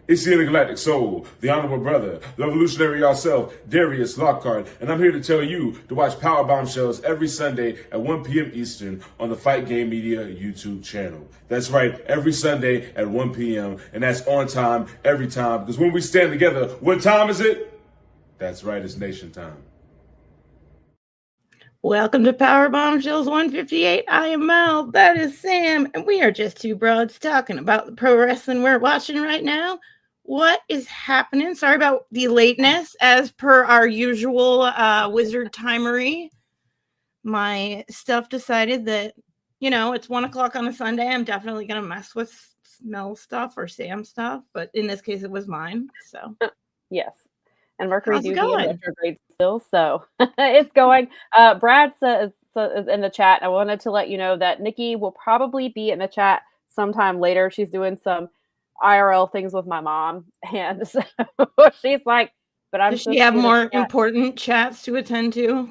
It's the Intergalactic Soul, the Honorable Brother, the Revolutionary yourself, Darius Lockhart, and I'm here to tell you to watch Power Bombshells every Sunday at 1 p.m. Eastern on the Fight Game Media YouTube channel. That's right, every Sunday at 1 p.m., and that's on time, every time, because when we stand together, what time is it? That's right, it's nation time. Welcome to Power Bombshells 158. I am Mel, that is Sam, and we are just two broads talking about the pro wrestling we're watching right now. What is happening? Sorry about the lateness. As per our usual wizard timery, my stuff decided that, it's 1 o'clock on a Sunday. I'm definitely going to mess with Mel stuff or Sam stuff, but in this case, it was mine. So, yes. And Mercury how's it do going? be in retrograde still, so it's going. Brad says is in the chat. I wanted to let you know that Nikki will probably be in the chat sometime later. She's doing some IRL things with my mom, and so she's like, "But I'm." Does she have more important chats to attend to?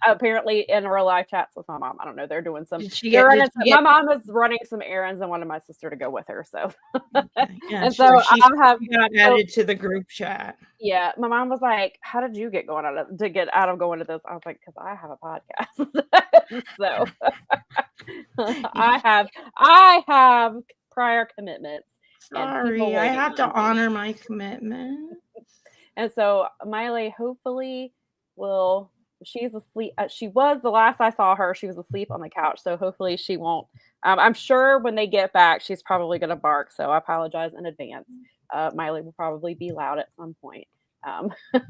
Apparently, in real life chats with my mom. I don't know. They're doing some. My mom is running some errands and wanted my sister to go with her. So, yeah, and so she got added to the group chat. Yeah, my mom was like, "How did you get going out of going to this?" I was like, "Because I have a podcast." So I have prior commitments. Sorry, I have to honor my commitment. And so Miley hopefully will. She's asleep. She was the last I saw her. She was asleep on the couch. So hopefully she won't. I'm sure when they get back, she's probably going to bark. So I apologize in advance. Miley will probably be loud at some point.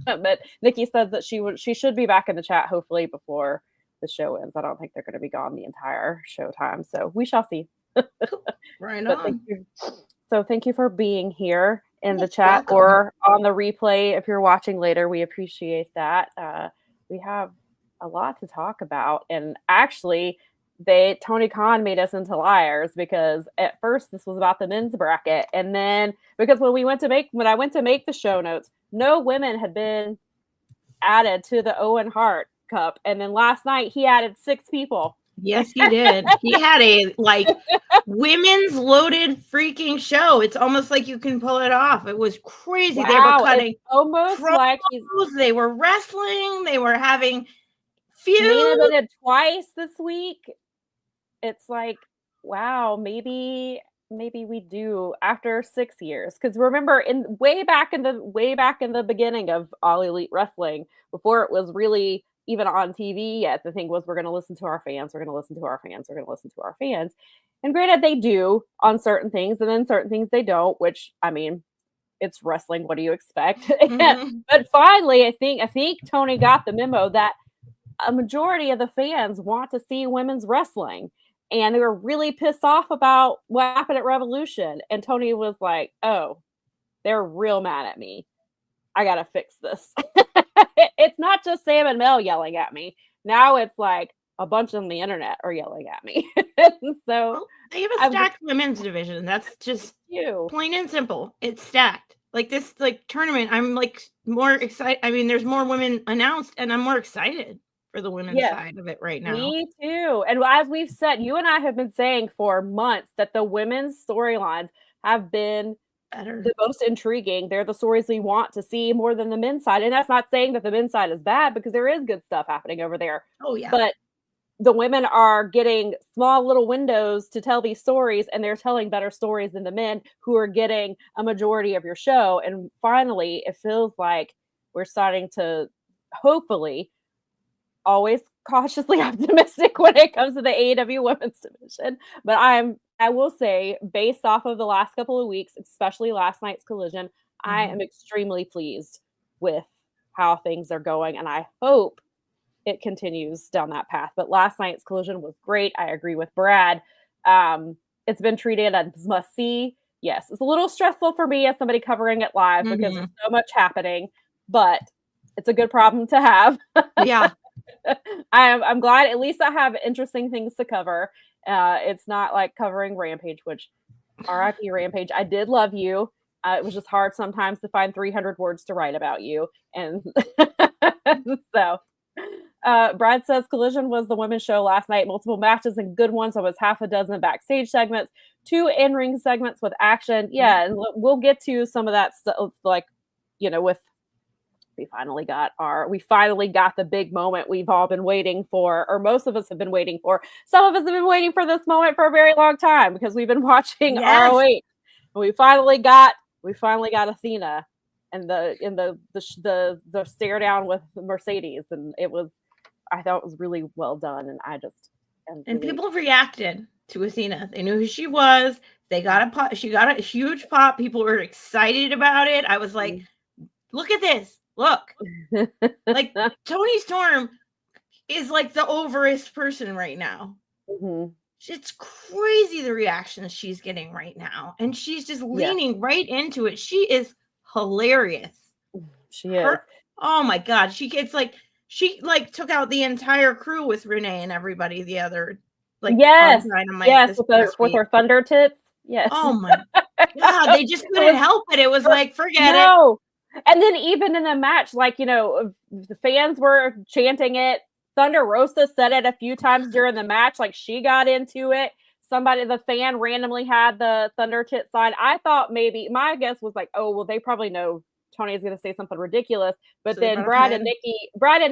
But Nikki says that she should be back in the chat hopefully before the show ends. I don't think they're going to be gone the entire show time. So we shall see. Right on. Thank you for being here in the chat or on the replay. If you're watching later, we appreciate that. We have a lot to talk about. And actually, Tony Khan made us into liars because at first this was about the men's bracket. And then because when I went to make the show notes, no women had been added to the Owen Hart Cup. And then last night he added 6 people. Yes, he did. He had a women's loaded freaking show. It's almost like you can pull it off. It was crazy. Wow, they were cutting almost promos, like they were wrestling. They were having feuds. Nina did it twice this week. It's like, wow, maybe we do after 6 years. Because remember, way back in the beginning of All Elite Wrestling, before it was really even on TV yet, the thing was we're going to listen to our fans. We're going to listen to our fans. We're going to listen to our fans. And granted, they do on certain things, and then certain things they don't. Which I mean, it's wrestling. What do you expect? Mm-hmm. But finally, I think Tony got the memo that a majority of the fans want to see women's wrestling. And they were really pissed off about what happened at Revolution. And Tony was like, "Oh, they're real mad at me. I got to fix this." It's not just Sam and Mel yelling at me. Now it's like a bunch on the internet are yelling at me. So they have a stacked women's division. That's just plain and simple. It's stacked. Like this tournament, I'm more excited. I mean, there's more women announced, and I'm more excited for the women's side of it right now. Me too. And as we've said, you and I have been saying for months that the women's storylines have been the most intriguing. They're the stories we want to see more than the men's side. And that's not saying that the men's side is bad, because there is good stuff happening over there. Oh, yeah. But the women are getting small little windows to tell these stories, and they're telling better stories than the men, who are getting a majority of your show. And finally, it feels like we're starting to hopefully, always cautiously optimistic when it comes to the AEW women's division. But I will say, based off of the last couple of weeks, especially last night's Collision, I am extremely pleased with how things are going, and I hope it continues down that path. But last night's Collision was great. I agree with Brad. It's been treated as must-see. Yes, it's a little stressful for me as somebody covering it live because there's so much happening, but it's a good problem to have. Yeah. I'm glad at least I have interesting things to cover. It's not like covering Rampage, which RIP Rampage. I did love you. It was just hard sometimes to find 300 words to write about you. And so Brad says Collision was the women's show last night. Multiple matches and good ones. Almost half a dozen backstage segments. two in-ring segments with action. Yeah, and we'll get to some of that stuff, like, with we finally got the big moment we've all been waiting for, or most of us have been waiting for. Some of us have been waiting for this moment for a very long time because we've been watching ROH. And we finally got Athena and the stare down with Mercedes, and I thought it was really well done, and people reacted to Athena. They knew who she was. They got a pop. She got a huge pop. People were excited about it. I was like, look at this. Look, like Toni Storm is like the overest person right now. Mm-hmm. It's crazy the reactions she's getting right now, and she's just leaning right into it. She is hilarious. She is. Oh my god, she took out the entire crew with Renee and everybody the other with her thunder tits. Yes. Oh my god, they just couldn't help it. It was like, forget it. And then even in the match, the fans were chanting it. Thunder Rosa said it a few times during the match. Like, she got into it. The fan randomly had the Thunder tit sign. I thought maybe, my guess was like, oh, well, they probably know Tony is going to say something ridiculous. But then Brad and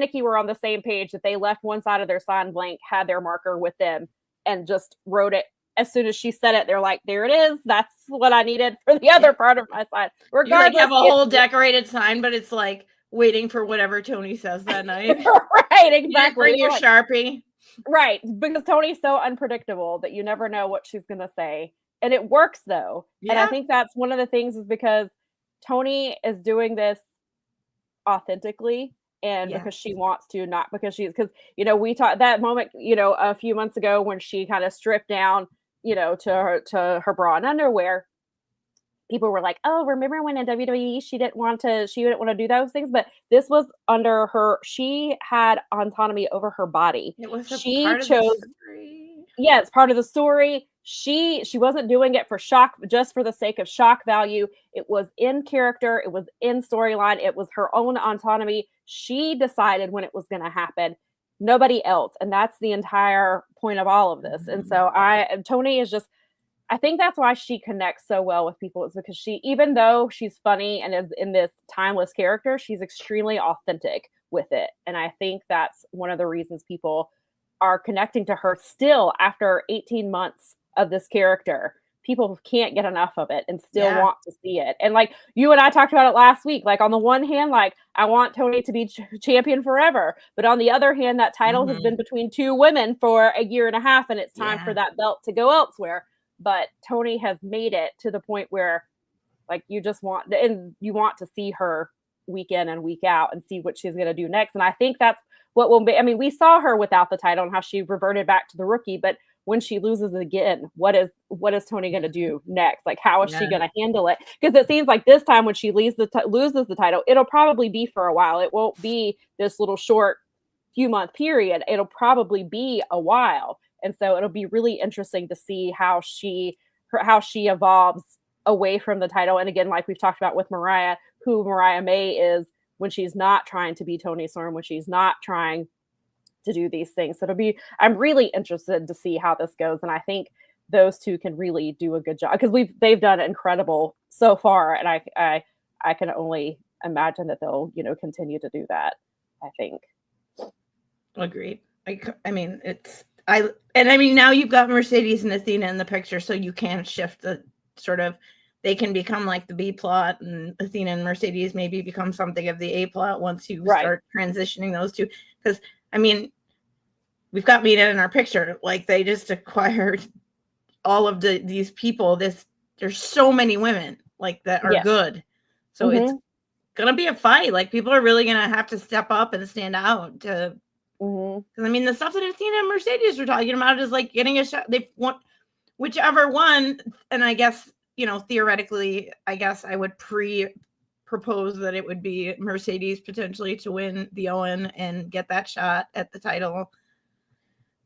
Nikki were on the same page, that they left one side of their sign blank, had their marker with them, and just wrote it. As soon as she said it, they're like, there it is. That's what I needed for the other part of my sign. Regardless, you have a whole decorated sign, but it's like waiting for whatever Tony says that night. Right, exactly. Bring your Sharpie. Right, because Tony's so unpredictable that you never know what she's going to say. And it works, though. Yeah. And I think that's one of the things, is because Toni is doing this authentically, and because she wants to, not because because we talked that moment a few months ago when she kind of stripped down to her bra and underwear. People were like, oh, remember when in WWE she didn't want to do those things? But this was under her. She had autonomy over her body. It was part of the story. Yeah, it's part of the story. She wasn't doing it for shock, just for the sake of shock value. It was in character. It was in storyline. It was her own autonomy. She decided when it was going to happen. Nobody else. And that's the entire point of all of this. Mm-hmm. And so Toni is just, I think that's why she connects so well with people, is because she, even though she's funny and is in this timeless character, she's extremely authentic with it. And I think that's one of the reasons people are connecting to her still after 18 months of this character. People can't get enough of it and still want to see it. And like you and I talked about it last week, like on the one hand, like I want Toni to be champion forever. But on the other hand, that title has been between two women for a year and a half, and it's time for that belt to go elsewhere. But Toni has made it to the point where like you just want to see her week in and week out and see what she's going to do next. And I think that's what will be. I mean, we saw her without the title and how she reverted back to the rookie, but when she loses it again, what is Toni going to do next? Like, how is she going to handle it? Because it seems like this time when she loses the title, it'll probably be for a while. It won't be this little short few month period. It'll probably be a while. And so it'll be really interesting to see how she evolves away from the title. And again, like we've talked about with Mariah, who Mariah May is when she's not trying to be Toni Storm, when she's not trying to do these things. So I'm really interested to see how this goes. And I think those two can really do a good job, because they've done incredible so far. And I can only imagine that they'll, continue to do that, I think. Agreed. I mean, now you've got Mercedes and Athena in the picture, so you can shift the sort of, they can become like the B plot, and Athena and Mercedes maybe become something of the A plot once you start transitioning those two. Because, I mean, we've got Mina in our picture. Like, they just acquired all of these people. There's so many women like that are good. So it's gonna be a fight. Like, people are really gonna have to step up and stand out to. Because I mean, the stuff that Athena and Mercedes were talking about is like getting a shot. They want whichever one, and I guess theoretically, I guess I would propose that it would be Mercedes potentially to win the Owen and get that shot at the title.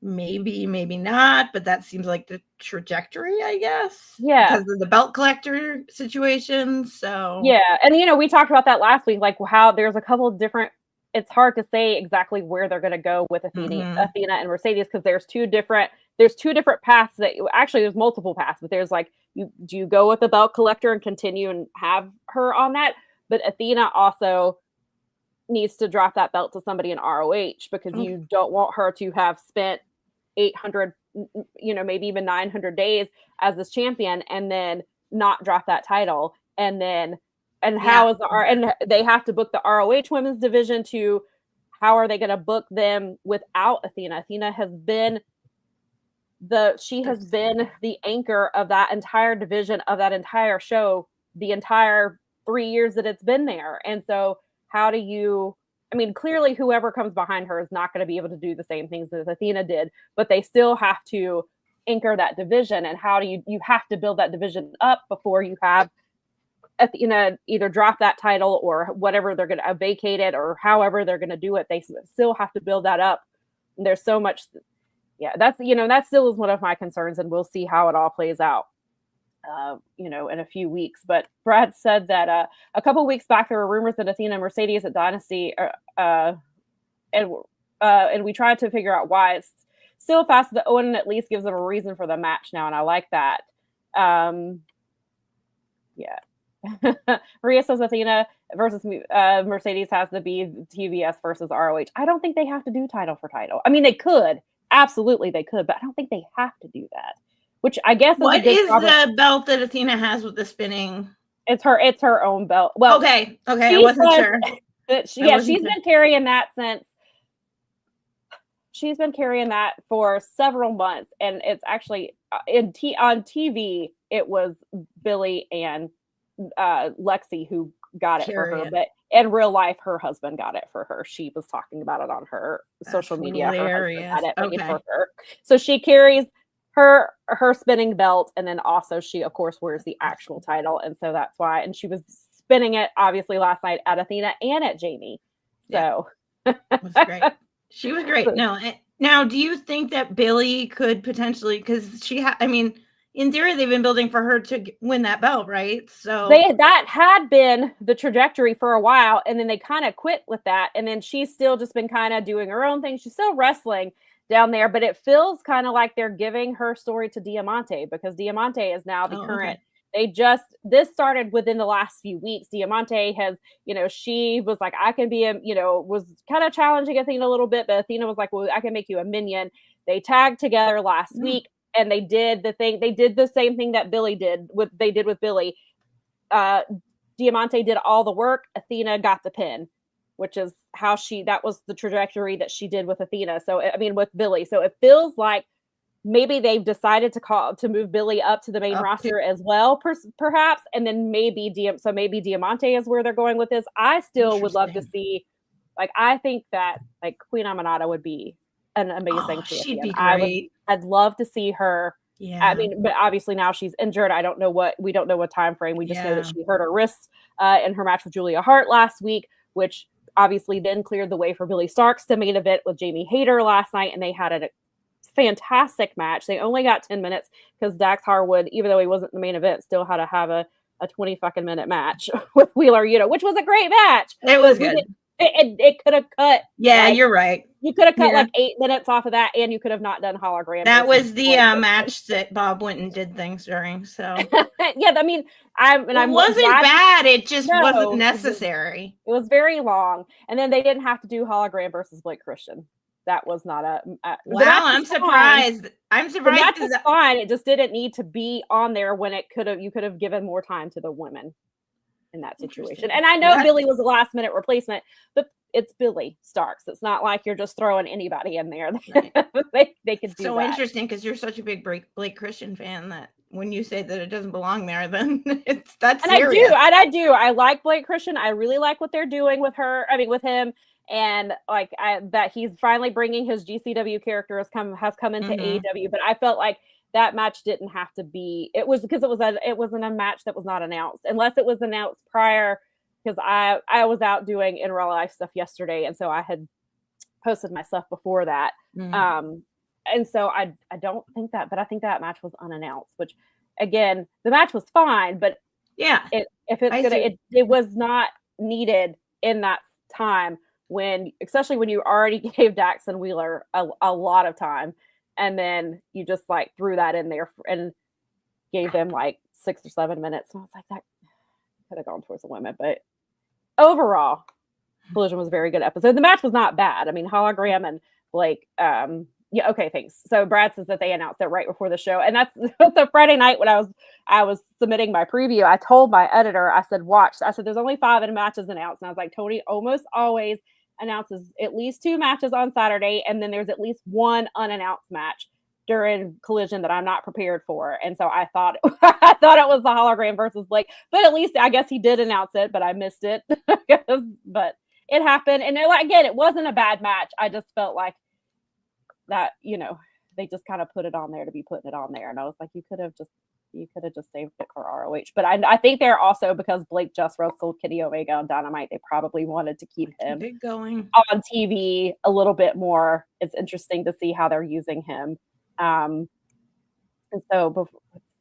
Maybe not, but that seems like the trajectory, I guess. Yeah, because of the belt collector situation. So yeah, and we talked about that last week, like how there's a couple of different it's hard to say exactly where they're going to go with Athena and Mercedes, because there's two different paths there's multiple paths, but there's like, do you go with the belt collector and continue and have her on that? But Athena also needs to drop that belt to somebody in ROH, because you don't want her to have spent 800, maybe even 900 days as this champion and then not drop that title. And then, and they have to book the ROH women's division to, how are they going to book them without Athena? Athena has been the anchor of that entire division, of that entire show, the entire 3 years that it's been there. And so how do you, clearly whoever comes behind her is not going to be able to do the same things that Athena did, but they still have to anchor that division. And how do you have to build that division up before you have Athena either drop that title or whatever, they're going to vacate it, or however they're going to do it. They still have to build that up. And there's so much. Yeah, that still is one of my concerns, and we'll see how it all plays out, in a few weeks. But Brad said that a couple of weeks back, there were rumors that Athena and Mercedes at Dynasty, and we tried to figure out why. It's still fast that Owen at least gives them a reason for the match now, and I like that. Yeah. Maria says Athena versus Mercedes has to be TBS versus ROH. I don't think they have to do title for title. They could. Absolutely, they could, but I don't think they have to do that. Which I guess what is the belt that Athena has with the spinning? It's her own belt. Well, okay, I wasn't sure. She's been carrying that since. She's been carrying that for several months, and it's actually on TV. It was Billy and Lexi who got it for her, but in real life, her husband got it for her. She was talking about it on her social media. Hilarious. Her husband got it for her. So she carries her spinning belt, and then also she, of course, wears the actual title, and so that's why. And she was spinning it obviously last night at Athena and at Jamie. So it was great. She was great. Now, do you think that Billy could potentially, because in theory, they've been building for her to win that belt, right? So that had been the trajectory for a while, and then they kind of quit with that. And then she's still just been kind of doing her own thing. She's still wrestling down there, but it feels kind of like they're giving her story to Diamante, because Diamante is now the current. Okay. This started within the last few weeks. Diamante has, she was like, I can be was kind of challenging Athena a little bit, but Athena was like, well, I can make you a minion. They tagged together last week. And they did the same thing that Billy did with Billy. Diamante did all the work. Athena got the pin, which is how that was the trajectory that she did with Athena. So, with Billy. So it feels like maybe they've decided to move Billy up to the main roster as well, perhaps. And then maybe Diamante is where they're going with this. I still would love to see, I think that Queen Aminata would be an amazing champion. She'd be great. I'd love to see her. Yeah. But obviously now she's injured. We don't know what time frame. We just know that she hurt her wrists in her match with Julia Hart last week, which obviously then cleared the way for Billy Starks to main event with Jamie Hayter last night, and they had a fantastic match. They only got 10 minutes because Dax Harwood, even though he wasn't in the main event, still had to have a 20-minute match with Wheeler Yuta, which was a great match. It was good. It could have cut. Yeah, you're right. You could have cut 8 minutes off of that, and you could have not done hologram. That was the match that Bob went and did things during. So yeah, it wasn't bad. It just wasn't necessary. It was very long, and then they didn't have to do hologram versus Blake Christian. That was not a. Wow, I'm surprised. I'm surprised. That was fine. It just didn't need to be on there when you could have given more time to the women in that situation. And I know Billy was a last minute replacement, but it's Billy Starks. It's not like you're just throwing anybody in there. Right. they could do so that. Interesting, because you're such a big Blake Christian fan that when you say that it doesn't belong there, then that's serious. I do. I like Blake Christian. I really like what they're doing with him. And that he's finally bringing his GCW character has come into AEW. But I felt like that match didn't have to be. It was because it wasn't a match that was not announced, unless it was announced prior. Because I was out doing in real life stuff yesterday, and so I had posted my stuff before that. And so I don't think that, but I think that match was unannounced. Which, again, the match was fine, but yeah, it was not needed in that time especially when you already gave Dax and Wheeler a lot of time, and then you just like threw that in there and gave them like 6 or 7 minutes. And I was like, that could have gone towards the women. But overall, Collision was a very good episode. The match was not bad. I mean, Hologram and Blake, yeah, okay, thanks. So Brad says that they announced it right before the show. And that's the Friday night when I was submitting my preview. I told my editor, I said, watch. I said, there's only 5 matches announced. And I was like, Tony almost always announces at least 2 matches on Saturday. And then there's at least 1 unannounced match during Collision that I'm not prepared for. And so I thought it was the Hologram versus Blake. But at least I guess he did announce it, but I missed it. But it happened. And again, it wasn't a bad match. I just felt like that, they just kind of put it on there to be putting it on there. And I was like, you could have just saved it for ROH. But I think they're also, because Blake just wrestled Kenny Omega on Dynamite, they probably wanted to keep him going on TV a little bit more. It's interesting to see how they're using him. And so let's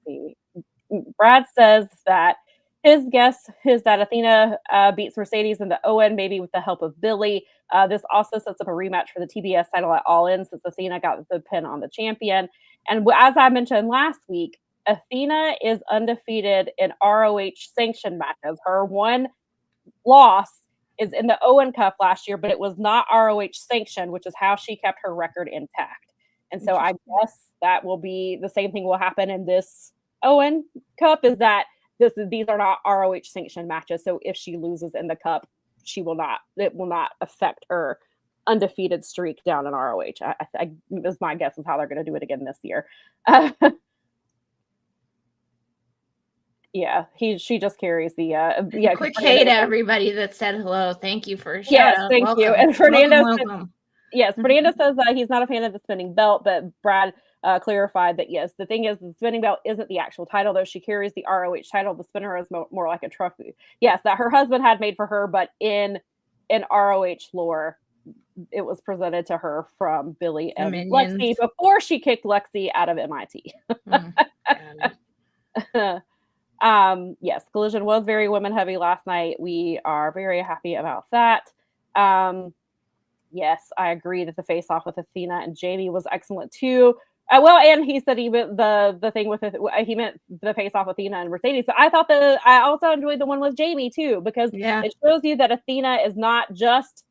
see. Brad says that his guess is that Athena beats Mercedes in the Owen, maybe with the help of Billy. This also sets up a rematch for the TBS title at All In, since Athena got the pin on the champion. And as I mentioned last week, Athena is undefeated in ROH sanctioned matches. Her one loss is in the Owen Cup last year, but it was not ROH sanctioned, which is how she kept her record intact. And so I guess that will be the same thing will happen in this Owen Cup, is that these are not ROH sanctioned matches. So if she loses in the Cup, it will not affect her undefeated streak down in ROH. I is my guess is how they're going to do it again this year. Yeah, she just carries the quick hey to everybody that said hello. Thank you for a shout yes, out. thank Welcome. you. And Fernando welcome. Yes, Fernando says he's not a fan of the spinning belt, but Brad clarified that yes, the thing is the spinning belt isn't the actual title, though she carries the ROH title. The spinner is more like a trophy. Yes, that her husband had made for her, but in ROH lore, it was presented to her from Billy and Lexi before she kicked Lexi out of MIT. Yes, Collision was very women heavy last night. We are very happy about that. Yes, I agree that the face off with Athena and Jamie was excellent too. And he said even the thing with he meant the face off with Athena and Mercedes. So I thought I also enjoyed the one with Jamie too, because it shows you that Athena is not just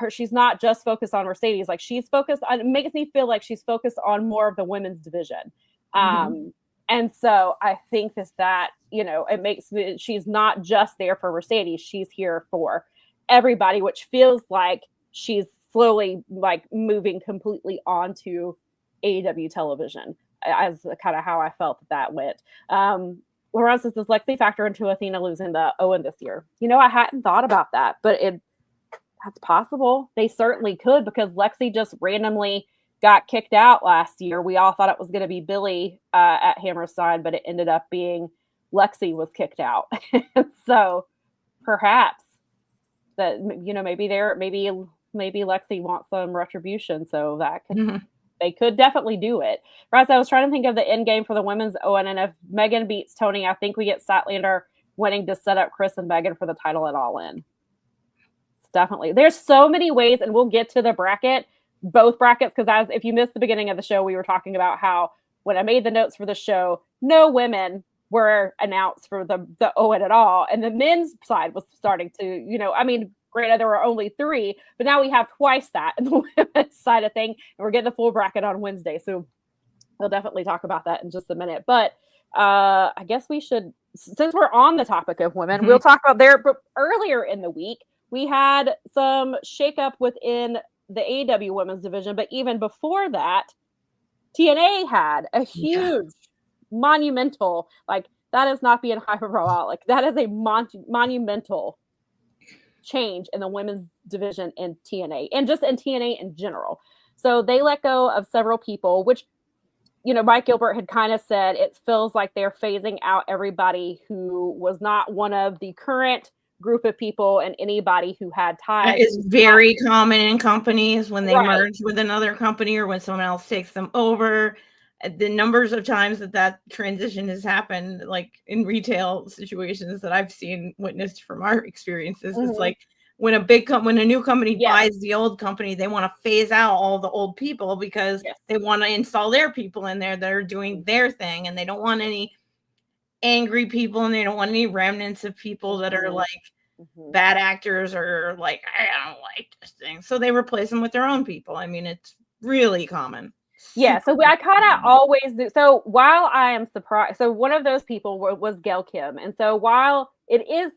she's not just focused on Mercedes. Like she's focused on, it makes me feel like she's focused on more of the women's division. And so I think that it makes me, she's not just there for Mercedes. She's here for everybody, which feels like she's slowly like moving completely onto AEW television, as kind of how I felt that went. Laurence says, does Lexi factor into Athena losing the Owen this year? I hadn't thought about that, but that's possible. They certainly could, because Lexi just randomly got kicked out last year. We all thought it was going to be Billy at Hammerstein, but it ended up being Lexi was kicked out. So perhaps that, maybe Lexi wants some retribution, so that could, they could definitely do it. Right, so I was trying to think of the end game for the women's Owen, and if Megan beats Tony, I think we get Statlander winning to set up Chris and Megan for the title at All In. Definitely. There's so many ways, and we'll get to the bracket, both brackets, because if you missed the beginning of the show, we were talking about how when I made the notes for the show, no women were announced for the Owen at all. And the men's side was starting to, granted, there were only 3, but now we have twice that in the women's side of thing. And we're getting the full bracket on Wednesday. So we'll definitely talk about that in just a minute. But I guess we should, since we're on the topic of women, we'll talk about earlier in the week, we had some shakeup within the AEW women's division. But even before that, TNA had a huge, monumental, that is not being hyperbolic. That is a monumental change in the women's division in TNA, and just in TNA in general. So they let go of several people, which, Mike Gilbert had kind of said it feels like they're phasing out everybody who was not one of the current group of people, and anybody who had ties. That is very common in companies when they merge with another company or when someone else takes them over. The numbers of times that transition has happened, like in retail situations that I've seen witnessed from our experiences, it's like when a new company Yes. buys the old company, they want to phase out all the old people because Yes. they want to install their people in there that are doing their thing, and they don't want any angry people, and they don't want any remnants of people that are like bad actors or like, I don't like this thing. So they replace them with their own people. I mean, it's really common. Yeah, so I kind of always do. So while I am surprised, so one of those people was Gail Kim, and so while it is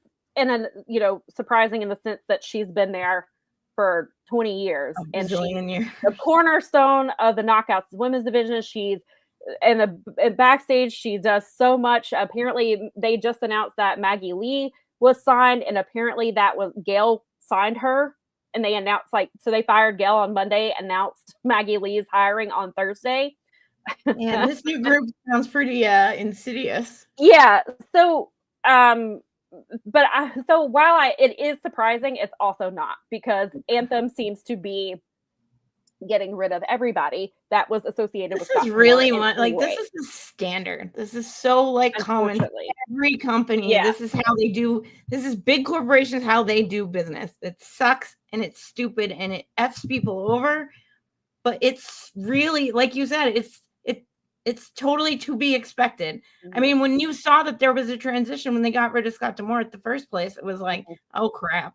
surprising in the sense that she's been there for 20 years and she's the cornerstone of the Knockouts women's division. She's in the backstage. She does so much. Apparently, they just announced that Maggie Lee was signed, and apparently that was Gail signed her. And they announced, so they fired Gail on Monday, announced Maggie Lee's hiring on Thursday. And this new group sounds pretty insidious. Yeah. So, so while it is surprising, it's also not, because Anthem seems to be getting rid of everybody that was associated with. This is really much like this is the standard. This is so like common for every company. Yeah. This is how they do. This is big corporations how they do business. It sucks and it's stupid and it f's people over. But it's really, like you said, it's totally to be expected. I mean, when you saw that there was a transition when they got rid of Scott D'Amore at the first place, it was like, oh crap.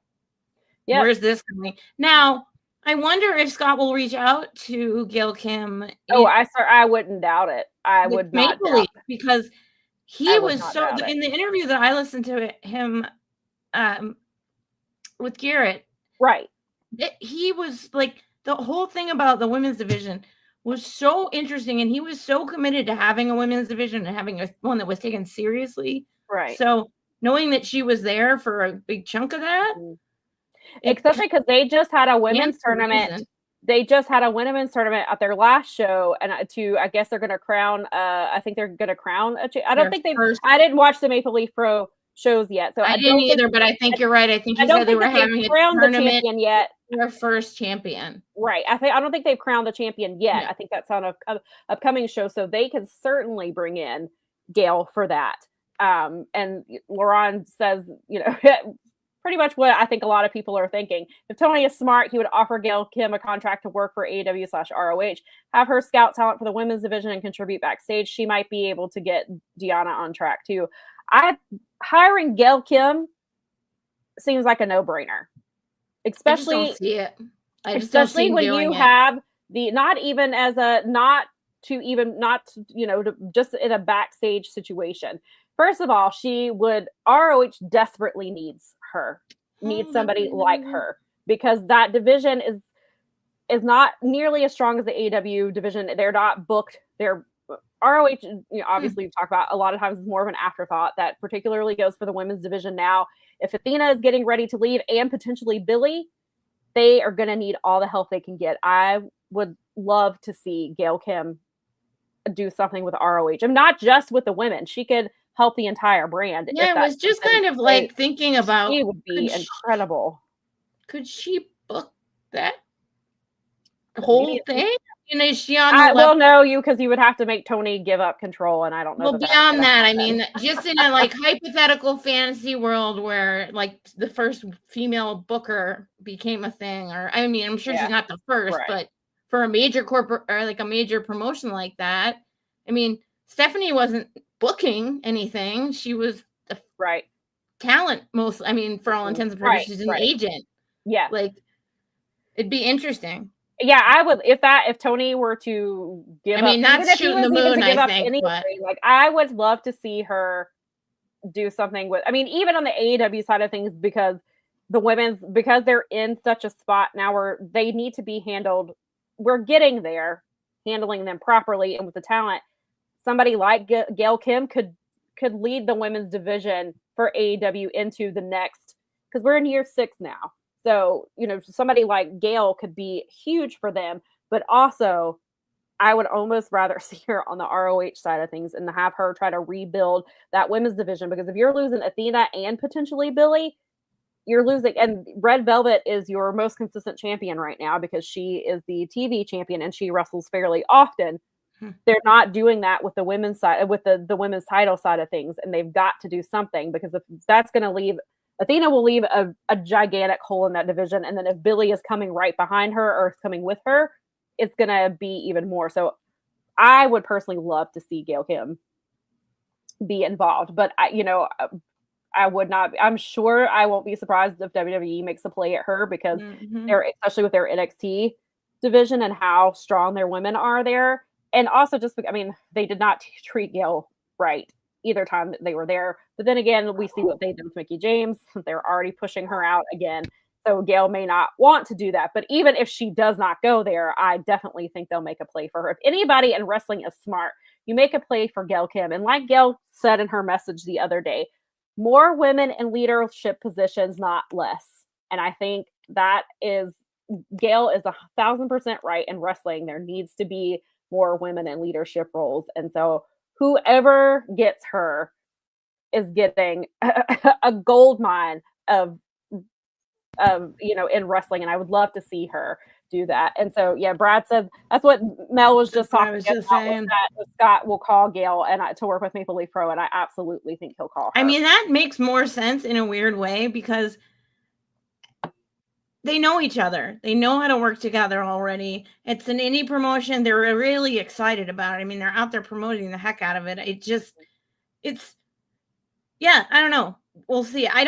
Yeah. Where's this coming? Now, I wonder if Scott will reach out to Gail Kim. I wouldn't doubt it. I would not doubt it. Because he was so in the interview that I listened to him with Garrett. Right. He was like, the whole thing about the women's division was so interesting, and he was so committed to having a women's division and having one that was taken seriously. Right. So knowing that she was there for a big chunk of that. Especially because they just had a women's tournament. They just had a women's tournament at their last show, and I guess they're going to crown. I think they're going to crown. I don't think I didn't watch the Maple Leaf Pro shows yet, so I didn't either. But I think you're right. I think you said they were having a tournament. The champion yet. Their first champion, right? I don't think they've crowned the champion yet. Yeah. I think that's on a upcoming show, so they can certainly bring in Gail for that. And Lauren says, pretty much what I think a lot of people are thinking. If Tony is smart, he would offer Gail Kim a contract to work for AEW/ROH, have her scout talent for the women's division and contribute backstage. She might be able to get Deanna on track too. Hiring Gail Kim seems like a no-brainer, especially I just don't see it. Especially when you have just in a backstage situation. First of all, ROH desperately needs somebody like her, because that division is not nearly as strong as the AEW division. They're not booked. They're ROH, obviously we talk about a lot of times it's more of an afterthought. That particularly goes for the women's division now. If Athena is getting ready to leave and potentially Billy, they are going to need all the help they can get. I would love to see Gail Kim do something with ROH. And not just with the women. She could help the entire brand. Yeah, I was just kind of like thinking about, she would be incredible. Could she book that whole thing? Is she on the I will know you, because you would have to make Tony give up control, and I don't know. Well, beyond that, I mean, just in a like hypothetical fantasy world where like the first female booker became a thing, or I mean, I'm sure she's not the first, but for a major corporate or like a major promotion like that, I mean, Stephanie wasn't booking anything; she was the talent most. I mean, for all intents and purposes, she's an agent. Yeah, like it'd be interesting. Yeah, I would if Tony were to give. I mean, that's shooting the moon. I think, but like I would love to see her do something with. I mean, even on the AEW side of things, because because they're in such a spot now where they need to be handled. We're getting there, handling them properly, and with the talent, somebody like Gail Kim could lead the women's division for AEW into the next. Because we're in year 6 now. So, somebody like Gail could be huge for them, but also I would almost rather see her on the ROH side of things and have her try to rebuild that women's division, because if you're losing Athena and potentially Billy, you're losing. And Red Velvet is your most consistent champion right now because she is the TV champion and she wrestles fairly often. They're not doing that with the women's side, with the women's title side of things, and they've got to do something, because if that's going to leave Athena will leave a gigantic hole in that division. And then if Billy is coming right behind her or is coming with her, it's going to be even more. So I would personally love to see Gail Kim be involved. But, I would not. I'm sure I won't be surprised if WWE makes a play at her because they're, especially with their NXT division and how strong their women are there. And also they did not treat Gail right either time that they were there. But then again, we see what they did with Mickie James. They're already pushing her out again. So Gail may not want to do that. But even if she does not go there, I definitely think they'll make a play for her. If anybody in wrestling is smart, you make a play for Gail Kim. And like Gail said in her message the other day, more women in leadership positions, not less. And I think that is, Gail is 1,000% right in wrestling. There needs to be more women in leadership roles. And so whoever gets her is getting a gold mine of in wrestling. And I would love to see her do that. And so, yeah, Brad said that's what Mel was just talking about. Saying. That Scott will call Gail to work with Maple Leaf Pro, and I absolutely think he'll call her. I mean, that makes more sense in a weird way because they know each other. They know how to work together already. It's an indie promotion. They're really excited about it. I mean, they're out there promoting the heck out of it. I don't know. We'll see. I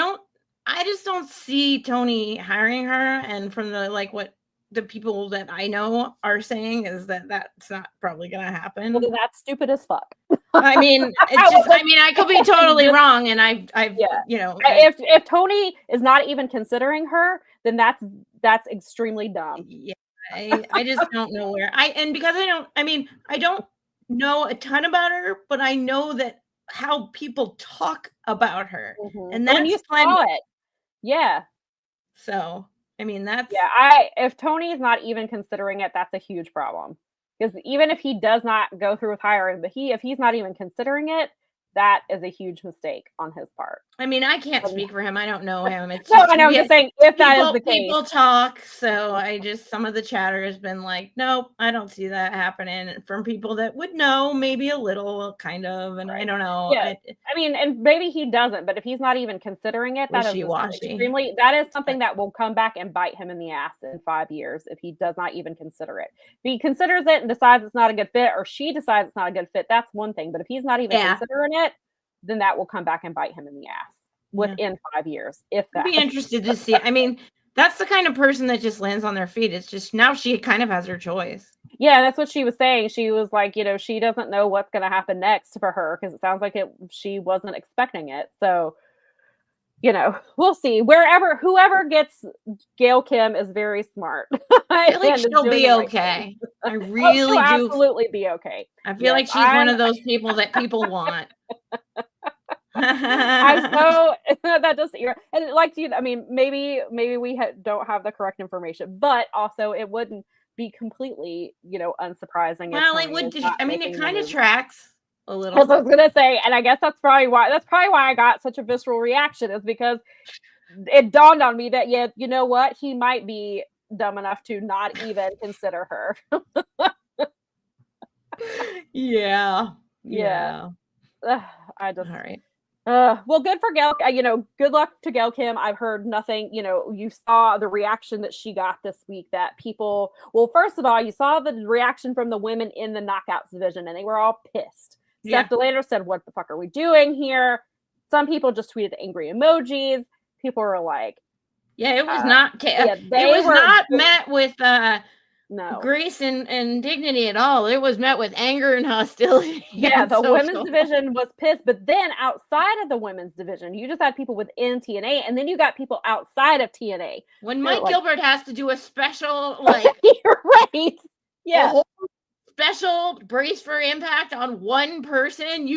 just don't see Tony hiring her. And from what the people that I know are saying is that that's not probably going to happen. Well, that's stupid as fuck. I mean, I could be totally wrong. And if Tony is not even considering her, then that's extremely dumb. Yeah. I just don't know where because I don't know a ton about her, but I know that how people talk about her. And that's you saw it. Yeah. So that's if Tony is not even considering it, that's a huge problem. Because even if he does not go through with hiring, but if he's not even considering it, that is a huge mistake on his part. I mean, I can't speak for him. I don't know him. It's I know. I'm just saying if that is the case. People talk. So some of the chatter has been like, nope, I don't see that happening. From people that would know, maybe a little, kind of, and I don't know. Yeah. And maybe he doesn't, but if he's not even considering it, that is something that will come back and bite him in the ass in 5 years if he does not even consider it. If he considers it and decides it's not a good fit, or she decides it's not a good fit, that's one thing. But if he's not even considering it, then that will come back and bite him in the ass within 5 years. If that. I'd be interested to see. I mean, that's the kind of person that just lands on their feet. It's just now she kind of has her choice. Yeah, that's what she was saying. She was like, she doesn't know what's going to happen next for her because it sounds like she wasn't expecting it. So, we'll see. Whoever gets Gail Kim is very smart. I feel like she'll be okay. I really do. Absolutely be okay. I feel like she's one of those people that people want. That just and maybe we don't have the correct information, but also it wouldn't be completely unsurprising. Well, it would. It kind of tracks a little. That's what I was gonna say, and I guess that's probably why I got such a visceral reaction, is because it dawned on me that you know what, he might be dumb enough to not even consider her. Yeah. I just all right. Well, good for Gail. Good luck to Gail Kim. I've heard nothing. You saw the reaction that she got this week. That people. Well, first of all, you saw the reaction from the women in the Knockouts division, and they were all pissed. Yeah. Seth Delander said, "What the fuck are we doing here?" Some people just tweeted angry emojis. People were like, "Yeah, it was not. It was not met with grace and dignity at all. It was met with anger and hostility." Yeah, the women's division was pissed, but then outside of the women's division, you just had people within TNA, and then you got people outside of TNA. When Mike Gilbert has to do a special, you're right, yeah, special brace for impact on one person,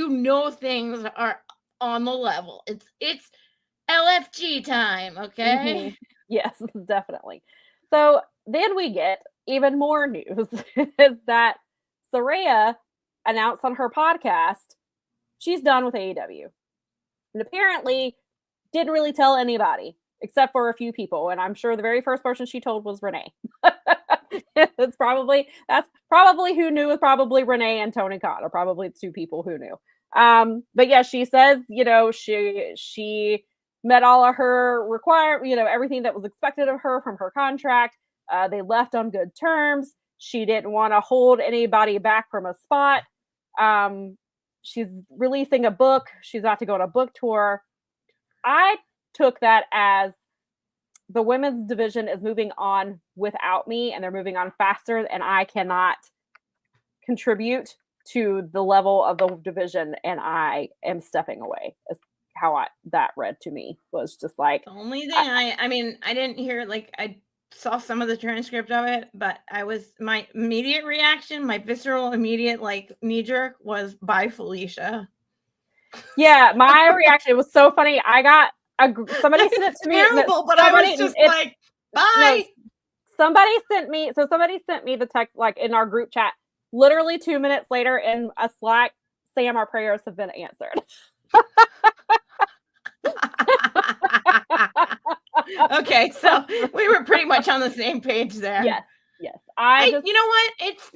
things are on the level. It's LFG time, okay? Mm-hmm. Yes, definitely. So then we get even more news is that Saraya announced on her podcast she's done with AEW. And apparently didn't really tell anybody except for a few people. And I'm sure the very first person she told was Renee. that's probably who knew, was probably Renee and Tony Khan, or probably two people who knew. But yeah, she says, she met all of her everything that was expected of her from her contract. They left on good terms. She didn't want to hold anybody back from a spot. She's releasing a book. She's about to go on a book tour. I took that as the women's division is moving on without me, and they're moving on faster, and I cannot contribute to the level of the division, and I am stepping away. Is how that read to me. Was just like the only thing I mean, I didn't hear, like, I saw some of the transcript of it, but my immediate reaction, my visceral immediate, like, knee jerk was bye Felicia. Yeah, my reaction was so funny. I got somebody sent it to me. Terrible, but I was just like, bye. No, somebody sent me the text, like, in our group chat, literally 2 minutes later in a Slack, Sam, our prayers have been answered. Okay, so we were pretty much on the same page there. Yes. You know what? It's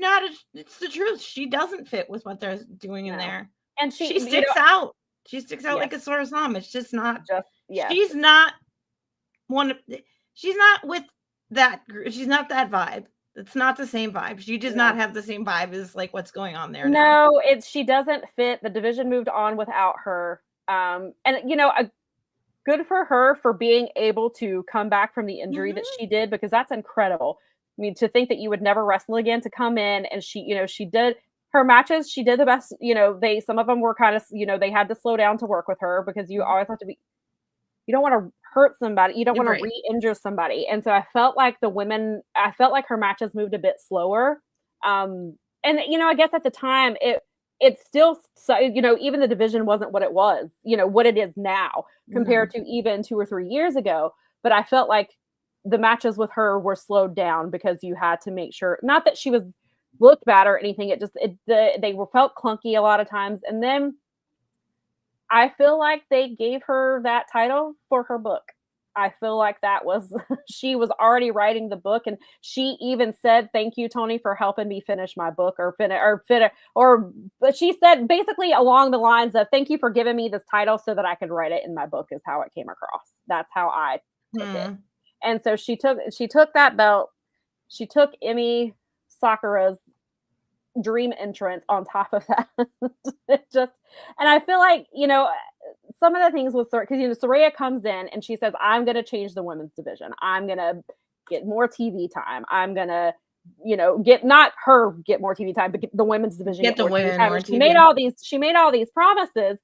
the truth. She doesn't fit with what they're doing in there. And she sticks out. She sticks out like a sore thumb. It's just not. She's not with that group. She's not that vibe. It's not the same vibe. She does not have the same vibe as, like, what's going on there. No, she doesn't fit. The division moved on without her. And good for her for being able to come back from the injury that she did, because that's incredible. I mean, to think that you would never wrestle again, to come in and she did her matches. She did the best. Some of them were kind of, they had to slow down to work with her, because you always have to be. You don't want to hurt somebody. You don't want to re-injure somebody. And so I felt like her matches moved a bit slower. And I guess at the time it's still, even the division wasn't what it was, what it is now compared to even 2 or 3 years ago. But I felt like the matches with her were slowed down, because you had to make sure, not that she looked bad or anything. They felt clunky a lot of times. And then I feel like they gave her that title for her book. I feel like she was already writing the book, and she even said, "Thank you, Tony, for helping me finish my book," but she said basically along the lines of, "Thank you for giving me this title so that I could write it in my book," is how it came across. That's how I took it. And so she took that belt. She took Emi Sakura's dream entrance on top of that. And I feel like, some of the things with, because Saraya comes in and she says, "I'm going to change the women's division. I'm going to get more TV time. I'm going to, get more TV time, but the women's division get the women more TV. She made all these promises.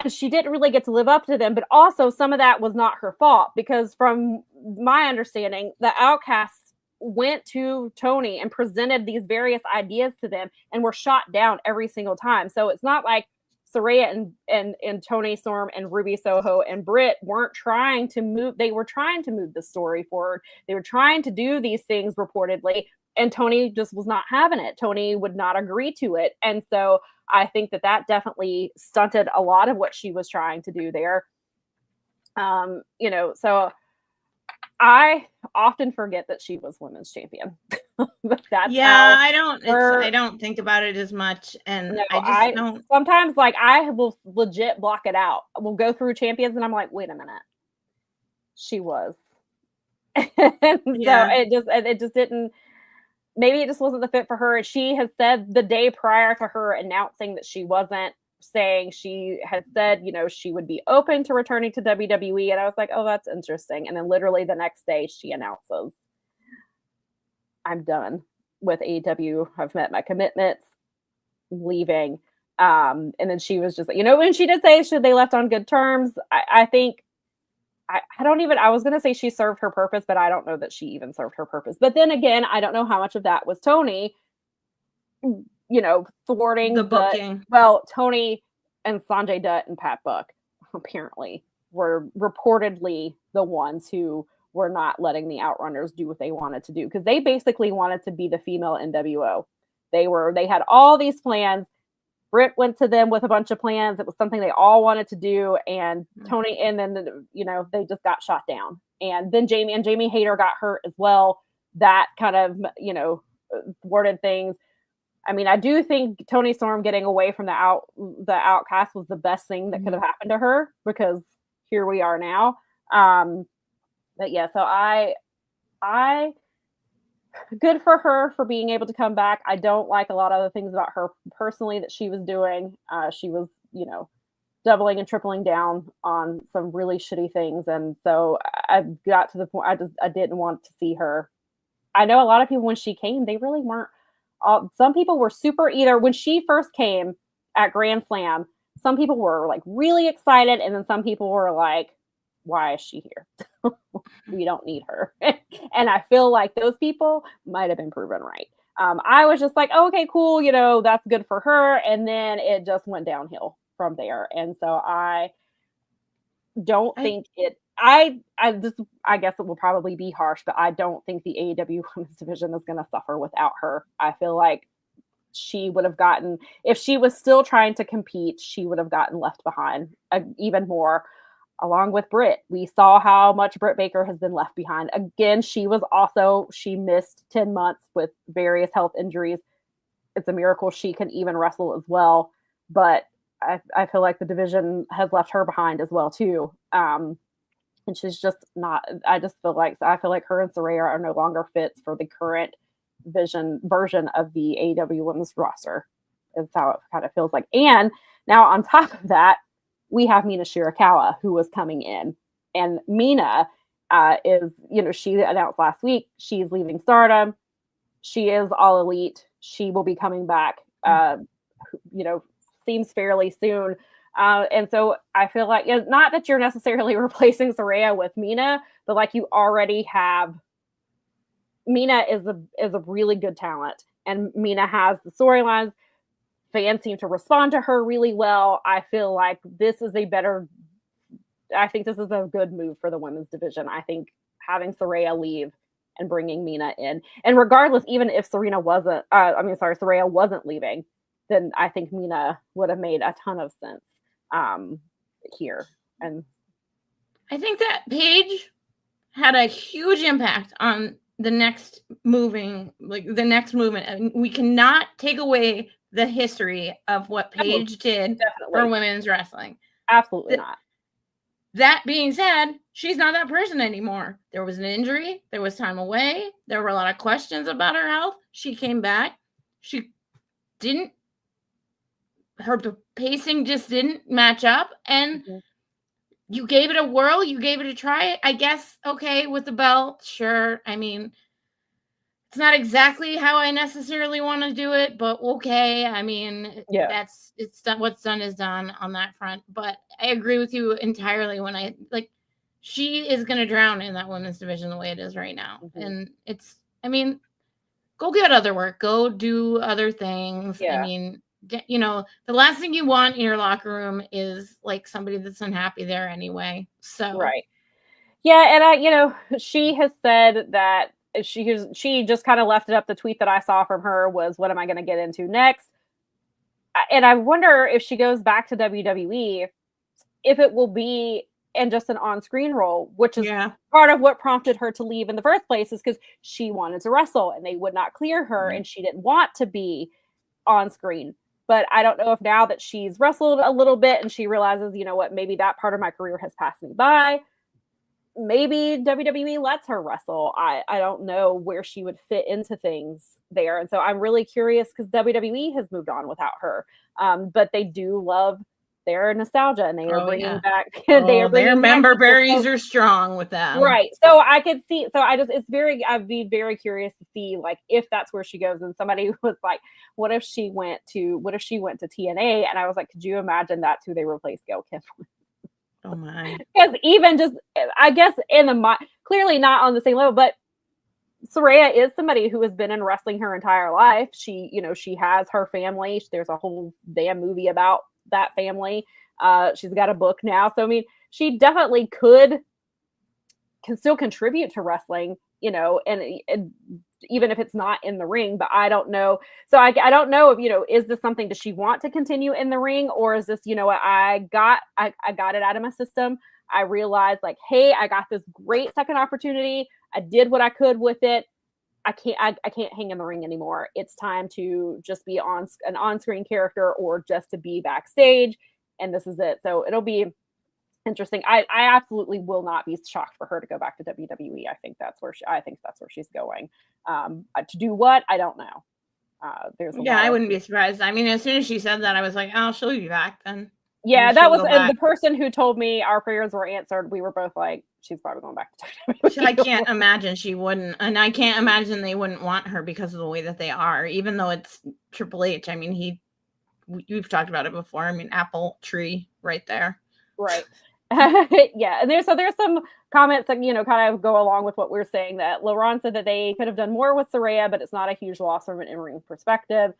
She didn't really get to live up to them, but also some of that was not her fault, because from my understanding, the Outcasts went to Tony and presented these various ideas to them and were shot down every single time. So it's not like Saraya and Tony Storm and Ruby Soho and Britt weren't trying to move. They were trying to move the story forward. They were trying to do these things reportedly, and Tony just was not having it. Tony would not agree to it. And so I think that definitely stunted a lot of what she was trying to do there. So I often forget that she was women's champion. But that's I don't think about it as much, and I don't. Sometimes, like, I will legit block it out. We'll go through champions, and I'm like, wait a minute, she was. So it just didn't. Maybe it just wasn't the fit for her. She has said the day prior to her announcing that she wasn't, saying she had said, she would be open to returning to WWE. And I was like, oh, that's interesting. And then literally the next day she announces, I'm done with AEW. I've met my commitments, I'm leaving. And then she was just, when she did say they left on good terms, I think, I was going to say she served her purpose, but I don't know that she even served her purpose. But then again, I don't know how much of that was Tony, thwarting the booking. Tony and Sanjay Dutt and Pat Buck apparently were reportedly the ones who were not letting the Outrunners do what they wanted to do, because they basically wanted to be the female NWO. They had all these plans. Britt went to them with a bunch of plans. It was something they all wanted to do, and Tony, and then they just got shot down. And then Jamie Hayter got hurt as well. That kind of thwarted things. I mean, I do think Tony Storm getting away from the Outcast was the best thing that could have happened to her, because here we are now. But yeah, so I good for her for being able to come back. I don't like a lot of the things about her personally that she was doing. She was, doubling and tripling down on some really shitty things. And so I got to the point I didn't want to see her. I know a lot of people when she came, they really weren't. Some people were super either when she first came at Grand Slam, some people were like really excited, and then some people were like, why is she here? We don't need her. And I feel like those people might have been proven right. I was just like, oh, okay, cool, that's good for her. And then it just went downhill from there. And so I don't think I guess it will probably be harsh, but I don't think the AEW women's division is going to suffer without her. I feel like she would have gotten, if she was still trying to compete, she would have gotten left behind even more. Along with Britt, we saw how much Britt Baker has been left behind. Again, she missed 10 months with various health injuries. It's a miracle she can even wrestle as well. But I feel like the division has left her behind as well too. And she's just not. I feel like her and Saraya are no longer fits for the current version of the AEW women's roster. Is how it kind of feels like. And now on top of that, we have Mina Shirakawa, who was coming in. And Mina is, she announced last week she's leaving Stardom. She is All Elite. She will be coming back, seems fairly soon. And so I feel like, not that you're necessarily replacing Saraya with Mina, but like you already have, Mina is a really good talent. And Mina has the storylines. Fans seem to respond to her really well. I feel like this is a good move for the women's division. I think having Saraya leave and bringing Mina in, and regardless, even if Saraya wasn't leaving, then I think Mina would have made a ton of sense here. And I think that Paige had a huge impact on the next movement. And we cannot take away the history of what Paige did for women's wrestling. Absolutely not. That being said, she's not that person anymore. There was an injury. There was time away. There were a lot of questions about her health. She came back. Her pacing just didn't match up. And you gave it a whirl. You gave it a try. I guess, okay, with the belt, sure. I mean, it's not exactly how I necessarily want to do it, but okay. I mean, it's done. What's done is done on that front. But I agree with you entirely when she is going to drown in that women's division the way it is right now. And go get other work, go do other things. Yeah. I mean, the last thing you want in your locker room is like somebody that's unhappy there anyway. So, right. Yeah. And she has said that she just kind of left it up. The tweet that I saw from her was, what am I going to get into next? And I wonder if she goes back to WWE, if it will be in just an on-screen role, which is part of what prompted her to leave in the first place, is because she wanted to wrestle and they would not clear her and she didn't want to be on screen. But I don't know if now that she's wrestled a little bit and she realizes, maybe that part of my career has passed me by, maybe WWE lets her wrestle. I don't know where she would fit into things there. And so I'm really curious because WWE has moved on without her. But they do love their nostalgia and they are bringing back. Their member berries are strong with them. Right. So I could see, I'd be very curious to see like if that's where she goes. And somebody was like, what if she went to TNA? And I was like, could you imagine that's who they replaced Gail Kim with? Oh my! Because even just, I guess clearly not on the same level, but Saraya is somebody who has been in wrestling her entire life. She has her family. There's a whole damn movie about that family. She's got a book now, so I mean, she definitely can still contribute to wrestling. And even if it's not in the ring, but I don't know. So I don't know if, is this something, does she want to continue in the ring, or is this, I got it out of my system. I realized like, hey, I got this great second opportunity. I did what I could with it. I can't hang in the ring anymore. It's time to just be an on-screen character or just to be backstage. And this is it. So it'll be interesting. I absolutely will not be shocked for her to go back to WWE. I think that's where she's going. To do what? I don't know. I wouldn't be surprised. I mean, as soon as she said that, I was like, oh, she'll be back then. Yeah, that was the person who told me our prayers were answered. We were both like, she's probably going back to WWE. I can't imagine she wouldn't. And I can't imagine they wouldn't want her because of the way that they are, even though it's Triple H. I mean, we've talked about it before. I mean, apple tree right there. Right. Yeah. And there's some comments that, kind of go along with what we're saying, that LeBron said that they could have done more with Saraya, but it's not a huge loss from an in-ring perspective.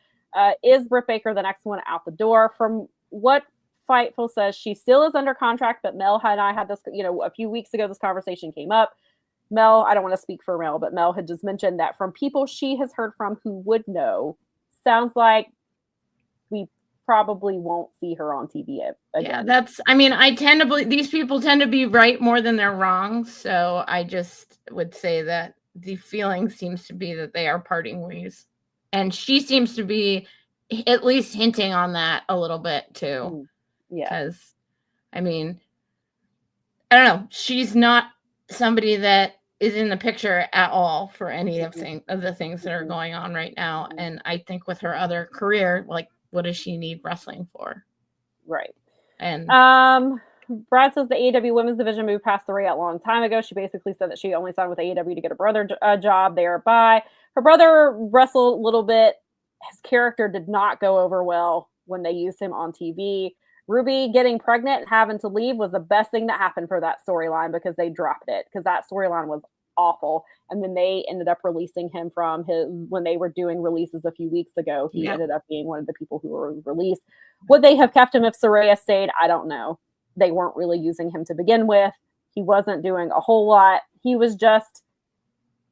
Is Britt Baker the next one out the door? From what Fightful says, she still is under contract, but Mel and I had this, a few weeks ago, this conversation came up. Mel, I don't want to speak for Mel, but Mel had just mentioned that from people she has heard from who would know, sounds like we probably won't see her on TV again. Yeah, I tend to believe these people tend to be right more than they're wrong. So I just would say that the feeling seems to be that they are parting ways. And she seems to be at least hinting on that a little bit too. Yeah. Because, I mean, I don't know. She's not somebody that is in the picture at all for any of the things that are going on right now. And I think with her other career, like, what does she need wrestling for? Right. And Brad says the AEW women's division moved past Saraya a long time ago. She basically said that she only signed with AEW to get her brother a job thereby. Her brother wrestled a little bit. His character did not go over well when they used him on TV. Ruby getting pregnant and having to leave was the best thing that happened for that storyline, because they dropped it, because that storyline was awful. And then they ended up releasing him from when they were doing releases a few weeks ago. He ended up being one of the people who were released. Would they have kept him if Saraya stayed? I don't know. They weren't really using him to begin with. He wasn't doing a whole lot. He was just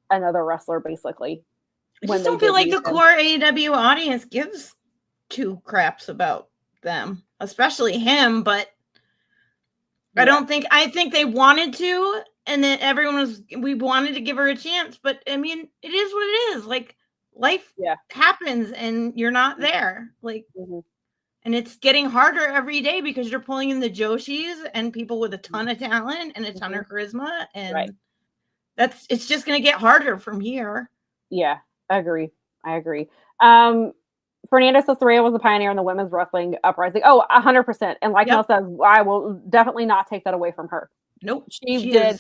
another wrestler, basically. I just don't feel like the core AEW audience gives two craps about them, especially him, but I think they wanted to, and then we wanted to give her a chance, but I mean, it is what it is. Like, life happens and you're not there. Like, and it's getting harder every day because you're pulling in the Joshis and people with a ton of talent and a ton of charisma, and it's just going to get harder from here. Yeah, I agree. Fernando says Saraya was a pioneer in the women's wrestling uprising. Oh, 100%. And like Mel says, I will definitely not take that away from her. Nope. She did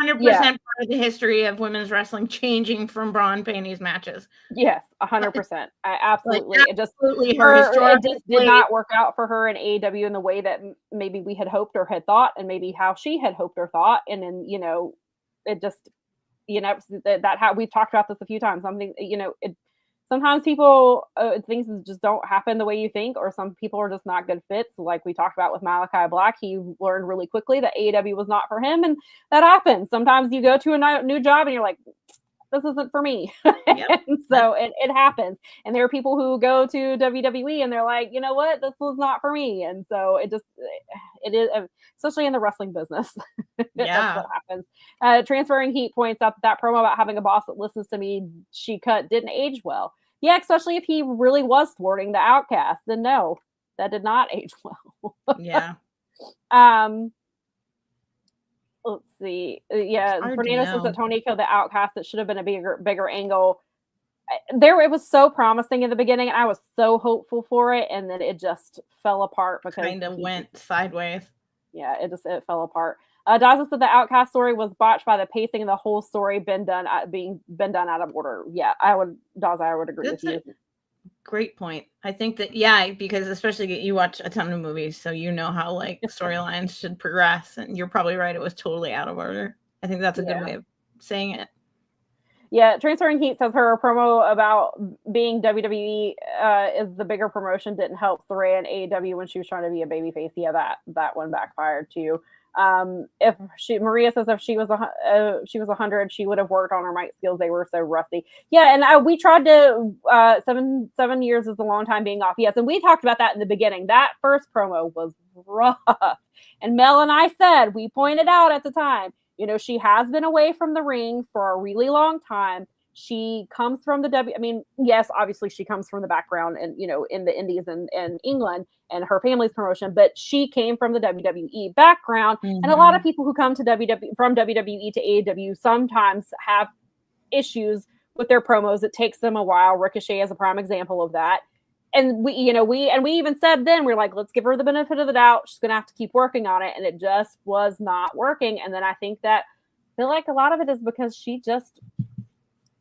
100% part of the history of women's wrestling changing from bra and panties matches. Yes, 100%. I absolutely. It just did not work out for her in AEW in the way that maybe we had hoped or had thought, and maybe how she had hoped or thought. And then, it just, that how we've talked about this a few times. Something, sometimes people, things just don't happen the way you think, or some people are just not good fits. Like we talked about with Malachi Black, he learned really quickly that AEW was not for him, and that happens. Sometimes you go to a new job and you're like, this isn't for me. And so it happens. And there are people who go to WWE and they're like, you know what, this was not for me. And so it is, especially in the wrestling business. That's what happens. Transferring Heat points out that promo about having a boss that listens to me, she cut, didn't age well. Yeah, especially if he really was thwarting the Outcast. Then no, that did not age well. Yeah. Let's see. Fernando says that Tony killed the Outcast. It should have been a bigger angle. It was so promising in the beginning, and I was so hopeful for it, and then it just fell apart because kind of went sideways. Yeah, it fell apart. Daza said the Outcast story was botched by the pacing, and the whole story being done out of order. Yeah, I would agree with you. Great point. I think that, because especially you watch a ton of movies, so you know how like storylines should progress, and you're probably right. It was totally out of order. I think that's a good way of saying it. Yeah, Transferring Heat says her promo about being WWE is the bigger promotion didn't help Saraya and AEW when she was trying to be a babyface. Yeah, that one backfired too. Maria says if she was 100, she would have worked on her mic skills. They were so rusty. Yeah, and we tried to 7 years is a long time being off. Yes, and we talked about that in the beginning. That first promo was rough, and Mel and I we pointed out at the time, she has been away from the ring for a really long time. She comes from the I mean, yes, obviously she comes from the background and, in the Indies and England and her family's promotion, but she came from the WWE background. And a lot of people who come to from WWE to AEW sometimes have issues with their promos. It takes them a while. Ricochet is a prime example of that. And we even said then, we're like, let's give her the benefit of the doubt. She's going to have to keep working on it. And it just was not working. And then I feel like a lot of it is because she just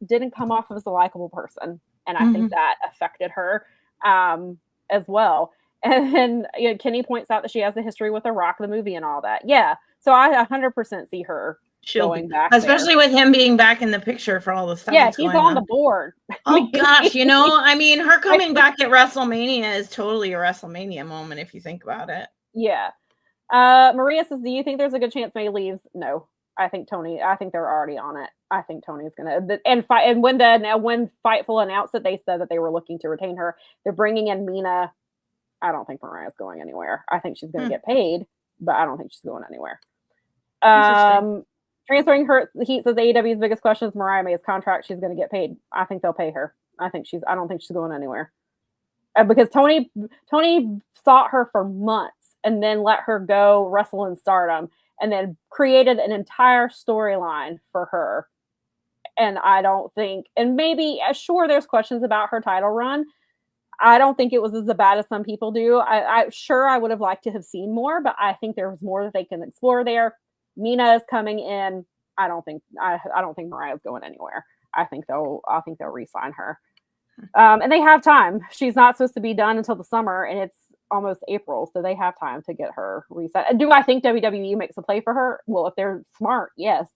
didn't come off as a likable person. And I think that affected her as well. And then Kenny points out that she has a history with The Rock, the movie and all that. Yeah. So I 100% see her going back, especially with him being back in the picture for all the stuff. Yeah, he's on the board. Oh gosh, I mean, her coming back at WrestleMania is totally a WrestleMania moment if you think about it. Yeah. Maria says, do you think there's a good chance May leaves? No. I think they're already on it. I think Tony's gonna and when Fightful announced that, they said that they were looking to retain her. They're bringing in Mina. I don't think Mariah's going anywhere. I think she's gonna get paid, but I don't think she's going anywhere. Transferring her, Heat says AEW's biggest question is Mariah May's contract. She's going to get paid. I think they'll pay her. I don't think she's going anywhere. Because Tony sought her for months and then let her go wrestle in Stardom and then created an entire storyline for her. And I don't think, and maybe, sure, there's questions about her title run. I don't think it was as bad as some people do. I would have liked to have seen more, but I think there was more that they can explore there. Mina is coming in. I don't think Mariah's going anywhere. I think they'll re-sign her. And they have time. She's not supposed to be done until the summer, and it's almost April, so they have time to get her reset. Do I think WWE makes a play for her? Well, if they're smart, yes.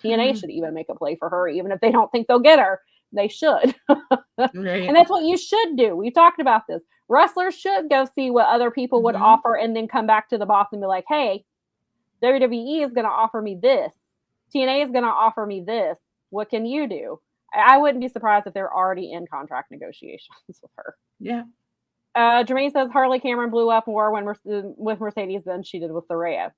TNA should even make a play for her, even if they don't think they'll get her. They should. Right. And that's what you should do. We've talked about this. Wrestlers should go see what other people would offer and then come back to the boss and be like, hey, WWE is going to offer me this. TNA is going to offer me this. What can you do? I wouldn't be surprised if they're already in contract negotiations with her. Yeah. Jermaine says Harley Cameron blew up more with Mercedes than she did with Saraya.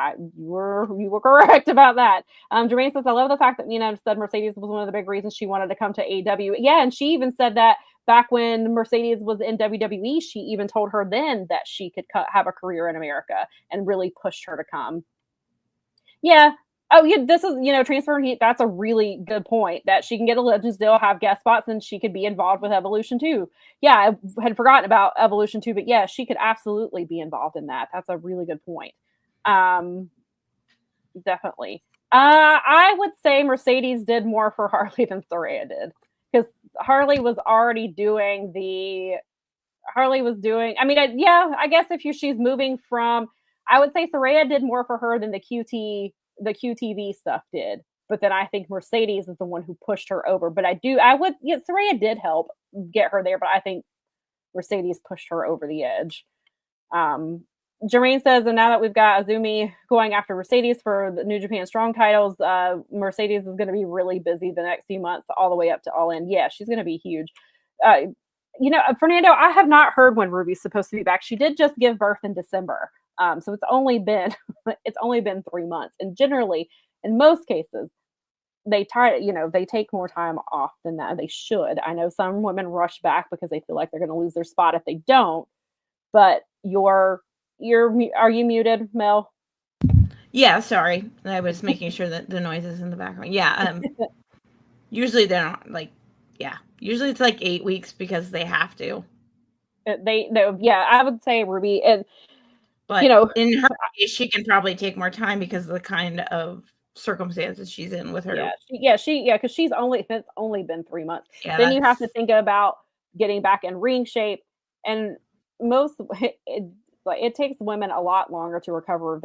You were correct about that. Jermaine says, I love the fact that Mina said Mercedes was one of the big reasons she wanted to come to AEW. Yeah, and she even said that back when Mercedes was in WWE, she even told her then that she could have a career in America and really pushed her to come. Yeah. Oh, yeah, this is, Transfer Heat. That's a really good point, that she can get a Legends deal, have guest spots, and she could be involved with Evolution 2. Yeah, I had forgotten about Evolution 2, but yeah, she could absolutely be involved in that. That's a really good point. Definitely. I would say Mercedes did more for Harley than Saraya did, because Harley was already doing I guess if she's moving from, I would say Saraya did more for her than the QTV stuff did. But then I think Mercedes is the one who pushed her over. But Saraya did help get her there, but I think Mercedes pushed her over the edge. Jermaine says, and now that we've got Azumi going after Mercedes for the New Japan Strong titles, Mercedes is going to be really busy the next few months, all the way up to All In. Yeah, she's going to be huge. Fernando, I have not heard when Ruby's supposed to be back. She did just give birth in December. So it's only been 3 months. And generally, in most cases, they take more time off than that. They should. I know some women rush back because they feel like they're going to lose their spot if they don't. But are you muted, Mel? Yeah, sorry. I was making sure that the noise is in the background. Yeah. Usually they're not usually it's like 8 weeks because they have to. I would say Ruby, but in her case, she can probably take more time because of the kind of circumstances she's in with her. Because it's only been 3 months. Yeah, then you have to think about getting back in ring shape, and it takes women a lot longer to recover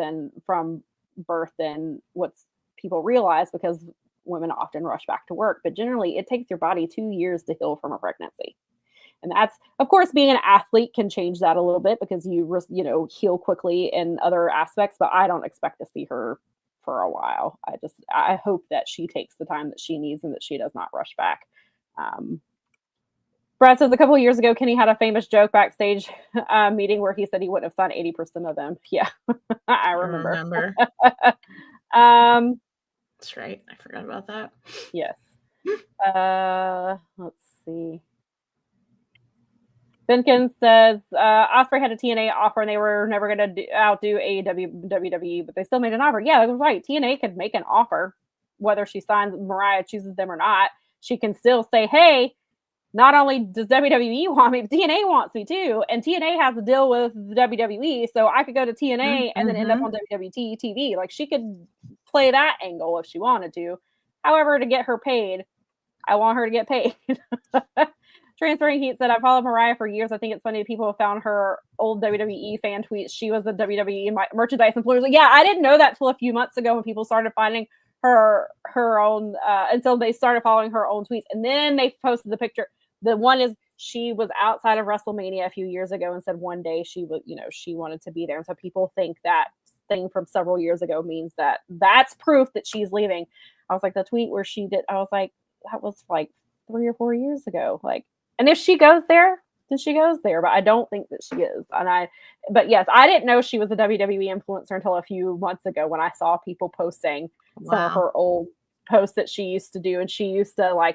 from birth than what people realize, because women often rush back to work. But generally, it takes your body 2 years to heal from a pregnancy. And that's, of course, being an athlete can change that a little bit because you heal quickly in other aspects, but I don't expect to see her for a while. I hope that she takes the time that she needs and that she does not rush back. Brad says a couple of years ago, Kenny had a famous joke backstage meeting where he said he wouldn't have signed 80% of them. Yeah, I remember. That's right. I forgot about that. Yes. Let's see. Benkins says Osprey had a TNA offer and they were never going to outdo AEW, WWE, but they still made an offer. Yeah, that was right. TNA could make an offer, whether she signs, Mariah chooses them or not. She can still say, hey, not only does WWE want me, but TNA wants me too. And TNA has a deal with WWE, so I could go to TNA and then end up on WWE TV. Like, she could play that angle if she wanted to. However, to get her paid, I want her to get paid. Transferring Heat said, I followed Mariah for years. I think it's funny that people have found her old WWE fan tweets. She was a WWE merchandise influencer. Yeah, I didn't know that until a few months ago when people started finding her own, until they started following her own tweets. And then they posted the picture. The one is she was outside of WrestleMania a few years ago and said one day she would, she wanted to be there. And so people think that thing from several years ago means that that's proof that she's leaving. I was like, the tweet where she did, I was like, that was like 3 or 4 years ago. Like, and if she goes there, then she goes there. But I don't think that she is. But yes, I didn't know she was a WWE influencer until a few months ago when I saw people posting some of her old posts that she used to do. And she used to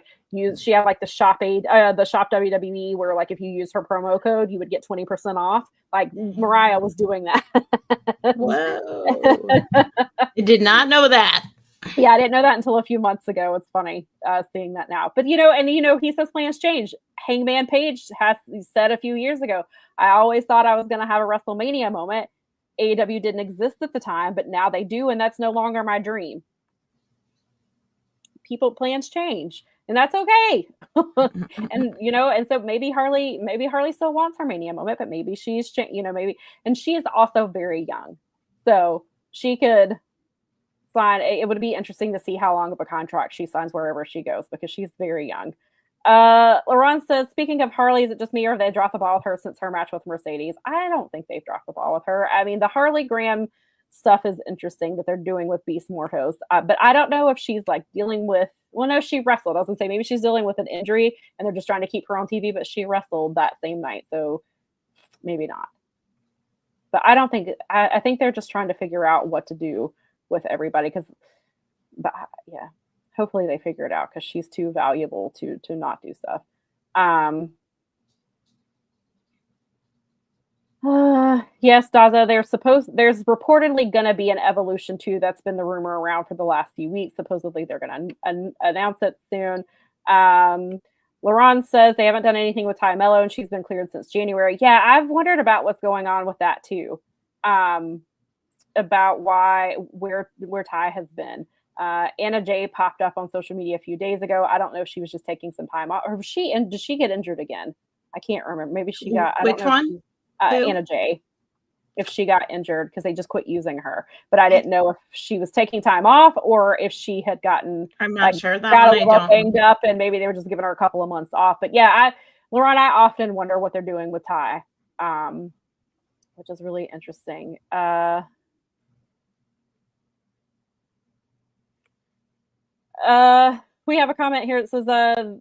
she had like the shop WWE where like if you use her promo code, you would get 20% off. Like Mariah was doing that. Whoa. I did not know that. Yeah, I didn't know that until a few months ago. It's funny seeing that now. But, he says plans change. Hangman Page said a few years ago, I always thought I was going to have a WrestleMania moment. AEW didn't exist at the time, but now they do, and that's no longer my dream. Plans change, and that's okay. And, and so maybe Harley still wants her Mania moment, but maybe she's, maybe, and she is also very young. So she could sign. It would be interesting to see how long of a contract she signs wherever she goes because she's very young. Laurent says, speaking of Harley, is it just me or have they dropped the ball with her since her match with Mercedes? I don't think they've dropped the ball with her. I mean, the Harley Graham stuff is interesting that they're doing with Beast Mortos, but I don't know if she's like dealing with. Well, no, she wrestled. I was gonna say maybe she's dealing with an injury and they're just trying to keep her on TV, but she wrestled that same night, so maybe not. But I don't think. I think they're just trying to figure out what to do with everybody yeah, hopefully they figure it out because she's too valuable to not do stuff. Yes, Daza, there's reportedly going to be an Evolution 2. That's been the rumor around for the last few weeks. Supposedly they're going to announce it soon. Laurent says they haven't done anything with Ty Mello and she's been cleared since January. Yeah, I've wondered about what's going on with that too. About where Ty has been. Anna Jay popped up on social media a few days ago. I don't know if she was just taking some time off, or did she get injured again? I can't remember. Maybe she got. Which one? Anna Jay. If she got injured because they just quit using her, but I didn't know if she was taking time off or if she had gotten. I'm not sure. That got a little banged up, and maybe they were just giving her a couple of months off. But yeah, Lauren, I often wonder what they're doing with Ty, which is really interesting. We have a comment here that says,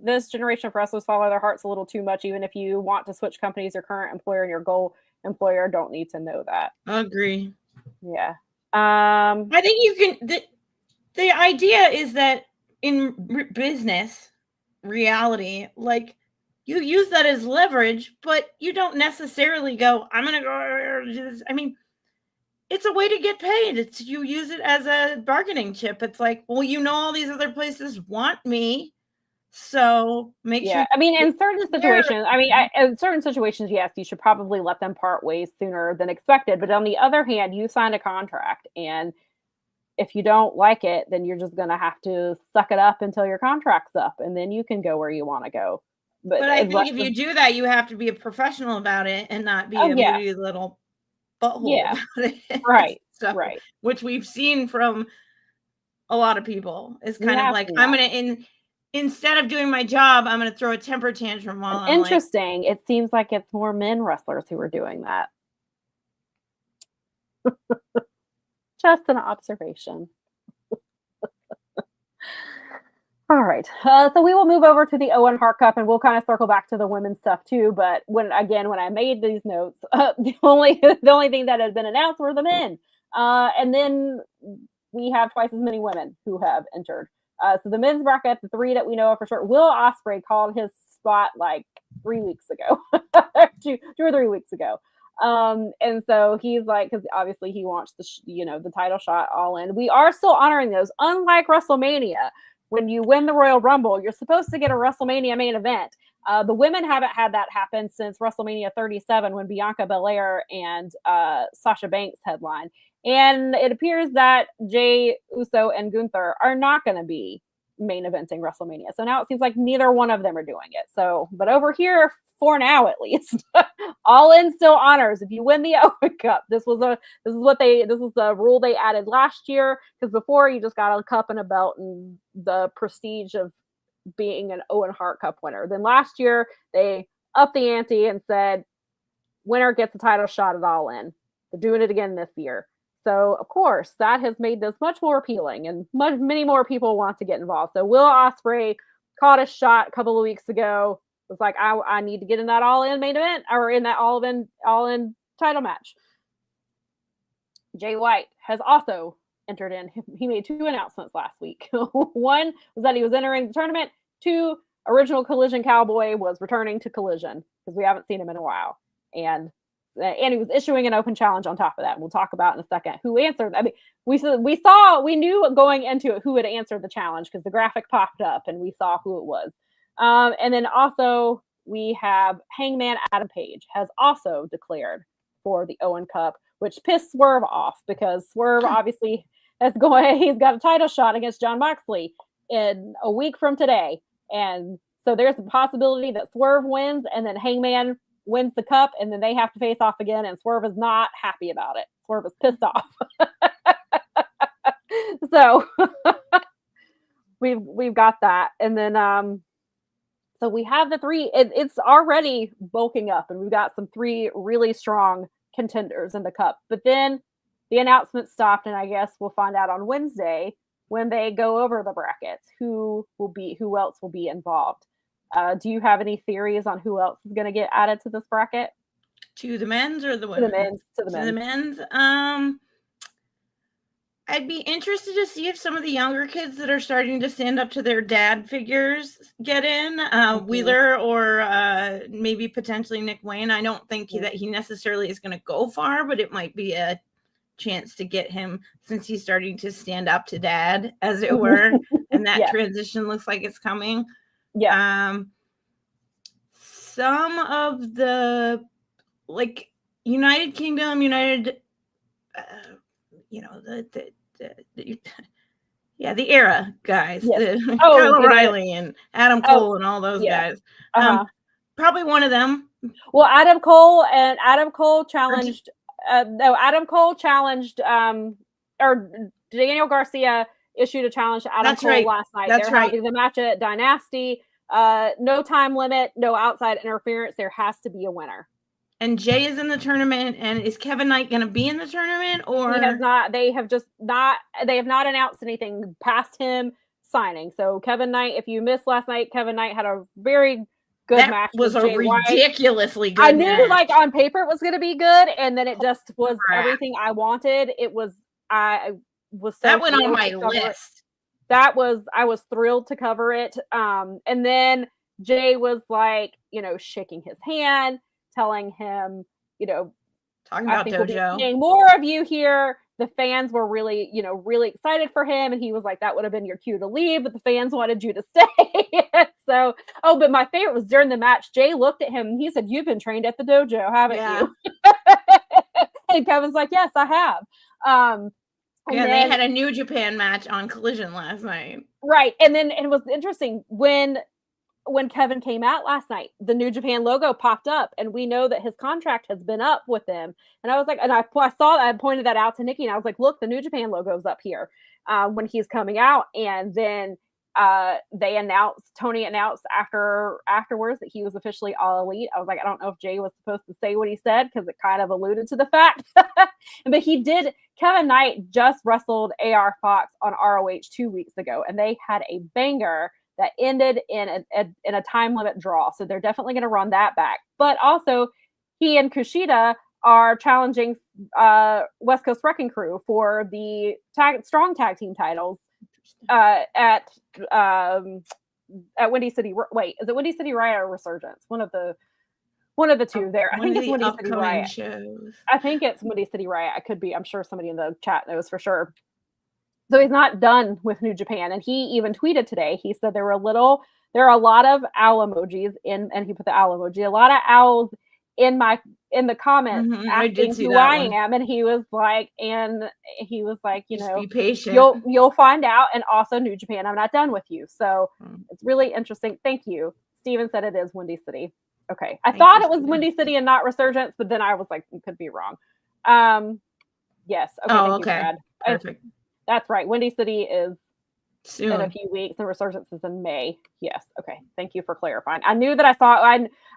this generation of wrestlers follow their hearts a little too much. Even if you want to switch companies, your current employer and your goal employer don't need to know that. I agree. Yeah. I think you can, the idea is that in business reality, like you use that as leverage, but you don't necessarily go, I'm going to go do this. I mean, it's a way to get paid. You use it as a bargaining chip. It's like, well, all these other places want me, so make sure. I mean, in certain situations, yes, you should probably let them part ways sooner than expected. But on the other hand, you signed a contract, and if you don't like it, then you're just going to have to suck it up until your contract's up, and then you can go where you want to go. But I think if you do that, you have to be a professional about it and not be a moody little butthole. Yeah, right, stuff, right. Which we've seen from a lot of people. It's kind of like, I'm going to, instead of doing my job, I'm going to throw a temper tantrum while I'm interesting. It seems like it's more men wrestlers who are doing that. Just an observation. All right. So we will move over to the Owen Hart Cup and we'll kind of circle back to the women's stuff too. But when I made these notes, the only thing that has been announced were the men. And then we have twice as many women who have entered. So the men's bracket, the 3 that we know of for sure, Will Ospreay called his spot like 3 weeks ago, 2 or 3 weeks ago. And so he's like, because obviously he wants the title shot All In. We are still honoring those, unlike WrestleMania. When you win the Royal Rumble, you're supposed to get a WrestleMania main event. The women haven't had that happen since WrestleMania 37 when Bianca Belair and Sasha Banks headlined. And it appears that Jey Uso and Gunther are not going to be main eventing WrestleMania. So now it seems like neither one of them are doing it. So, but over here, for now at least, All In still honors if you win the Owen Cup. This was the rule they added last year, because before you just got a cup and a belt and the prestige of being an Owen Hart Cup winner. Then last year they upped the ante and said winner gets a title shot at All In. They're doing it again this year. So, of course, that has made this much more appealing, and many more people want to get involved. So Will Ospreay caught a shot a couple of weeks ago. Was like, I need to get in that All In main event, or in that All In title match. Jay White has also entered in. He made 2 announcements last week. One was that he was entering the tournament. 2, original Collision Cowboy was returning to Collision, because we haven't seen him in a while. And he was issuing an open challenge on top of that. And we'll talk about in a second who answered. I mean, we knew going into it who had answered the challenge, because the graphic popped up and we saw who it was. And then also we have Hangman Adam Page has also declared for the Owen Cup, which pissed Swerve off, because Swerve obviously he's got a title shot against Jon Moxley in a week from today. And so there's the possibility that Swerve wins and then Hangman wins the cup, and then they have to face off again, and Swerve is not happy about it. Swerve is pissed off. So we've got that. And then so we have the 3, it's already bulking up, and we've got some 3 really strong contenders in the cup. But then the announcement stopped, and I guess we'll find out on Wednesday when they go over the brackets who else will be involved. Do you have any theories on who else is going to get added to this bracket? To the men's or the women's? To the men's. I'd be interested to see if some of the younger kids that are starting to stand up to their dad figures get in. Wheeler or maybe potentially Nick Wayne. I don't think that he necessarily is going to go far, but it might be a chance to get him, since he's starting to stand up to dad, as it were. And that transition looks like it's coming. Yeah. Some of the United Kingdom, the era guys, Kyle O'Reilly and Adam Cole and all those guys. Probably one of them. Well, Adam Cole challenged. Adam Cole challenged. Or Daniel Garcia issued a challenge to Adam Cole last night. They're having the match at Dynasty. No time limit, no outside interference. There has to be a winner. And Jay is in the tournament. And is Kevin Knight going to be in the tournament, or he has not? They have not announced anything past him signing. So Kevin Knight, if you missed last night, Kevin Knight had a very good match. Was a ridiculously good. I knew, like, on paper it was going to be good, and then it just was everything I wanted. It was. I was so that went on my list. I was thrilled to cover it. And then Jay was like, shaking his hand, telling him, talking about Dojo. We'll be seeing more of you here. The fans were really, really excited for him. And he was like, that would have been your cue to leave, but the fans wanted you to stay. So, but my favorite was during the match, Jay looked at him and he said, "You've been trained at the dojo, haven't you?" And Kevin's like, "Yes, I have." They had a New Japan match on Collision last night. Right. And then it was interesting when Kevin came out last night, the New Japan logo popped up, and we know that his contract has been up with them. And I was like, and I pointed that out to Nikki, and I was like, look, the New Japan logo's up here when he's coming out. And then Tony announced afterwards that he was officially All Elite. I was like, I don't know if Jay was supposed to say what he said, because it kind of alluded to the fact. But he did. Kevin Knight just wrestled AR Fox on ROH 2 weeks ago, and they had a banger that ended in a time limit draw. So they're definitely going to run that back. But also, he and Kushida are challenging West Coast Wrecking Crew for the strong tag team titles at Windy City. Wait, is it Windy City Riot or Resurgence? One of the two there. I think it's Windy City Riot. Shows. I think it's Windy City Riot. I could be. I'm sure somebody in the chat knows for sure. So he's not done with New Japan, and he even tweeted today. He said there are a lot of owl emojis in, and he put the owl emoji. A lot of owls in the comments asking who I am, and he was like, you Just know, be patient. You'll find out. And also, New Japan, I'm not done with you. So it's really interesting. Thank you. Steven said it is Windy City. Okay, I thought it was Windy City and not Resurgence, but then I was like, you could be wrong. Yes. Okay. Thank you, Brad. Perfect. That's right. Windy City is soon in a few weeks. The Resurgence is in May. Yes. Okay. Thank you for clarifying. I knew that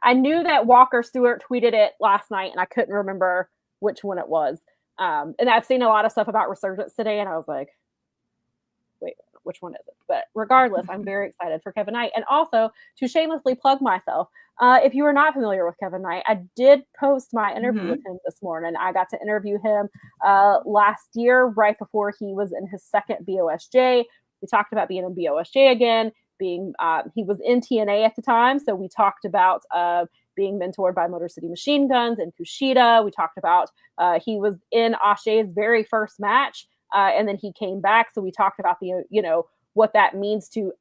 I knew that Walker Stewart tweeted it last night, and I couldn't remember which one it was. And I've seen a lot of stuff about Resurgence today, and I was like, wait, which one is it? But regardless, I'm very excited for Kevin Knight. And also, to shamelessly plug myself, if you are not familiar with Kevin Knight, I did post my interview with him this morning. I got to interview him last year, right before he was in his second BOSJ. We talked about being in BOSJ again, he was in TNA at the time. So we talked about being mentored by Motor City Machine Guns and Kushida. We talked about he was in Ashe's very first match, and then he came back. So we talked about what that means to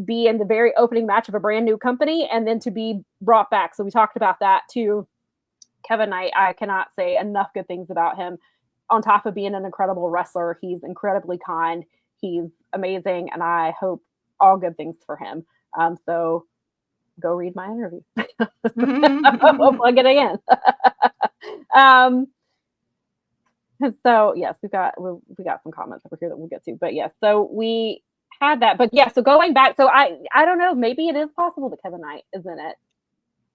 be in the very opening match of a brand new company and then to be brought back. So we talked about that too. Kevin Knight, I cannot say enough good things about him. On top of being an incredible wrestler, he's incredibly kind. He's amazing, and I hope all good things for him. So go read my interview. We'll plug it again. So yes, we got some comments over here that we'll get to. But yes, so we had that. But yeah, so going back, so I don't know, maybe it is possible that Kevin Knight is in it,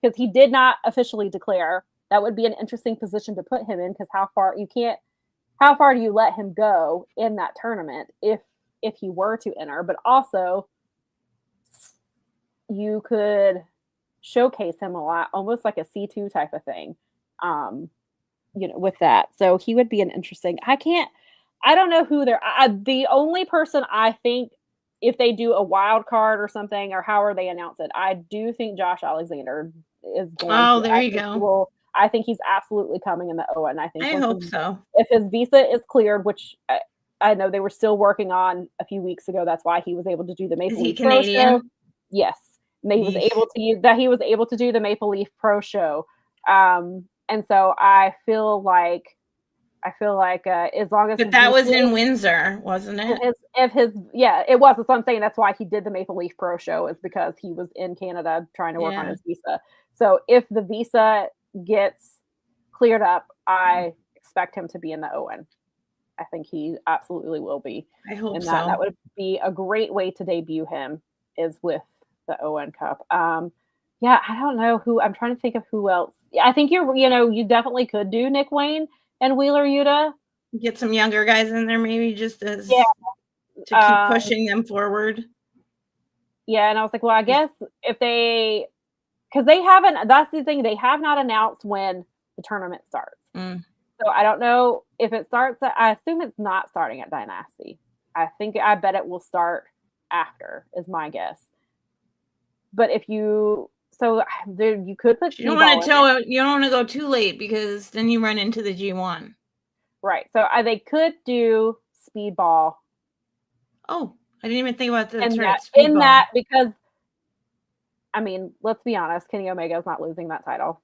because he did not officially declare. That would be an interesting position to put him in, because how far do you let him go in that tournament if he were to enter? But also, you could showcase him a lot, almost like a C2 type of thing, with that. So he would be an interesting. I don't know who they're. The only person I think, if they do a wild card or something, or however they announce it, I do think Josh Alexander is going. Oh, there you go. I think he's absolutely coming in the Owen. I hope so. If his visa is cleared, which I know they were still working on a few weeks ago, that's why he was able to do the Maple Leaf Pro show. Yes, he was able to do the Maple Leaf Pro show. And so I feel like as long as that was in Windsor, wasn't it? It was. That's what I'm saying. That's why he did the Maple Leaf Pro show, is because he was in Canada trying to work on his visa. So if the visa gets cleared up, I expect him to be in the Owen. I think he absolutely will be. I hope so. That would be a great way to debut him, is with the Owen Cup. I don't know who. I'm trying to think of who else. I think you definitely could do Nick Wayne and Wheeler Yuta. Get some younger guys in there, maybe just to keep pushing them forward. Yeah, and I was like, well, I guess because they haven't. That's the thing. They have not announced when the tournament starts. So I don't know if it starts. I assume it's not starting at Dynasty. I bet it will start after, is my guess. But you could put. You don't want to go too late, because then you run into the G1. Right. So they could do Speedball. Oh, I didn't even think about that. Because, I mean, let's be honest, Kenny Omega is not losing that title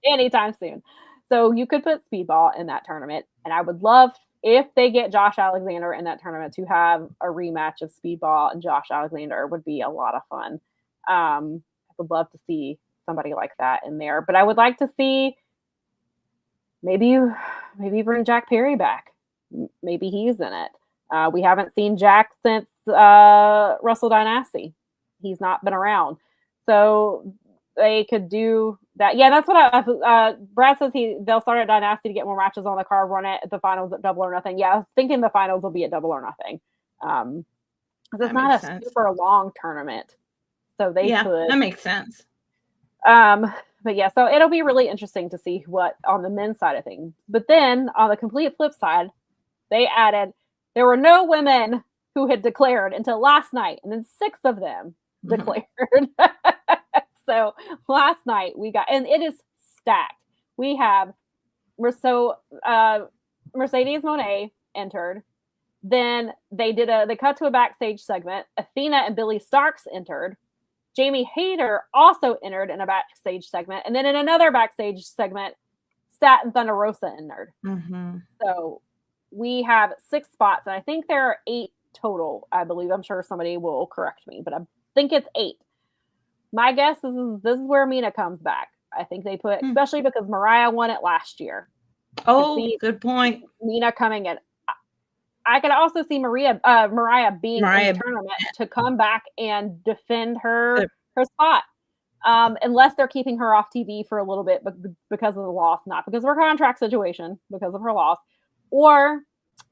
anytime soon. So you could put Speedball in that tournament. And I would love, if they get Josh Alexander in that tournament, to have a rematch of Speedball and Josh Alexander. Would be a lot of fun. I would love to see somebody like that in there. But I would like to see maybe bring Jack Perry back. Maybe he's in it. We haven't seen Jack since Wrestle Dynasty. He's not been around. So they could do that. Yeah, that's what Brad says. They'll start at Dynasty to get more matches on the card, run it at the finals at Double or Nothing. Yeah, I was thinking the finals will be at Double or Nothing. Because it's not a super long tournament. So they could. That makes sense. But yeah, so it'll be really interesting to see what on the men's side of things. But then on the complete flip side, they added there were no women who had declared until last night, and then 6 of them declared. So last night we got, and it is stacked. We have Mercedes Moné entered. Then they cut to a backstage segment. Athena and Billy Starks entered. Jamie Hayter also entered in a backstage segment. And then in another backstage segment, Stat and Thunder Rosa entered. Mm-hmm. So we have 6 spots. And I think there are 8 total, I believe. I'm sure somebody will correct me, but I think it's 8. My guess is this is where Mina comes back. I think they put, especially because Mariah won it last year. Oh, good point. Mina coming in. I could also see Mariah being in the tournament to come back and defend her spot. Unless they're keeping her off TV for a little bit because of the loss, not because of her contract situation, because of her loss. Or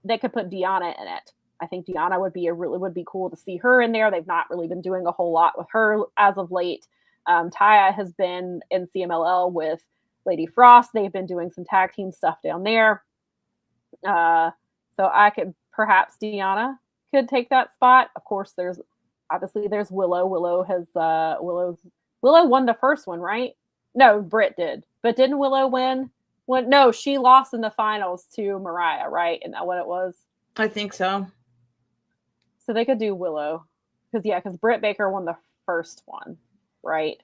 they could put Deanna in it. I think Deanna would be cool to see her in there. They've not really been doing a whole lot with her as of late. Taya has been in CMLL with Lady Frost. They've been doing some tag team stuff down there. So I could perhaps Deanna could take that spot. Of course, there's Willow. Willow won the first one, right? No, Britt did. But didn't Willow win? No, she lost in the finals to Mariah, right? Isn't that what it was? I think so. So they could do Willow. Because Britt Baker won the first one, right?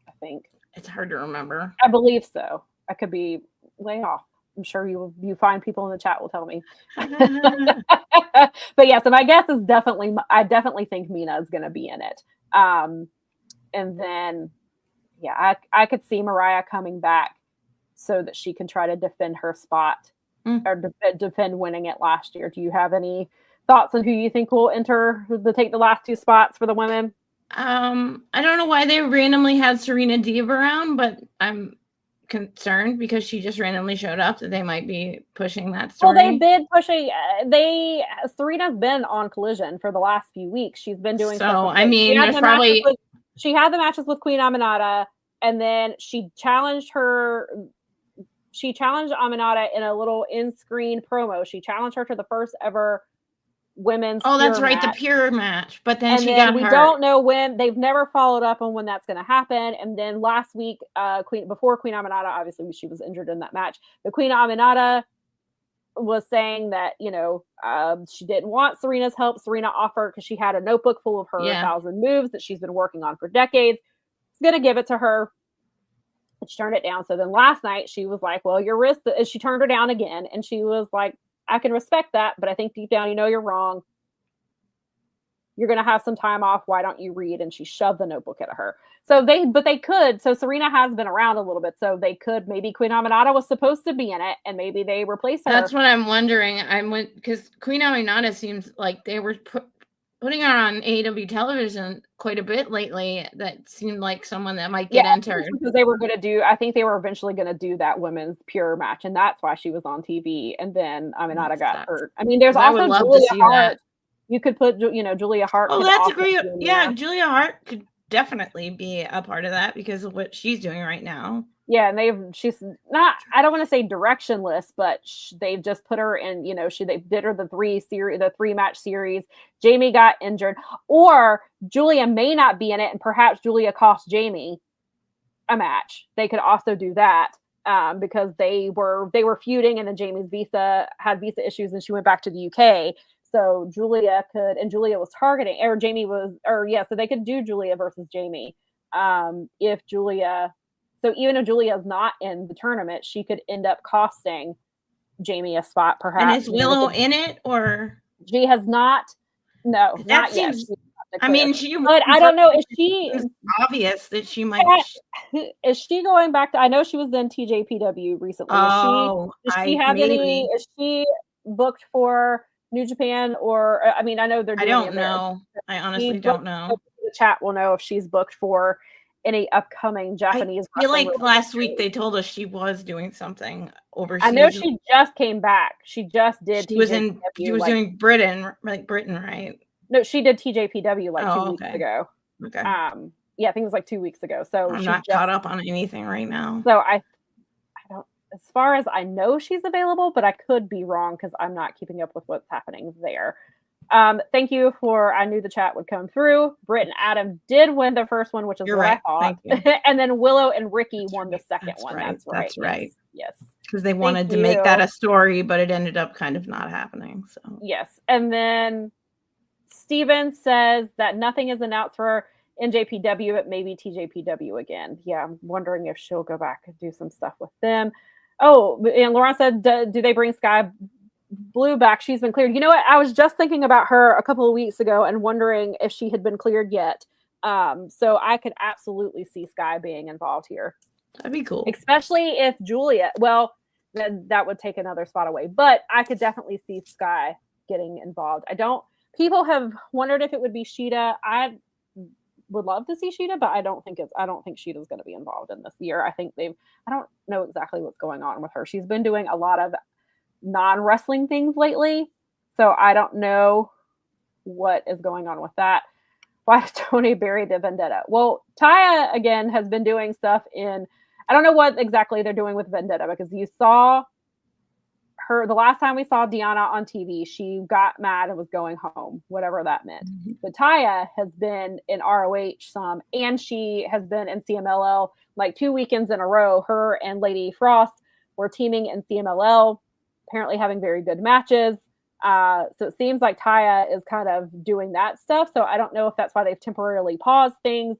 I think. It's hard to remember. I believe so. I could be way off. I'm sure you find people in the chat will tell me. But yeah, so my guess is I definitely think Mina is going to be in it. And then, yeah, I could see Mariah coming back so that she can try to defend her spot or defend winning it last year. Do you have any thoughts on who you think will take the last 2 spots for the women? I don't know why they randomly had Serena Deeb around, but I'm concerned because she just randomly showed up that they might be pushing that story. Well, they've been pushing. Serena's been on Collision for the last few weeks. She's been doing. So I mean, there's probably she had the matches with Queen Aminata, and then she challenged Aminata in a little in-screen promo. She challenged her to the first ever women's. Oh, that's right, match. The pure match. But then she got hurt. We don't know when. They've never followed up on when that's going to happen. And then last week, before Queen Aminata, obviously she was injured in that match. But Queen Aminata was saying that she didn't want Serena's help. Serena offered because she had a notebook full of her 1,000 moves that she's been working on for decades. She's going to give it to her. And she turned it down. So then last night she was like, "Well, your wrist." She turned her down again, and she was like, I can respect that, but I think deep down, you're wrong. You're going to have some time off. Why don't you read? And she shoved the notebook at her. So they could. So Serena has been around a little bit. So they could, maybe Queen Aminata was supposed to be in it and maybe they replaced her. That's what I'm wondering. Because Queen Aminata seems like they were putting her on AEW television quite a bit lately. That seemed like someone that might get entered. Because they were going to I think they were eventually going to do that women's pure match. And that's why she was on TV. And then Aminata got hurt. I mean, there's also Julia Hart. You could put, Julia Hart. Oh, that's a great. Yeah, Julia Hart could definitely be a part of that because of what she's doing right now. Yeah, and she's not, I don't want to say directionless, but they've just put her in, they did her the 3-match series. Jamie got injured, or Julia may not be in it, and perhaps Julia cost Jamie a match. They could also do that because they were feuding, and then Jamie's had visa issues, and she went back to the UK. So Julia was targeting, or Jamie was, so they could do Julia versus Jamie. So even if Julia is not in the tournament, she could end up costing Jamie a spot, perhaps. And is Willow in it, or she has not? No, that not seems. Yet. I mean, but I don't know if she. It's obvious that she might. Is she going back to? I know she was in TJPW recently. Oh, does she have any? Is she booked for New Japan, or I mean, I know they're. I don't know. I honestly don't know. The chat will know if she's booked for any upcoming Japanese. I feel like last week they told us she was doing something overseas. I know she just came back. She just did. She was doing Britain, right? No, she did TJPW 2 weeks ago. Okay. I think it was 2 weeks ago. So I'm not caught up on anything right now. So I don't. As far as I know, she's available, but I could be wrong because I'm not keeping up with what's happening there. Thank you for, I knew the chat would come through. Britt and Adam did win the first one, which is You're what right. I thought. Thank you. And then Willow and Ricky won the second That's one. right. That's right. That's right. Yes. Because they wanted to make that a story, but it ended up kind of not happening. So yes. And then Steven says that nothing is announced for NJPW, but maybe TJPW again. Yeah, I'm wondering if she'll go back and do some stuff with them. Oh, and Laurent said, do they bring Sky Blue back? She's been cleared. You know what? I was just thinking about her a couple of weeks ago and wondering if she had been cleared yet. So I could absolutely see Sky being involved here. That'd be cool. Especially if Julia, well, then that would take another spot away. But I could definitely see Sky getting involved. People have wondered if it would be Sheeta. I would love to see Sheeta, but I don't think Sheeta's going to be involved in this year. I don't know exactly what's going on with her. She's been doing a lot of non-wrestling things lately, so I don't know what is going on with that. Why did Tony bury the Vendetta? Well, Taya again has been doing stuff in, I don't know what exactly they're doing with Vendetta, because you saw her the last time we saw Deanna on TV, she got mad and was going home, whatever that meant. Mm-hmm. But Taya has been in ROH some, and she has been in CMLL like 2 weekends in a row. Her and Lady Frost were teaming in CMLL, apparently having very good matches. So it seems like Taya is kind of doing that stuff. So I don't know if that's why they've temporarily paused things.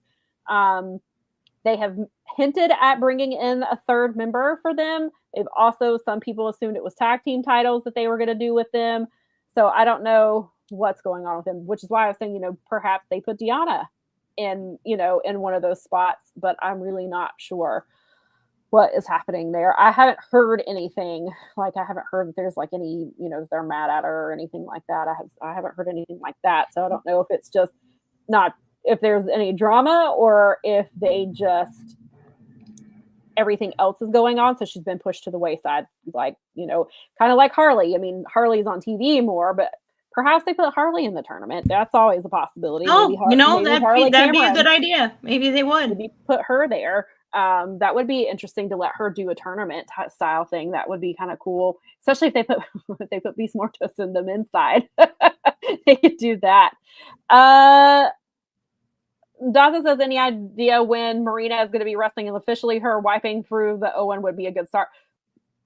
They have hinted at bringing in a third member for them. They've also, some people assumed it was tag team titles that they were going to do with them. So I don't know what's going on with them, which is why I was saying, perhaps they put Deanna in, in one of those spots, but I'm really not sure what is happening there. I haven't heard anything. Like, I haven't heard that there's like any, they're mad at her or anything like that. I haven't heard anything like that. So I don't know if it's just not, if there's any drama or if they just, everything else is going on. So she's been pushed to the wayside, like, kind of like Harley. I mean, Harley's on TV more, but perhaps they put Harley in the tournament. That's always a possibility. Oh, maybe that'd be a good idea. Maybe they would. Maybe put her there. That would be interesting to let her do a tournament style thing. That would be kind of cool, especially if they put Beast Mortos in the men's side. They could do that. Daza says, any idea when Marina is going to be wrestling, and officially her wiping through the Owen would be a good start?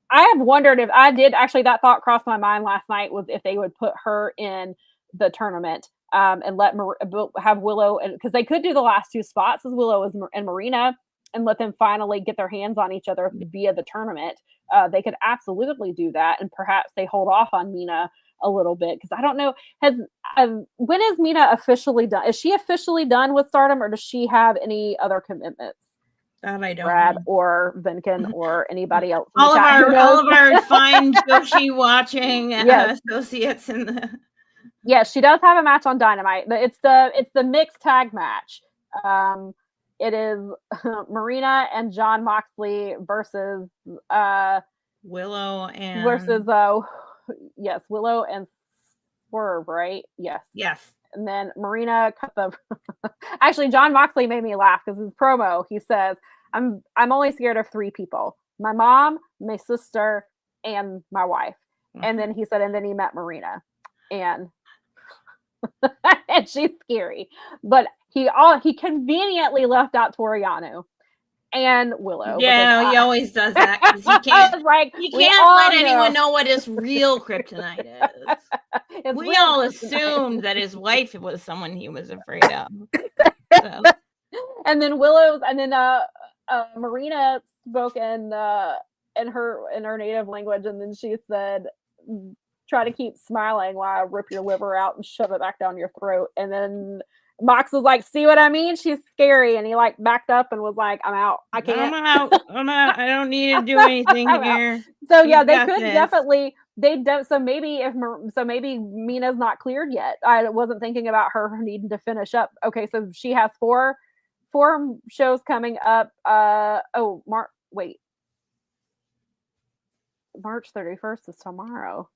I have wondered if I did actually, that thought crossed my mind last night, was if they would put her in the tournament and let have Willow, and because they could do the last two spots as Willow and Marina and let them finally get their hands on each other via the tournament. They could absolutely do that, and perhaps they hold off on Mina a little bit, because I don't know, when is Mina officially done? Is she officially done with Stardom, or does she have any other commitments? That I don't Brad know. Or Vinkin or anybody else. All of our fine Joshi watching associates in the. Yes, she does have a match on Dynamite. It's the mixed tag match. It is Marina and John Moxley versus Willow and Willow and Swerve, right? Yes. And then Marina cut the. Actually, John Moxley made me laugh because his promo, he says, "I'm only scared of 3 people: my mom, my sister, and my wife." Mm-hmm. And then he said, and then he met Marina, and and she's scary, but he conveniently left out Toriano and Willow. Yeah, he always does that, because he can't. You can't let anyone know what his real kryptonite is. We all assumed that his wife was someone he was afraid of. So. And then Marina spoke in her native language, and then she said, "Try to keep smiling while I rip your liver out and shove it back down your throat." And then Mox was like, "See what I mean? She's scary." And he like backed up and was like, "I'm out. I can't. I'm out. I don't need to do anything here." So yeah, they could definitely. So maybe Mina's not cleared yet. I wasn't thinking about her needing to finish up. Okay, so she has four shows coming up. March 31st is tomorrow.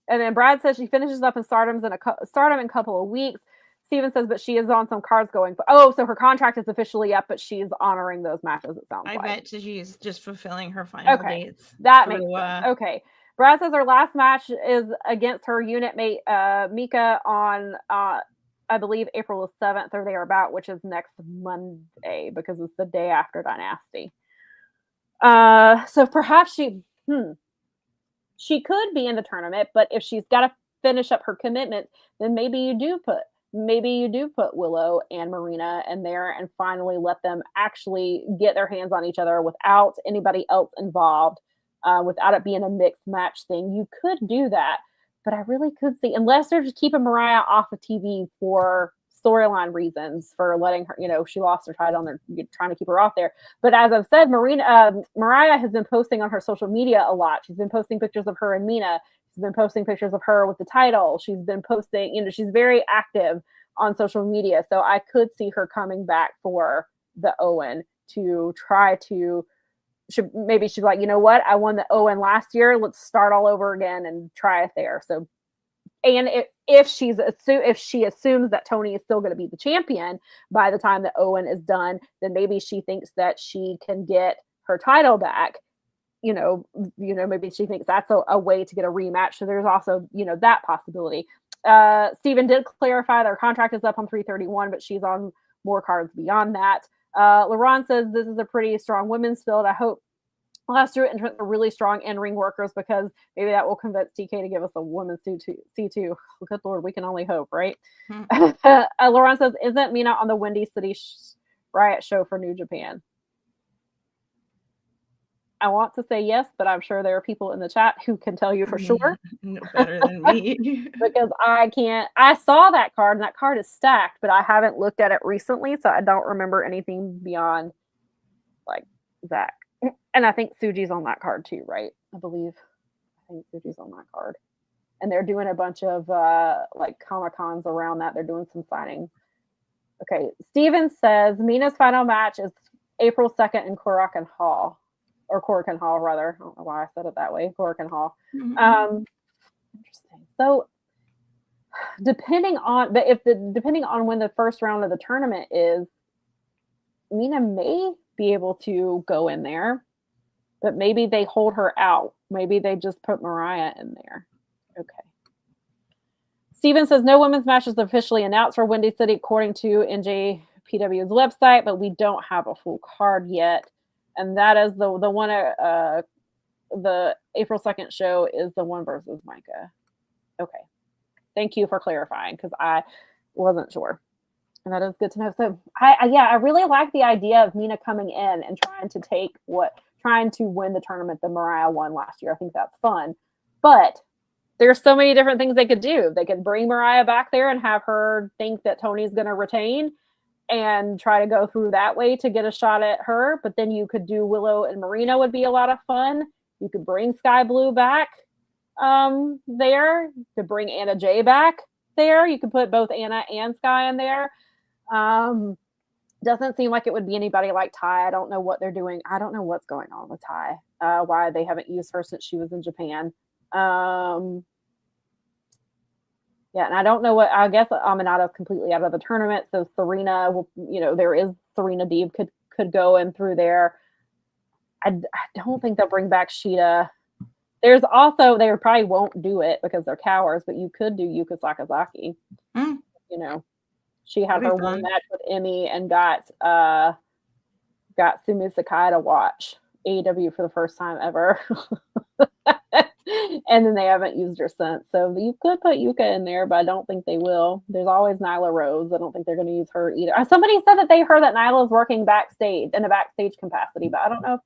And then Brad says she finishes up in Stardom in a couple of weeks. Steven says, but she is on some cards going. So her contract is officially up, but she's honoring those matches, it sounds like. I bet she's just fulfilling her final dates. That makes sense. Okay. Brad says her last match is against her unit mate Mika on I believe April 7th or thereabout, which is next Monday because it's the day after Dynasty. So perhaps she could be in the tournament, but if she's got to finish up her commitment, then maybe you do put Willow and Marina in there and finally let them actually get their hands on each other without anybody else involved, without it being a mixed match thing. You could do that, but I really could see, unless they're just keeping Mariah off of TV for storyline reasons, for letting her, she lost her title and they're trying to keep her off there. But as I've said, Mariah has been posting on her social media a lot. She's been posting pictures of her and Mina. She's been posting pictures of her with the title. She's been posting, she's very active on social media. So I could see her coming back for the Owen to try to, maybe she's like, you know what? I won the Owen last year. Let's start all over again and try it there. So, and if she assumes that Tony is still going to be the champion by the time that Owen is done, then maybe she thinks that she can get her title back. Maybe she thinks that's a way to get a rematch. So there's also, that possibility. Steven did clarify their contract is up on 3/31, but she's on more cards beyond that. LaRon says this is a pretty strong women's field. I hope last year entrants are really strong in-ring workers because maybe that will convince TK to give us a women's C2. Good Lord, we can only hope, right? LaRon says, isn't Mina on the Windy City Riot show for New Japan? I want to say yes, but I'm sure there are people in the chat who can tell you for sure. No better than me. Because I can't. I saw that card, and that card is stacked, but I haven't looked at it recently, so I don't remember anything beyond, like, Zach. And I think Suji's on that card too, right? I think Suji's on that card. And they're doing a bunch of, Comic-Cons around that. They're doing some signings. Okay, Steven says, Mina's final match is April 2nd in Korakuen Hall. Or Korakuen Hall, rather. I don't know why I said it that way. Korakuen Hall. Mm-hmm. Interesting. So, depending on when the first round of the tournament is, Mina may be able to go in there, but maybe they hold her out. Maybe they just put Mariah in there. Okay. Steven says no women's match is officially announced for Windy City according to NJPW's website, but we don't have a full card yet. And that is the one, the April 2nd show is the one versus Micah. Okay. Thank you for clarifying because I wasn't sure. And that is good to know. So I really like the idea of Mina coming in and trying to win the tournament that Mariah won last year. I think that's fun. But there's so many different things they could do. They could bring Mariah back there and have her think that Tony's going to retain and try to go through that way to get a shot at her. But then you could do Willow and Marina would be a lot of fun. You could bring Sky Blue back there. You could bring Anna Jay back there. You could put both Anna and Sky in there. Doesn't seem like it would be anybody like Ty. I don't know what they're doing. I don't know what's going on with Ty. Why they haven't used her since she was in Japan. Yeah, and I don't know I guess Aminado's completely out of the tournament. So Serena will, there is Serena Deeb could go in through there. I don't think they'll bring back Shida. There's also, they probably won't do it because they're cowards, but you could do Yuka Sakazaki. She had her one match with Emmy and got Sumi Sakai to watch AEW for the first time ever. And then they haven't used her since. So you could put Yuka in there, but I don't think they will. There's always Nyla Rose. I don't think they're going to use her either. Somebody said that they heard that Nyla is working backstage in a backstage capacity, but I don't know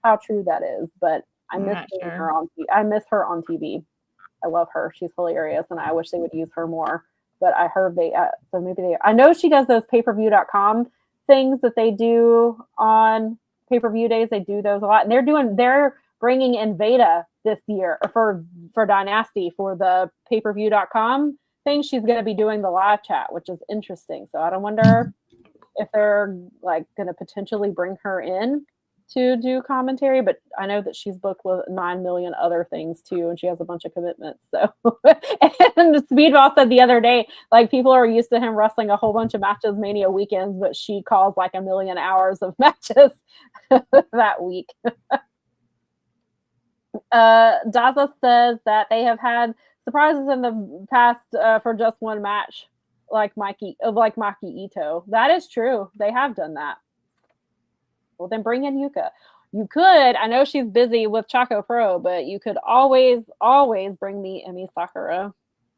how true that is. But I miss her on TV. I miss her on TV. I love her. She's hilarious, and I wish they would use her more. But I heard so maybe they. I know she does those payperview.com things that they do on pay-per-view days. They do those a lot, and they're bringing in Veda this year or for Dynasty for the payperview.com thing. She's going to be doing the live chat, which is interesting. So I don't wonder if they're going to potentially bring her in to do commentary, but I know that she's booked with 9 million other things too, and she has a bunch of commitments. So, and Speedball said the other day, people are used to him wrestling a whole bunch of matches Mania weekends, but she calls 1 million hours of matches that week. Daza says that they have had surprises in the past for just one match, like Maki Ito. That is true. They have done that. Well, then bring in Yuka. You could. I know she's busy with Choco Pro, but you could always bring me Emi Sakura.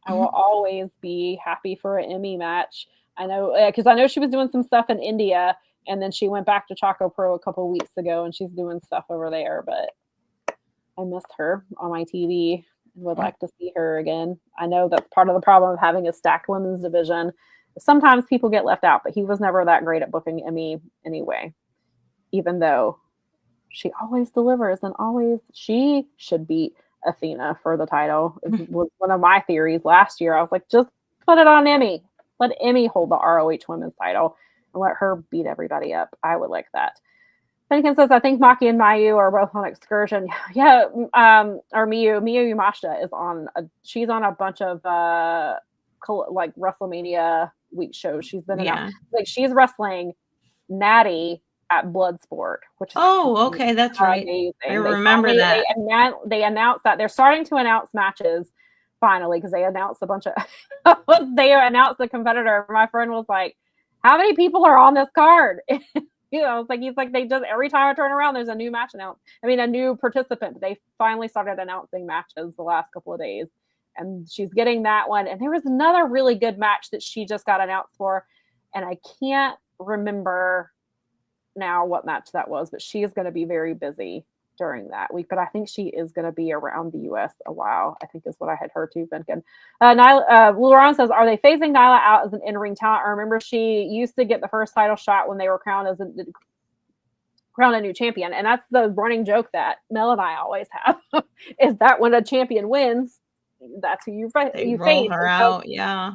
I will always be happy for an Emmy match. I know because I know she was doing some stuff in India, and then she went back to Choco Pro a couple weeks ago, and she's doing stuff over there. But I missed her on my TV and would like to see her again. I know that's part of the problem of having a stacked women's division. Sometimes people get left out, but he was never that great at booking Emmy anyway, even though she always delivers and always she should beat Athena for the title. It was one of my theories last year. I was like, just put it on Emmy. Let Emmy hold the ROH women's title and let her beat everybody up. I would like that. Finnegan says, I think Maki and Mayu are both on excursion. Yeah, or Miyu Yamashita is on. She's on a bunch of like WrestleMania week shows. She's been in she's wrestling Natty at Bloodsport, which is okay, that's right. Amazing. I remember that. They announced that they're starting to announce matches finally because they announced a bunch of they announced the competitor. My friend was like, how many people are on this card? You know, it's like he's like they just every time I turn around, there's a new match announced. I mean, a new participant. They finally started announcing matches the last couple of days, and she's getting that one. And there was another really good match that she just got announced for, and I can't remember now what match that was, but she is going to be very busy during that week. But I think she is going to be around the U.S. a while, I think is what I had heard too, Finken. Lauren says, are they phasing Nyla out as an in-ring talent? I remember she used to get the first title shot when they were crowned a new champion. And that's the running joke that Mel and I always have is that when a champion wins, that's who you face. Her out, yeah.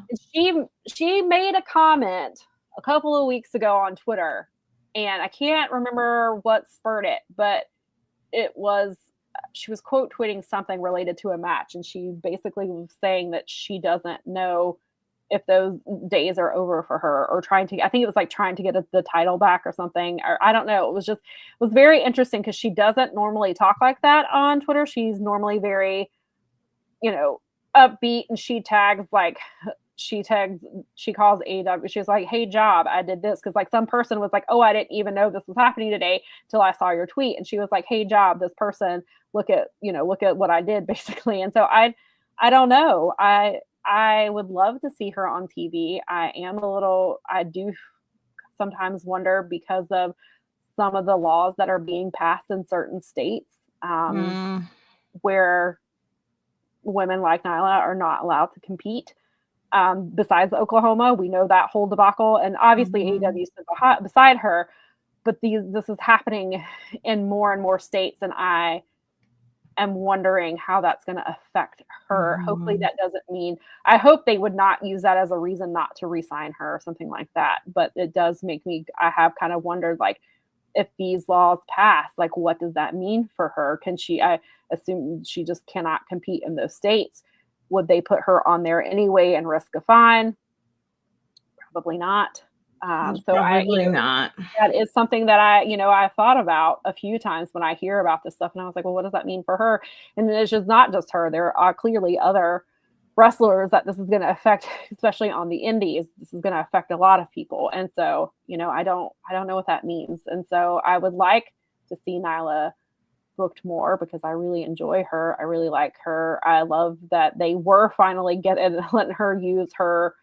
She made a comment a couple of weeks ago on Twitter, and I can't remember what spurred it, but it was she was quote tweeting something related to a match, and she basically was saying that she doesn't know if those days are over for her, or I think it was like trying to get the title back or something, or I don't know. It was very interesting because she doesn't normally talk like that on Twitter. She's normally very, upbeat, and she calls AEW. She's like, hey, Job, I did this. Because like some person was like, oh, I didn't even know this was happening today till I saw your tweet. And she was like, hey, Job, this person, look at what I did, basically. And so I don't know. I would love to see her on TV. I do sometimes wonder because of some of the laws that are being passed in certain states where women like Nyla are not allowed to compete. Besides Oklahoma, we know that whole debacle, and obviously AEW is beside her, but this is happening in more and more states, and I am wondering how that's going to affect her. Hopefully that doesn't mean, I hope they would not use that as a reason not to re-sign her or something like that, but it does make me, I have kind of wondered, like, if these laws pass, like, what does that mean for her? I assume she just cannot compete in those states. Would they put her on there anyway and risk a fine? Probably not. Probably not. That is something that I thought about a few times when I hear about this stuff, and I was like, well, what does that mean for her? And it's just not just her. There are clearly other wrestlers that this is going to affect, especially on the indies. This is going to affect a lot of people, and so I don't know what that means. And so I would like to see Nyla booked more because I really enjoy her. I really like her. I love that they were finally letting her use her,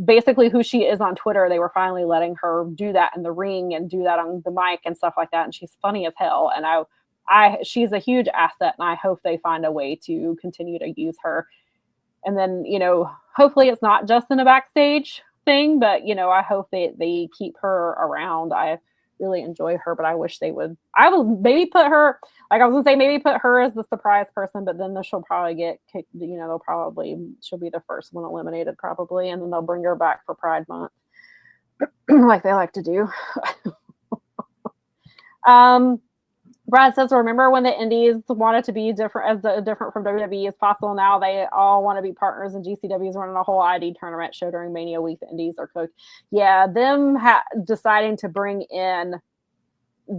basically who she is on Twitter. They were finally letting her do that in the ring and do that on the mic and stuff like that. And she's funny as hell. And she's a huge asset, and I hope they find a way to continue to use her. And then, hopefully it's not just in a backstage thing, but, I hope they keep her around. I really enjoy her, but I wish I would maybe put her, like I was gonna say, maybe put her as the surprise person, but then she'll probably get kicked, she'll be the first one eliminated probably, and then they'll bring her back for Pride Month like they like to do. Brad says, remember when the indies wanted to be different from WWE as possible? Now they all want to be partners, and GCW is running a whole ID tournament show during Mania week. The indies are cooked. Yeah, them deciding to bring in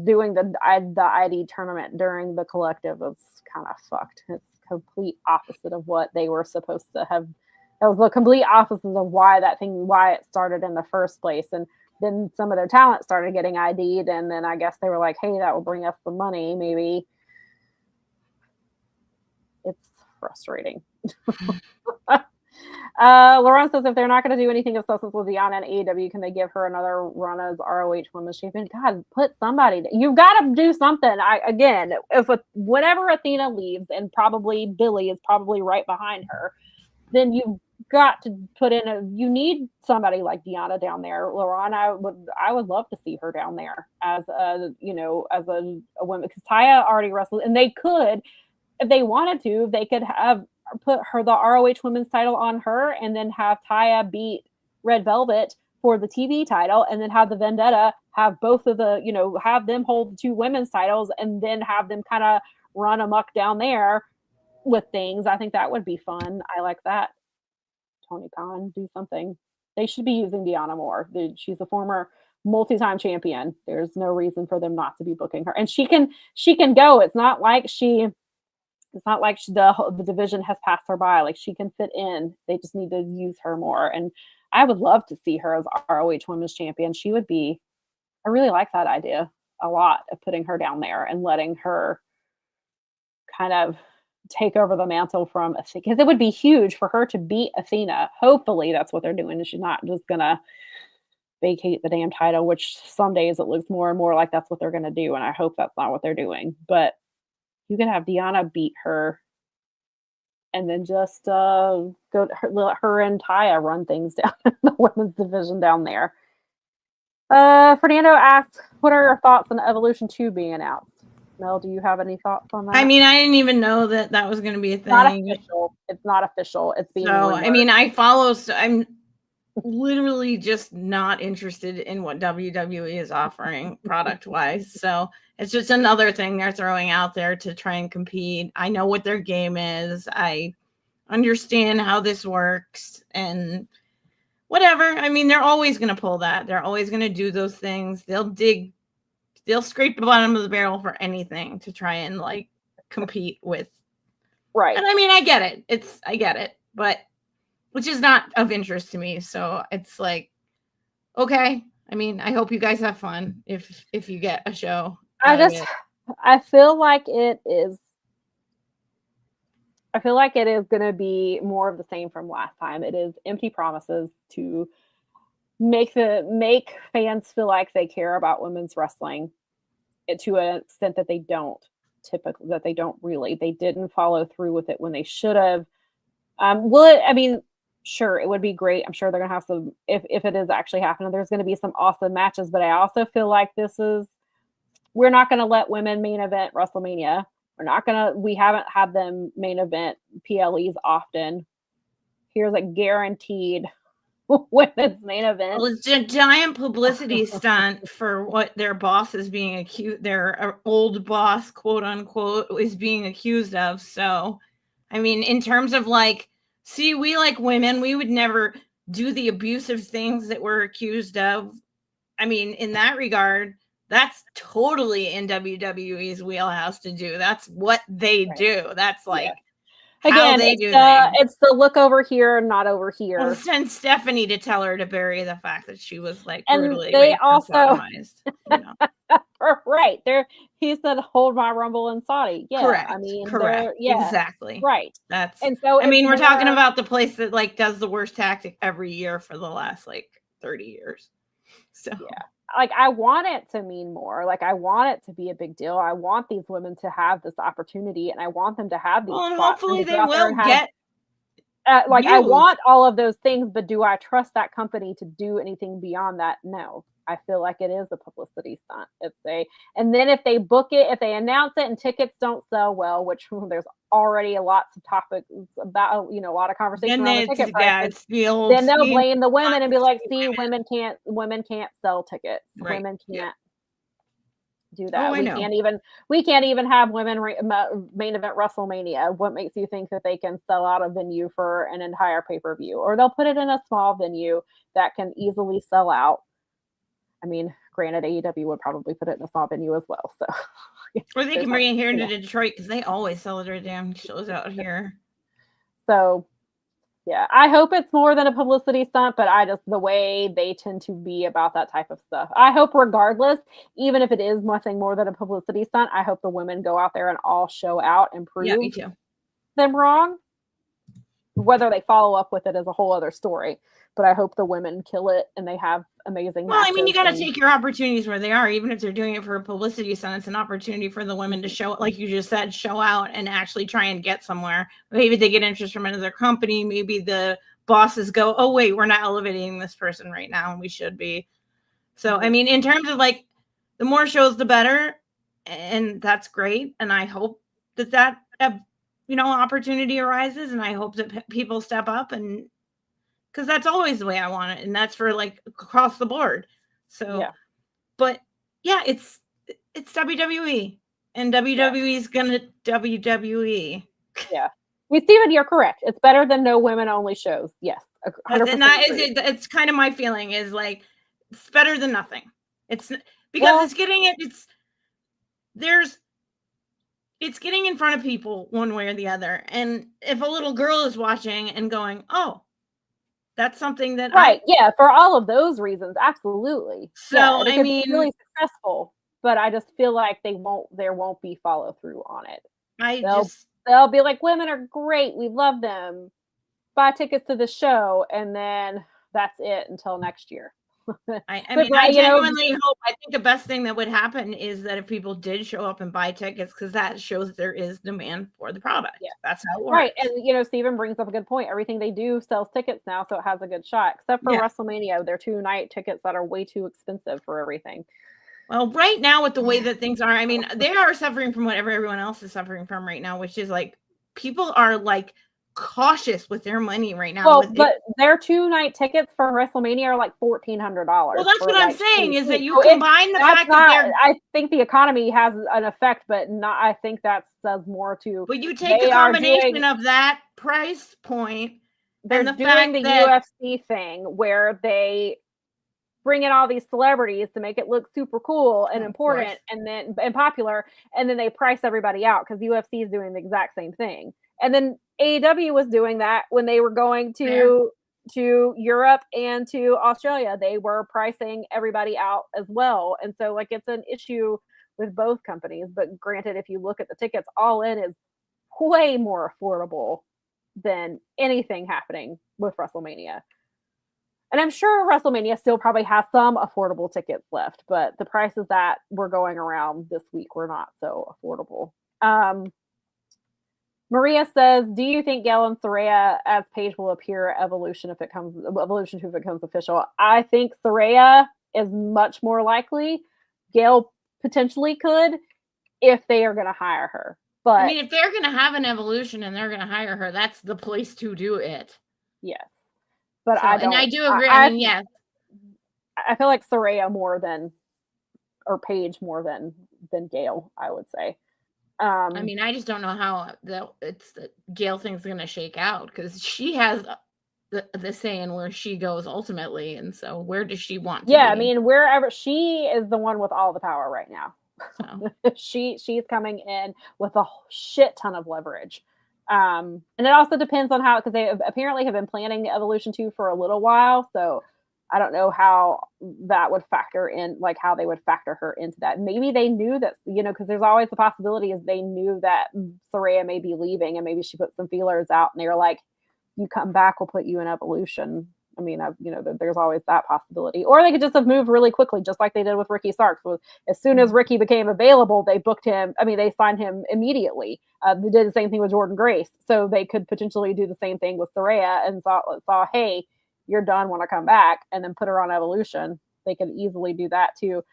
doing the ID tournament during the collective was kind of fucked. It's complete opposite of what they were supposed to have. It was the complete opposite of why it started in the first place. And then some of their talent started getting ID'd, and then I guess they were like, hey, that will bring us the money, maybe. It's frustrating. Lauren says if they're not going to do anything of substance with Deanna and AEW, can they give her another run as ROH Women's Champion? God, put somebody. You've got to do something. Whenever Athena leaves, and probably Billy is probably right behind her, then you've got to put in you need somebody like Deanna down there. Lauren, I would love to see her down there as a woman, because Taya already wrestled, and they could, if they wanted to, they could have put her the ROH Women's title on her, and then have Taya beat Red Velvet for the TV title, and then have the Vendetta have both of the, have them hold the 2 women's titles, and then have them kind of run amok down there with things. I think that would be fun. I like that. Tony Khan, do something. They should be using Deanna more. She's a former multi-time champion. There's no reason for them not to be booking her, and she can go. It's not like the division has passed her by. Like, she can fit in. They just need to use her more. And I would love to see her as ROH Women's Champion. She would be. I really like that idea a lot, of putting her down there and letting her kind of take over the mantle from Athena, because it would be huge for her to beat Athena. Hopefully that's what they're doing, and she's not just gonna vacate the damn title, which some days it looks more and more like that's what they're gonna do, and I hope that's not what they're doing. But you can have Deanna beat her, and then just let her and Taya run things down in the women's division down there. Fernando asks, what are your thoughts on Evolution 2 being announced? Mel, do you have any thoughts on that? I mean, I didn't even know that was going to be a thing. It's not official. It's being rumored. I mean, I follow, so I'm literally just not interested in what WWE is offering product-wise. So it's just another thing they're throwing out there to try and compete. I know what their game is. I understand how this works and whatever. I mean, they're always going to pull that. They're always going to do those things. They'll scrape the bottom of the barrel for anything to try and like compete with. Right. And I mean, I get it, but which is not of interest to me. So it's like, okay. I mean, I hope you guys have fun if you get a show. I feel like it is going to be more of the same from last time. It is empty promises to make fans feel like they care about women's wrestling to an extent that they don't really. They didn't follow through with it when they should have. Sure, it would be great. I'm sure they're gonna have some, if it is actually happening, there's gonna be some awesome matches, but I also feel like we're not gonna let women main event WrestleMania. We haven't had them main event PLEs often. Here's a guaranteed women's main event. Well, it's a giant publicity stunt for what their boss is being accused, their old boss, quote unquote, is being accused of. So, I mean, in terms of like, see, we like women, we would never do the abusive things that we're accused of. I mean, in that regard, that's totally in WWE's wheelhouse to do. That's what they do. That's like, again, it's the look over here, not over here. Well, send Stephanie to tell her to bury the fact that she was like brutally they also sodomized, right there. He said, "Hold my Rumble in Saudi." Yeah, correct. I mean, correct. Yeah, exactly. Right. And so I mean, we're talking about the place that like does the worst tactic every year for the last like 30 years. So yeah. Like, I want it to mean more. Like, I want it to be a big deal. I want these women to have this opportunity, and I want them to have these spots. Hopefully they will get I want all of those things, but do I trust that company to do anything beyond that? No. I feel like it is a publicity stunt. If they book it, if they announce it and tickets don't sell well, which there's already lots of topics about, a lot of conversation around the ticket prices, then they'll blame the women and be like, see, women can't sell tickets. Right. Women can't do that. We can't even have women main event WrestleMania. What makes you think that they can sell out a venue for an entire pay-per-view? Or they'll put it in a small venue that can easily sell out. I mean, Granted, AEW would probably put it in a small venue as well. So, or they can bring it here to Detroit because they always sell their damn shows out here. So, yeah, I hope it's more than a publicity stunt, but the way they tend to be about that type of stuff. I hope regardless, even if it is nothing more than a publicity stunt, I hope the women go out there and all show out and prove me too. them wrong. Whether they follow up with it is a whole other story, but I hope the women kill it and they have amazing matches. Well, I mean, you got to take your opportunities where they are, even if they're doing it for a publicity stunt. It's an opportunity for the women to show, like you just said, show out and actually try and get somewhere. Maybe they get interest from another company. Maybe the bosses go, oh, wait, we're not elevating this person right now, and we should be. So, I mean, in terms of like the more shows, the better. And that's great. And I hope that opportunity arises, and I hope that people step up, and because that's always the way I want it, and that's for like across the board. So, yeah. But yeah, it's WWE, and WWE's gonna WWE. Yeah, Steven, you're correct. It's better than no women only shows. Yes, 100%. And that is it. It's kind of my feeling is like it's better than nothing. It's because it's getting it. It's getting in front of people one way or the other. And if a little girl is watching and going, oh, that's something that yeah, for all of those reasons, absolutely. So yeah, I mean, really successful, but I just feel like there won't be follow through on it. They'll be like, women are great, we love them, buy tickets to the show, and then that's it until next year. I genuinely hope. I think the best thing that would happen is that if people did show up and buy tickets, because that shows there is demand for the product. Yeah, that's how it works. Right, and Steven brings up a good point. Everything they do sells tickets now, so it has a good shot. Except for WrestleMania, they're 2-night tickets that are way too expensive for everything. Well, right now with the way that things are, I mean, they are suffering from whatever everyone else is suffering from right now, which is like people are like cautious with their money right now. Well, but their 2-night tickets for WrestleMania are like $1,400. Well, that's what I'm saying is that you combine the fact that I think the economy has an effect, but not. I think that says more to. But you take the combination of that price point. They're doing the UFC thing where they bring in all these celebrities to make it look super cool and important and popular, and then they price everybody out because UFC is doing the exact same thing. And then AEW was doing that when they were going to Europe and to Australia. They were pricing everybody out as well. And so like it's an issue with both companies. But granted, if you look at the tickets, all in is way more affordable than anything happening with WrestleMania. And I'm sure WrestleMania still probably has some affordable tickets left, but the prices that were going around this week were not so affordable. Maria says, do you think Gail and Saraya as Paige will appear at Evolution if it becomes official? I think Saraya is much more likely. Gail potentially could if they are going to hire her. But I mean, if they're going to have an Evolution and they're going to hire her, that's the place to do it. Yes. But so, and I do agree. I mean, yes. I feel like Saraya or Paige more than Gail, I would say. I mean, I just don't know how the Gail thing's going to shake out because she has the say in where she goes ultimately, and so where does she want to be? I mean, wherever she is the one with all the power right now. So. she's coming in with a shit ton of leverage, and it also depends on how, because they apparently have been planning Evolution 2 for a little while, so I don't know how that would factor in, like how they would factor her into that. Maybe they knew that, because there's always the possibility is they knew that Saraya may be leaving and maybe she put some feelers out and they were like, you come back, we'll put you in Evolution. I mean, there's always that possibility. Or they could just have moved really quickly, just like they did with Ricky Starks. As soon as Ricky became available, they booked him. I mean, they signed him immediately. They did the same thing with Jordan Grace. So they could potentially do the same thing with Saraya and saw, hey, you're done, want to come back, and then put her on Evolution. They could easily do that too.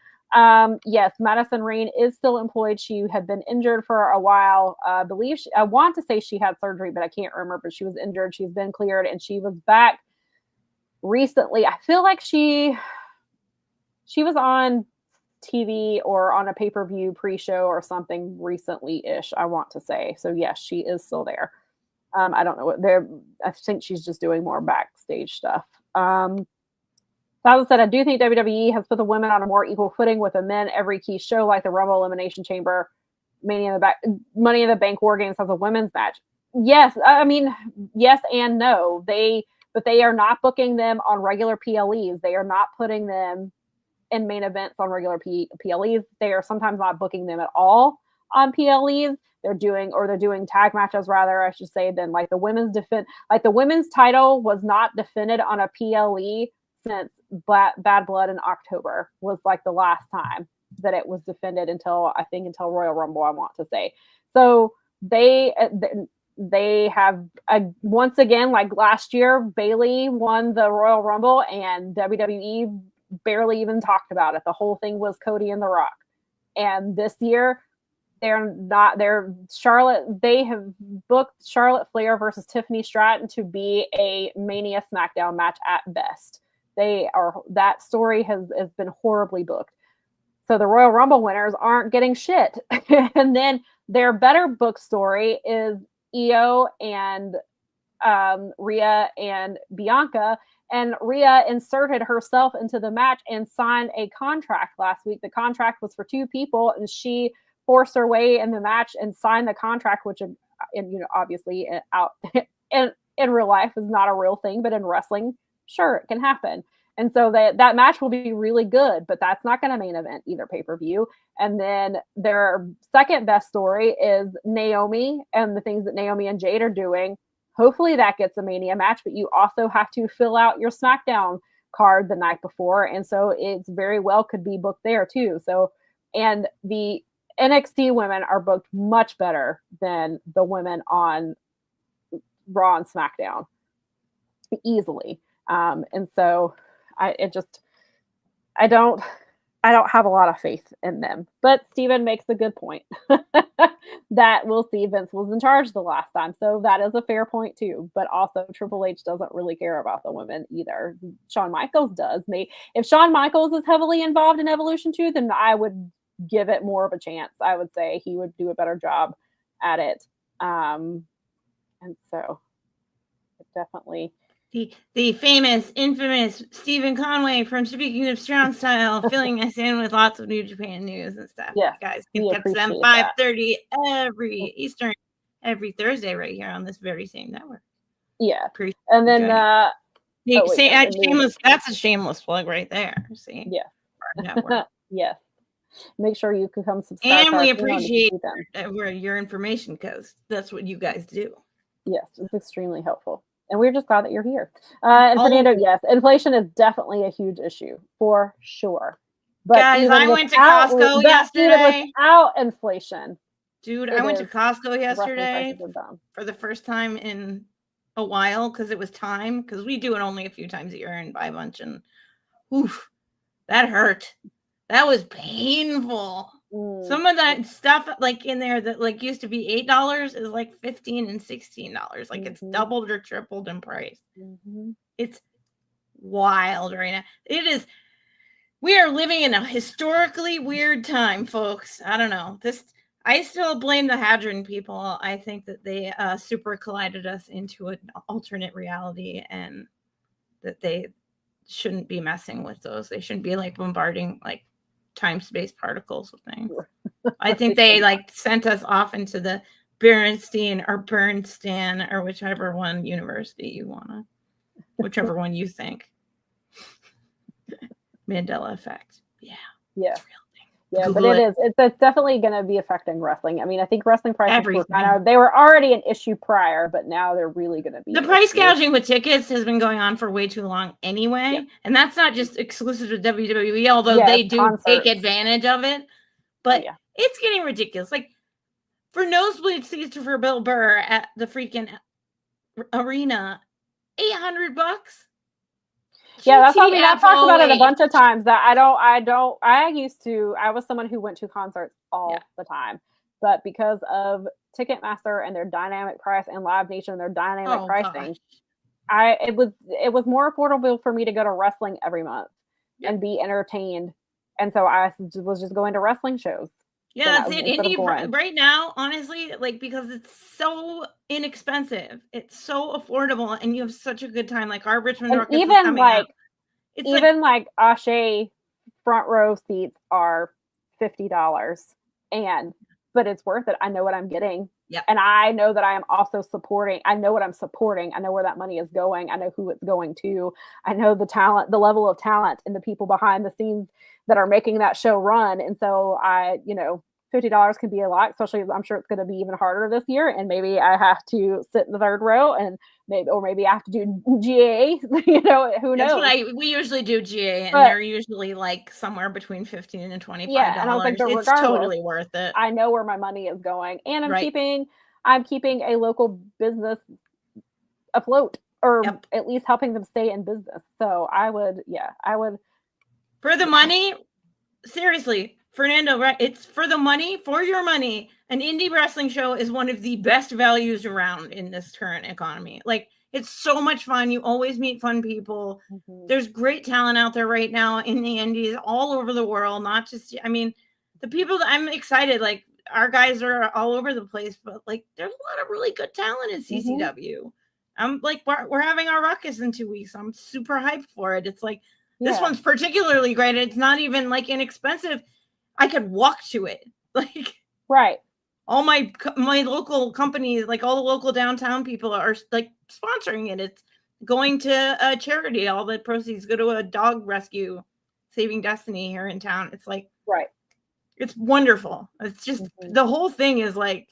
Yes, Madison Rayne is still employed. She had been injured for a while. I want to say she had surgery, but I can't remember. But she was injured. She's been cleared, and she was back recently. I feel like she was on TV or on a pay-per-view pre-show or something recently-ish, I want to say. So yes, she is still there. I don't know what I think she's just doing more backstage stuff. As I said, I do think WWE has put the women on a more equal footing with the men. Every key show, like the Rumble, Elimination Chamber, Money in the Bank, War Games, has a women's match. Yes, I mean, yes and no. But they are not booking them on regular PLEs. They are not putting them in main events on regular PLEs. They are sometimes not booking them at all on PLEs. They're doing tag matches, rather, I should say, than like the women's title was not defended on a PLE since Bad Blood in October was like the last time that it was defended until Royal Rumble, I want to say. So they have once again, like last year, Bayley won the Royal Rumble and WWE barely even talked about it. The whole thing was Cody and The Rock. And this year, they have booked Charlotte Flair versus Tiffany Stratton to be a Mania SmackDown match at best. That story has been horribly booked. So the Royal Rumble winners aren't getting shit. And then their better book story is Io and Rhea and Bianca. And Rhea inserted herself into the match and signed a contract last week. The contract was for 2 people, and she forced her way in the match and signed the contract, which, obviously out in real life is not a real thing, but in wrestling, sure, it can happen. And so that match will be really good, but that's not going to main event either pay-per-view. And then their second best story is Naomi and the things that Naomi and Jade are doing. Hopefully that gets a Mania match, but you also have to fill out your SmackDown card the night before. And so it's very well could be booked there too. So, and the NXT women are booked much better than the women on Raw and SmackDown easily. And so I don't have a lot of faith in them, but Steven makes a good point that we'll see. Vince was in charge the last time. So that is a fair point too, but also Triple H doesn't really care about the women either. Shawn Michaels does. If Shawn Michaels is heavily involved in Evolution 2, then I would give it more of a chance. I would say he would do a better job at it. And so it definitely... The famous, infamous Stephen Conway from Speaking of Strong Style filling us in with lots of New Japan news and stuff. Yes, guys can catch them 5:30 every Eastern every Thursday right here on this very same network. Yeah, and then shameless. That's a shameless plug right there. See, yeah, our network. Yes. Make sure you can come subscribe. And we appreciate where your information goes. That's what you guys do. Yes, it's extremely helpful. And we're just glad that you're here. And Fernando, yes, inflation is definitely a huge issue for sure. But guys, I went to Costco yesterday. Without inflation. Dude, I went to Costco yesterday for the first time in a while because it was time. Because we do it only a few times a year and buy a bunch. And oof, that hurt. That was painful. Some of that stuff like in there that like used to be $8 is like $15 and $16. Like it's doubled or tripled in price. It's wild right now. It is. We are living in a historically weird time, folks. I don't know. I still blame the Hadron people. I think that they super collided us into an alternate reality and that they shouldn't be messing with those. They shouldn't be like bombarding like time-space particles with things. I think they like sent us off into the Bernstein or whichever one university you wanna, whichever one you think. Mandela effect. Yeah. Yeah. Yeah, Google but it's definitely going to be affecting wrestling. I mean, I think wrestling prices they were already an issue prior, but now they're really going to be. The price gouging with tickets has been going on for way too long anyway. Yeah. And that's not just exclusive to WWE, although they do take advantage of it. But it's getting ridiculous. Like for nosebleed seats for Bill Burr at the freaking arena, $800. Yeah, that's something I've talked about it a bunch of times. That I was someone who went to concerts all the time, but because of Ticketmaster and their dynamic price and Live Nation and their dynamic pricing, it was more affordable for me to go to wrestling every month and be entertained. And so I was just going to wrestling shows. Yeah, that's it. Indie right now, honestly, like because it's so inexpensive, it's so affordable, and you have such a good time. Like our Richmond Rockets, even like even like Ashe front row seats are $50, but it's worth it. I know what I'm getting. Yep. And I know that I am also supporting. I know what I'm supporting. I know where that money is going. I know who it's going to. I know the talent, the level of talent, and the people behind the scenes that are making that show run. And so $50 can be a lot, especially I'm sure it's going to be even harder this year. And maybe I have to sit in the third row, and maybe I have to do GA. Who knows? We usually do GA, and they're usually like somewhere between $15 and $25. Yeah, and I don't think it's totally worth it. I know where my money is going, and I'm keeping a local business afloat, or at least helping them stay in business. So I would for the money. Seriously, Fernando, right? It's for the money, for your money. An indie wrestling show is one of the best values around in this current economy. Like, it's so much fun. You always meet fun people. Mm-hmm. There's great talent out there right now in the indies all over the world. Not just, the people that I'm excited, like, our guys are all over the place, but like, there's a lot of really good talent in CCW. Mm-hmm. I'm like, we're having our ruckus in 2 weeks. I'm super hyped for it. It's like, this one's particularly great. It's not even like inexpensive. I could walk to it. Like, right. All my local companies, like all the local downtown people are like sponsoring it. It's going to a charity. All the proceeds go to a dog rescue, Saving Destiny here in town. It's like, right. It's wonderful. It's just, the whole thing is like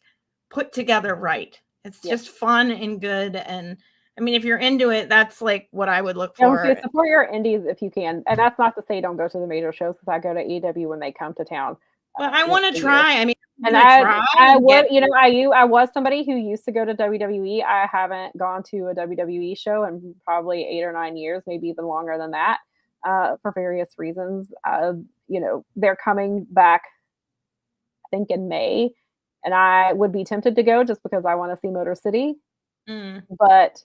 put together right. It's just fun and good. And if you're into it, that's like what I would look for. Support your indies if you can. And that's not to say don't go to the major shows, because I go to AEW when they come to town. But I want to try. I was somebody who used to go to WWE. I haven't gone to a WWE show in probably 8 or 9 years, maybe even longer than that, for various reasons. They're coming back, I think, in May, and I would be tempted to go just because I want to see Motor City. But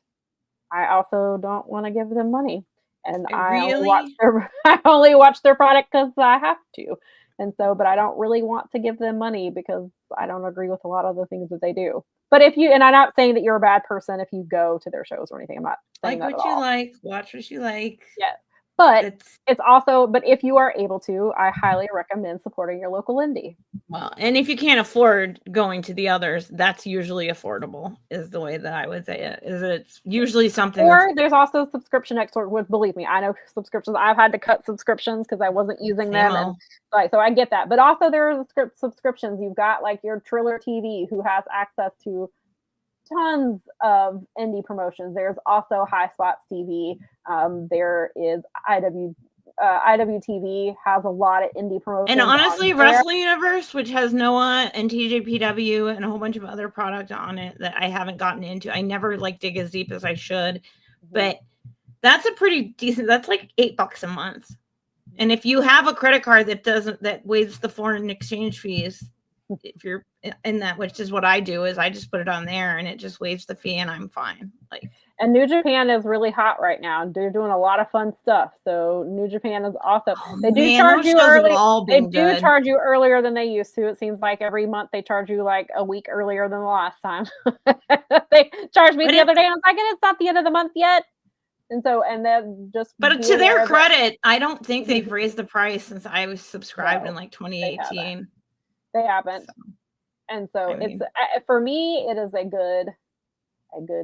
I also don't want to give them money, and I only watch their product because I have to. And so, but I don't really want to give them money because I don't agree with a lot of the things that they do. But and I'm not saying that you're a bad person if you go to their shows or anything. I'm not saying like what you like, watch what you like. Yeah. But it's also, but if you are able to, I highly recommend supporting your local indie. Well, and if you can't afford going to the others, that's usually affordable, is the way that I would say it. It's usually something. Or there's also subscription extort, which, believe me, I know subscriptions. I've had to cut subscriptions because I wasn't using them, and so I get that. But also there are subscriptions. You've got like your Triller TV, who has access to tons of indie promotions. There's also High Spots TV. There is IWTV has a lot of indie promotions. And honestly, Wrestling Universe, which has Noah and TJPW and a whole bunch of other product on it that I haven't gotten into. I never dig as deep as I should, but that's a pretty decent. That's like $8 a month. And if you have a credit card that waives the foreign exchange fees, if you're in that, which is what I do, is I just put it on there and it just waives the fee and I'm fine. And New Japan is really hot right now. They're doing a lot of fun stuff. So New Japan is awesome. They do charge you early. They do charge you earlier than they used to. It seems like every month they charge you like a week earlier than the last time. They charged me the other day. I was like, it's not the end of the month yet. And then just. But to their credit, I don't think they've raised the price since I was subscribed in 2018. They haven't. So, and so it's for me, it is a good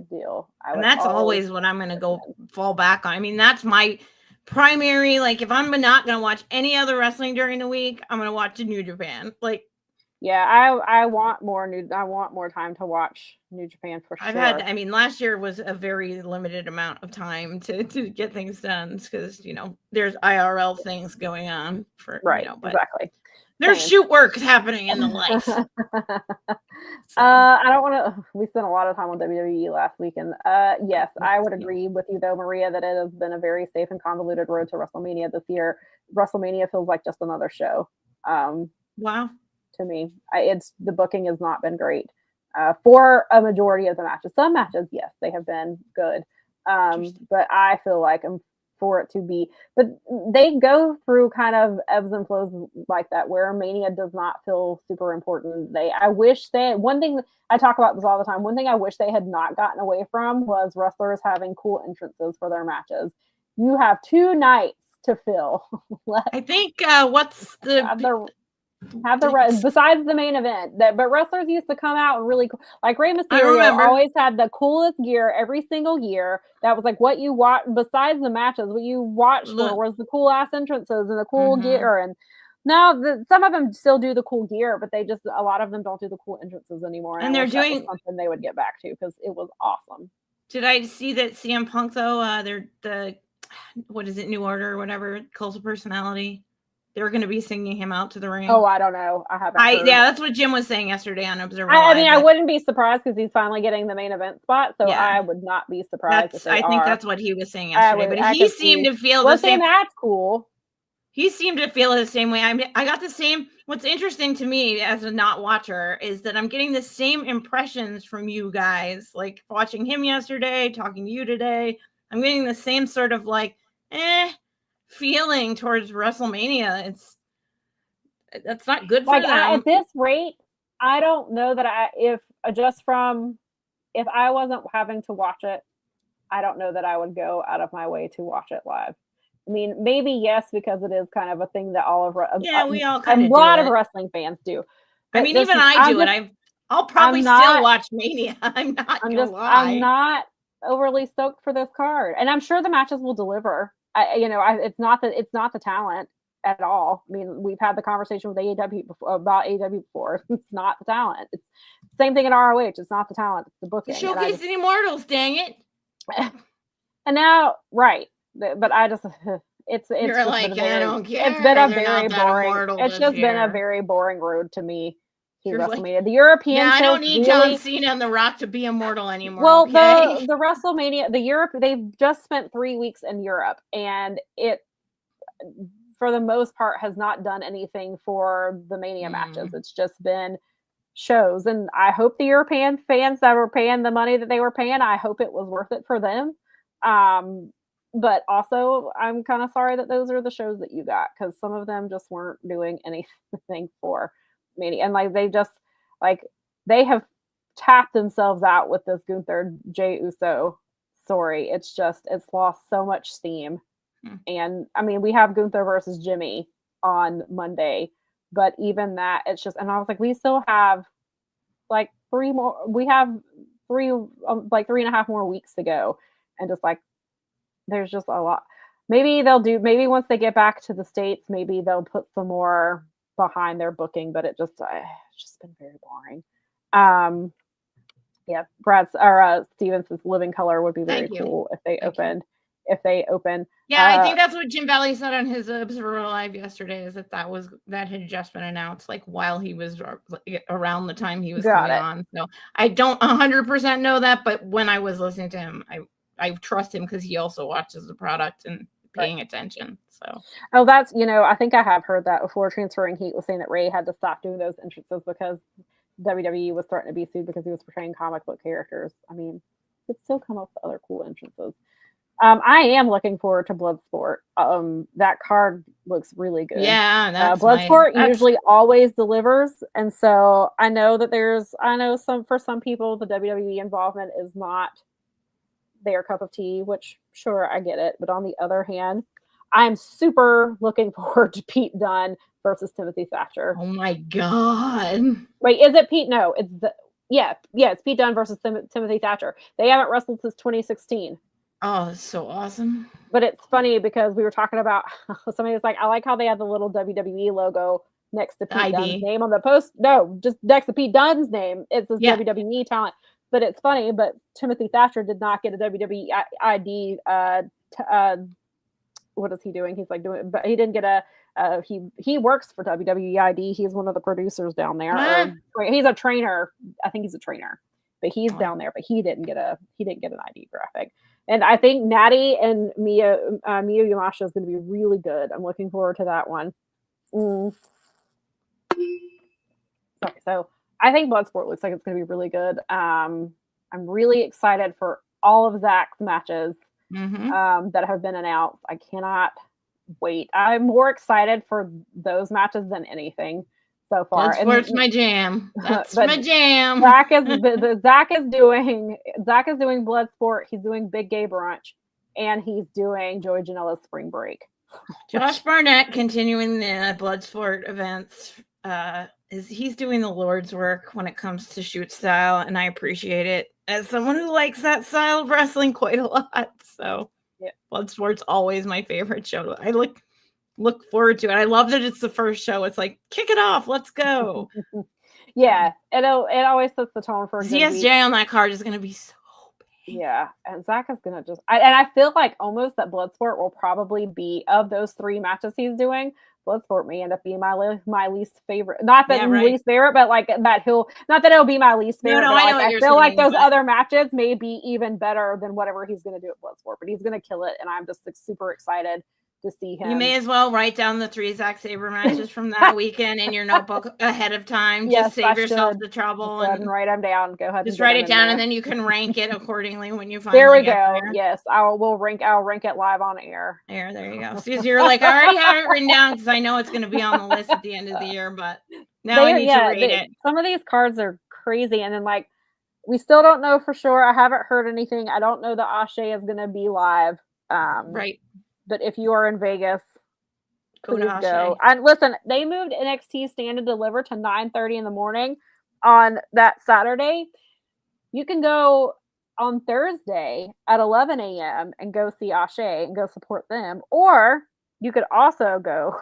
deal. And that's always what I'm going to go fall back on. That's my primary, if I'm not going to watch any other wrestling during the week, I'm going to watch New Japan. I want more time to watch New Japan for sure. Last year was a very limited amount of time to get things done because, there's IRL things going on but exactly. There's shoot work happening in the life. I don't want to. We spent a lot of time on WWE last weekend. Yes, I would agree with you though, Maria, that it has been a very safe and convoluted road to WrestleMania this year. WrestleMania feels like just another show. Wow. To me, the booking has not been great for a majority of the matches. Some matches, yes, they have been good, but I feel like for it to be, but they go through kind of ebbs and flows like that, where Mania does not feel super important. One thing I talk about this all the time. One thing I wish they had not gotten away from was wrestlers having cool entrances for their matches. You have 2 nights to fill. I think what's besides the main event, but wrestlers used to come out and really like Rey Mysterio always had the coolest gear every single year. That was like what you watch besides the matches. What you watched for was the cool ass entrances and the cool gear. And now some of them still do the cool gear, but a lot of them don't do the cool entrances anymore. And they're doing something they would get back to because it was awesome. Did I see that CM Punk though? What is it, New Order or whatever, Cult of Personality? They were going to be singing him out to the ring. Oh, I don't know. I haven't. Yeah, that's what Jim was saying yesterday on Observer. I mean, I wouldn't be surprised because he's finally getting the main event spot. So yeah. I would not be surprised. I think that's what he was saying yesterday. But he seemed to feel the same. That's cool. He seemed to feel the same way. I got the same. What's interesting to me as a not watcher is that I'm getting the same impressions from you guys. Like watching him yesterday, talking to you today. I'm getting the same sort of like, feeling towards WrestleMania. That's not good for them. At this rate, I don't know that if I wasn't having to watch it, I don't know that I would go out of my way to watch it live. I mean, maybe yes, because it is kind of a thing that we all kind of a lot of wrestling fans do. But I mean, even I do it. I'll probably still watch Mania. I'm I'm not overly stoked for this card, and I'm sure the matches will deliver. It's not the talent at all. I mean, we've had the conversation with AEW about AEW before. It's not the talent. It's the same thing in ROH. It's not the talent. It's the booking. Showcase the Immortals, dang it. And now, right. But I just, it's You're like, I don't care. It's been a very boring, it's just been a very boring road to me. WrestleMania. Like, the European I don't need John Cena and The Rock to be immortal anymore. Well, okay? the WrestleMania, they've just spent 3 weeks in Europe, and it, for the most part, has not done anything for the Mania matches. It's just been shows, and I hope the European fans that were paying the money that they were paying, I hope it was worth it for them. But also, I'm kind of sorry that those are the shows that you got, because some of them just weren't doing anything for Mania. And like they have tapped themselves out with this Gunther Jey Uso story. It's lost so much steam. And I mean, we have Gunther versus Jimmy on Monday, but even that, it's just, and I was like, we still have like 3 more. We have 3.5 more weeks to go, and just like, there's just a lot. Maybe once they get back to the States, maybe they'll put some more behind their booking, but it's just been very boring. Yeah, Stevenson's Living Color would be very cool if they opened. Yeah, I think that's what Jim Valley said on his Observer Live yesterday, is that had just been announced, like while he was around the time he was coming on. So I don't 100% know that, but when I was listening to him, I trust him because he also watches the product and paying attention. So that's, I think I have heard that before. Transferring Heat was saying that Ray had to stop doing those entrances because WWE was threatening to be sued because he was portraying comic book characters. I mean, it still come up with other cool entrances. I am looking forward to Bloodsport. That card looks really good. Yeah, that's Bloodsport usually always delivers, and so I know for some people the WWE involvement is not their cup of tea, which sure, I get it. But on the other hand, I'm super looking forward to Pete Dunne versus Timothy Thatcher. Oh my God. Wait, is it Pete? No, it's it's Pete Dunne versus Timothy Thatcher. They haven't wrestled since 2016. Oh, that's so awesome. But it's funny because we were talking about, somebody was like, I like how they have the little WWE logo next to Pete Dunne's name on the post. No, just next to Pete Dunne's name. It's this WWE talent. But it's funny, but Timothy Thatcher did not get a WWE ID. What is he doing? He's like doing, but he didn't get he works for WWE ID. He's one of the producers down there. He's a trainer. I think he's a trainer, but he's down there, but he didn't get an ID graphic. And I think Natty and Mio Yamashita is going to be really good. I'm looking forward to that one. So I think Bloodsport looks like it's going to be really good. I'm really excited for all of Zach's matches that have been announced. I cannot wait. I'm more excited for those matches than anything so far. Bloodsport's my jam. That's my jam. Zach is doing Bloodsport. He's doing Big Gay Brunch, and he's doing Joey Janela's Spring Break. Josh Barnett continuing the Bloodsport events. He's doing the Lord's work when it comes to shoot style, and I appreciate it as someone who likes that style of wrestling quite a lot. So, yeah. Bloodsport's always my favorite show. I look forward to it. I love that it's the first show. It's like, kick it off, let's go. Yeah, it always sets the tone for a good ZSJ week. on that card is going to be so big. Yeah, and Zach is going to just... I feel like almost that Bloodsport will probably be, of those 3 matches he's doing, Bloodsport may end up being my least favorite. Not that least favorite, but like that not that it'll be my least favorite. No, but I feel like those other matches may be even better than whatever he's going to do at Bloodsport. But he's going to kill it, and I'm just like, super excited to see him. You may as well write down the 3 Zack Sabre matches from that weekend in your notebook ahead of time. Just save yourself the trouble and write them down. Go ahead. Just write it down, and then you can rank it accordingly when you find. There we go. There. Yes, I'll rank it live on air. There you go. So you're like, I already have it written down because I know it's going to be on the list at the end of the year, but now I need to read it. Some of these cards are crazy, and then like we still don't know for sure. I haven't heard anything. I don't know that Ashe is going to be live. Right. But if you are in Vegas, please go. Go. And listen, they moved NXT Stand and Deliver to 9:30 in the morning on that Saturday. You can go on Thursday at 11 a.m. and go see Ashe and go support them. Or you could also go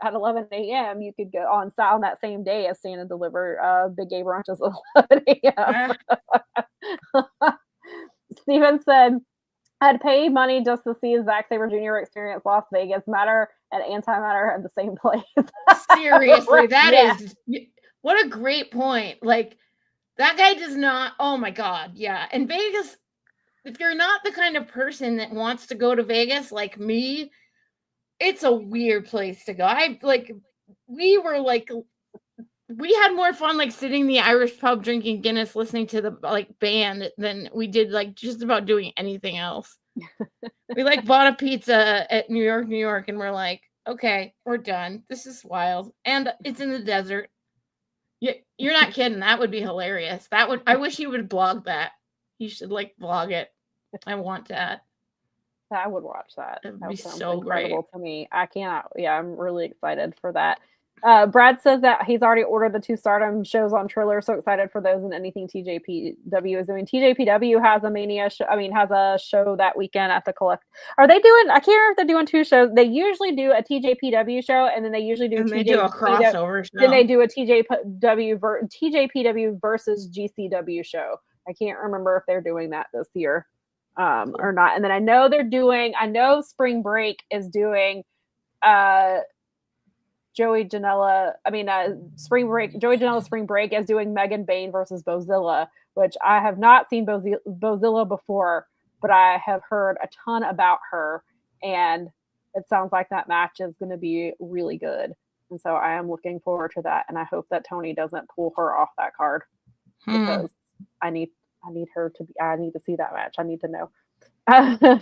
at 11 a.m. You could go on that same day as Stand and Deliver. Big Gay Brunches at 11 a.m. Steven said, I'd pay money just to see Zack Sabre Jr. experience Las Vegas. Matter and Antimatter at the same place. Seriously, that is what a great point. Like, that guy does not. Oh my God, yeah. And Vegas, if you're not the kind of person that wants to go to Vegas like me, it's a weird place to go. We had more fun like sitting in the Irish pub drinking Guinness, listening to the like band than we did like just about doing anything else. We like bought a pizza at New York, and we're like, okay, we're done. This is wild, and it's in the desert. You're not kidding. That would be hilarious. I wish you would blog that. You should like vlog it. I want that. I would watch that. That would be so incredible great to me. I cannot. Yeah, I'm really excited for that. Brad says that he's already ordered the 2 Stardom shows on Triller. So excited for those and anything TJPW is doing. TJPW has a Mania show. has a show that weekend at the Collect. Are they doing? I can't remember if they're doing 2 shows. They usually do a TJPW show, and then they usually do a crossover show. Then they do a TJPW versus GCW show. I can't remember if they're doing that this year or not. And then I know Spring Break is doing Joey Janela Spring Break is doing Megan Bain versus Bozilla, which I have not seen Bozilla before, but I have heard a ton about her, and it sounds like that match is going to be really good. And so I am looking forward to that, and I hope that Tony doesn't pull her off that card because I need her to be. I need to see that match. I need to know.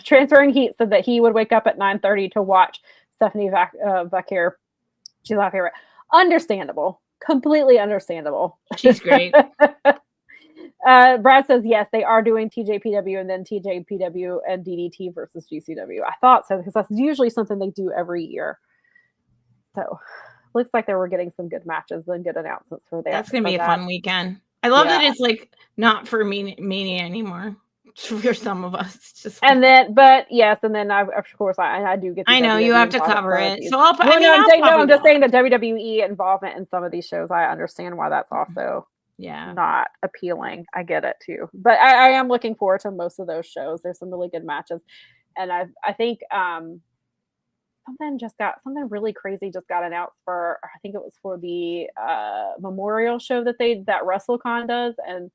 Transferring Heat said that he would wake up at 9:30 to watch Stephanie Vaquer. She's my favorite. Understandable. Completely understandable. She's great. Brad says, yes, they are doing TJPW and then TJPW and DDT versus GCW. I thought so because that's usually something they do every year. So looks like they were getting some good matches and good announcements for that. That's going to be a fun weekend. I love that it's like not for Mania anymore. For some of us, it's just and then I do get. I know you have to cover it, so I'm just saying the WWE involvement in some of these shows. I understand why that's also not appealing. I get it too, but I am looking forward to most of those shows. There's some really good matches, and I think something really crazy just got announced for. I think it was for the memorial show that WrestleCon does, and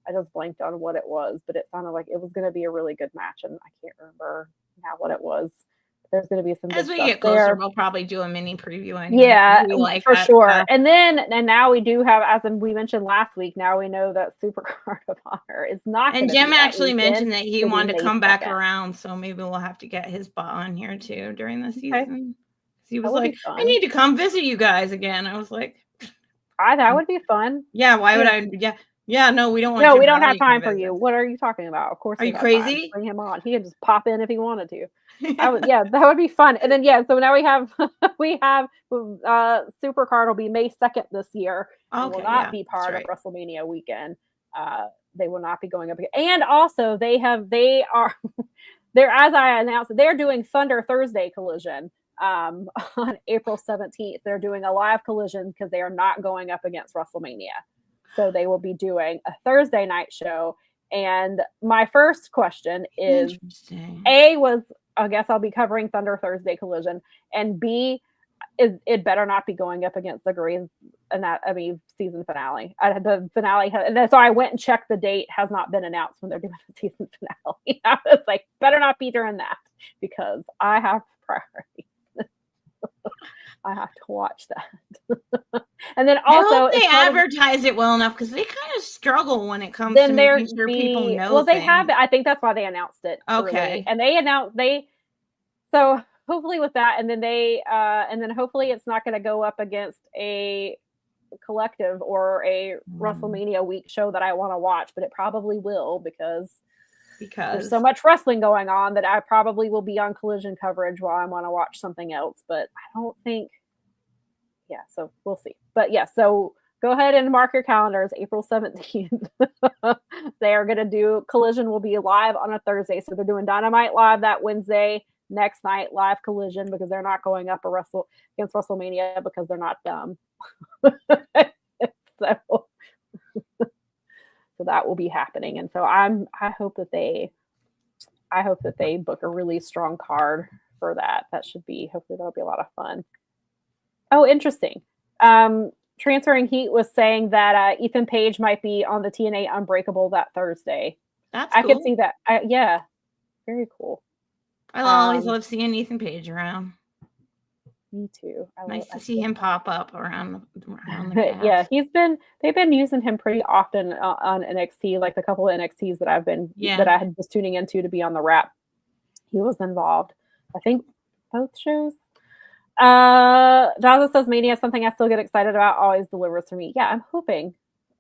I just blanked on what it was, but it sounded like it was going to be a really good match, and I can't remember now what it was. There's going to be some good as we stuff get closer. there. We'll probably do a mini preview. Anyway. Yeah, for sure. And now we do have, as we mentioned last week, now we know that Supercard of Honor is not. And Jim actually mentioned that he wanted to come back around, so maybe we'll have to get his butt on here too during the season. Okay. He was like, "I need to come visit you guys again." I was like, "That would be fun." Yeah, why would I? Yeah. Yeah, no, we don't want No, we don't have time for you. What are you talking about? Of course. Are you crazy? Bring him on. He can just pop in if he wanted to. Yeah, that would be fun. And then so now we have Supercard will be May 2nd this year. And will not be part of WrestleMania weekend. They will not be going up again. And also they're as I announced, they're doing Thunder Thursday Collision on April 17th. They're doing a live collision because they are not going up against WrestleMania. So they will be doing a Thursday night show. And my first question is, I guess I'll be covering Thunder Thursday Collision, and B, it better not be going up against the Grey's season finale. The finale, and so I went and checked the date. Has not been announced when they're doing the season finale. I was like, better not be during that because I have priorities. I have to watch that. And then also, I hope they advertise it well enough because they kind of struggle when it comes to making sure people know. Well, they have it. I think that's why they announced it. Okay, early. And they announced So hopefully with that, and then hopefully it's not going to go up against a collective or a WrestleMania week show that I want to watch, but it probably will because there's so much wrestling going on that I probably will be on collision coverage while I want to watch something else. But I don't think, so we'll see. But so go ahead and mark your calendars, April 17th. They are going to do Collision will be live on a Thursday. So they're doing Dynamite live that Wednesday. Next night, live Collision because they're not going up against WrestleMania because they're not dumb. So that will be happening. And so I hope that they book a really strong card for that. Hopefully that'll be a lot of fun. Oh, interesting. Transferring Heat was saying that Ethan Page might be on the TNA Unbreakable that Thursday. That's cool. I could see that. Very cool. I always love seeing Ethan Page around. Me too. Nice to see him pop up around the cast. They've been using him pretty often on NXT, like the couple of NXTs that that I had was tuning into to be on the wrap. He was involved. I think both shows. Daza says Mania is something I still get excited about, always delivers for me. Yeah, I'm hoping.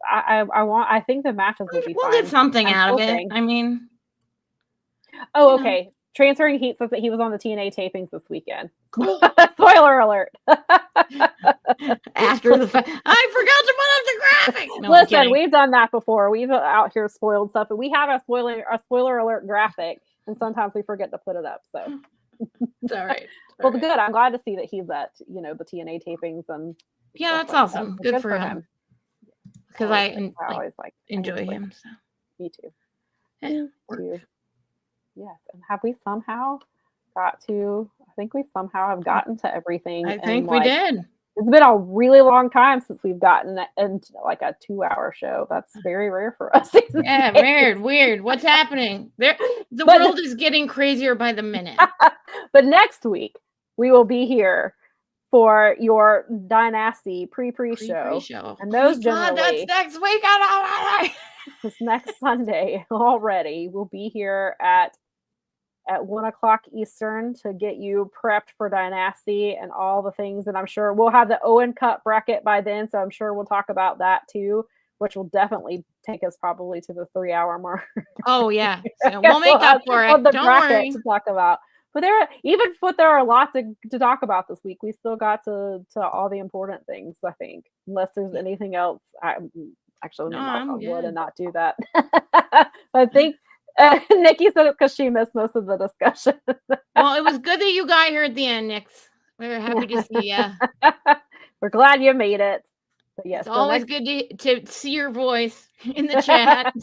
I think the matches will be fine. We'll get something out of it. I mean. Oh, okay. Transferring Heat says that he was on the TNA tapings this weekend. Cool. Spoiler alert. After the fact, I forgot to put up the graphic. No, listen, we've done that before. We've out here spoiled stuff, but we have a spoiler alert graphic, and sometimes we forget to put it up. So it's all right. Well, good. I'm glad to see that he's at the TNA tapings and. Yeah, that's awesome. Good for him. Because I always enjoy him. So. Me too. Yeah. Yes, and have we somehow got to? I think we somehow have gotten to everything. I think we did. It's been a really long time since we've gotten into like a 2-hour show. That's very rare for us. Yeah, weird. What's happening? The world is getting crazier by the minute. But next week we will be here for your Dynasty pre-show. And those generally that's next week. This next Sunday already. We'll be here at 1:00 Eastern to get you prepped for Dynasty and all the things. And I'm sure we'll have the Owen Cup bracket by then. So I'm sure we'll talk about that too, which will definitely take us probably to the 3-hour mark. Oh yeah. So we'll make up for it. The Don't bracket worry. to talk about. But there are a lot to talk about this week. We still got to all the important things, I think, unless there's anything else. I'm would and not do that. I think Nikki said it because she missed most of the discussion. Well, it was good that you got here at the end, Nix. We were happy to see you. We're glad you made it. But yes, it's always good to see your voice in the chat.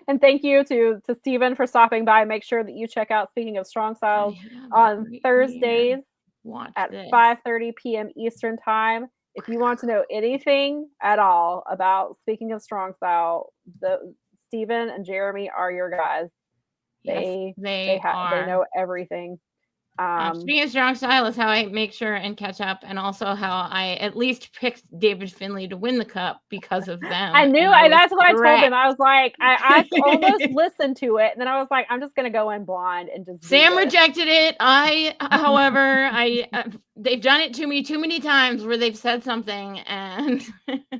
And thank you to Steven for stopping by. Make sure that you check out Speaking of Strong Styles on Thursdays at 5:30 p.m. Eastern Time. If you want to know anything at all about Speaking of Strong Style, Steven and Jeremy are your guys. They know everything. Speaking of Strong Style is how I make sure and catch up, and also how I at least picked David Finlay to win the cup because of them. I knew. That's what I told him. I was like, I almost listened to it, and then I was like, I'm just going to go in blind and just. Sam rejected it. However, they've done it to me too many times where they've said something, and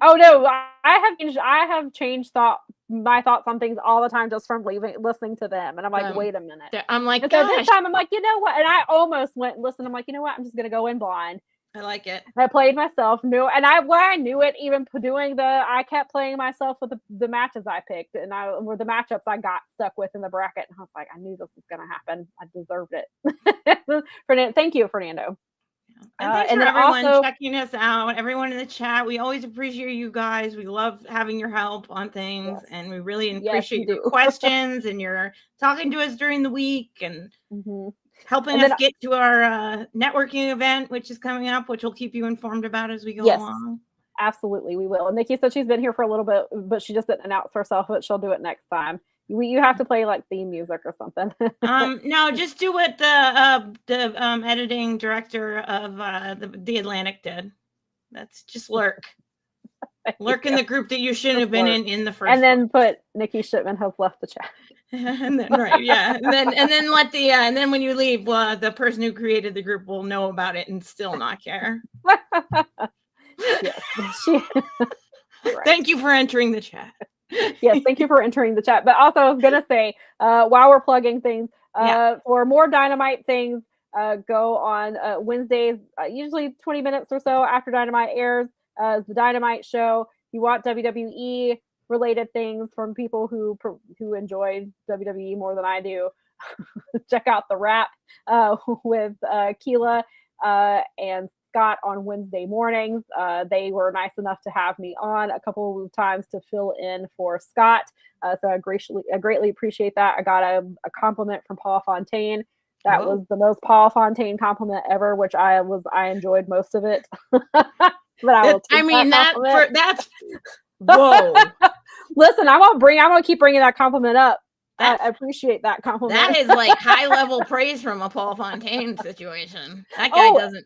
oh no, I have changed thought my thoughts on things all the time just from listening to them. And I'm like, wait a minute. I'm like, and so this time I'm like, you know what? And I almost went and listened. I'm like, you know what? I'm just going to go in blind. I like it. I played myself, I knew it, even doing I kept playing myself with the matches I picked, and were the matchups I got stuck with in the bracket. And I was like, I knew this was going to happen. I deserved it. Thank you, Fernando. And thanks for everyone checking us out. Everyone in the chat, we always appreciate you guys. We love having your help on things, and we really appreciate your questions and your talking to us during the week and helping us get to our networking event, which is coming up, which we'll keep you informed about as we go along. Absolutely, we will. And Nikki said she's been here for a little bit, but she just didn't announce herself, but she'll do it next time. You have to play like theme music or something. No, just do what the editing director of the Atlantic did. That's just lurk in the group that you shouldn't have been in the first. And then put Nikki Shipman has left the chat. And then and then when you leave, the person who created the group will know about it and still not care. Yes. Thank you for entering the chat. Yes, thank you for entering the chat. But also, I was gonna say, while we're plugging things, for more Dynamite things, go on Wednesdays, usually 20 minutes or so after Dynamite airs, the Dynamite show. You want WWE related things from people who enjoy WWE more than I do. Check out the Wrap with Keela and Scott on Wednesday mornings. They were nice enough to have me on a couple of times to fill in for Scott. So I greatly appreciate that. I got a compliment from Paul Fontaine. That was the most Paul Fontaine compliment ever, which I enjoyed most of it. But that's whoa. Listen, I'm gonna keep bringing that compliment up. I appreciate that compliment. That is like high level praise from a Paul Fontaine situation. That guy doesn't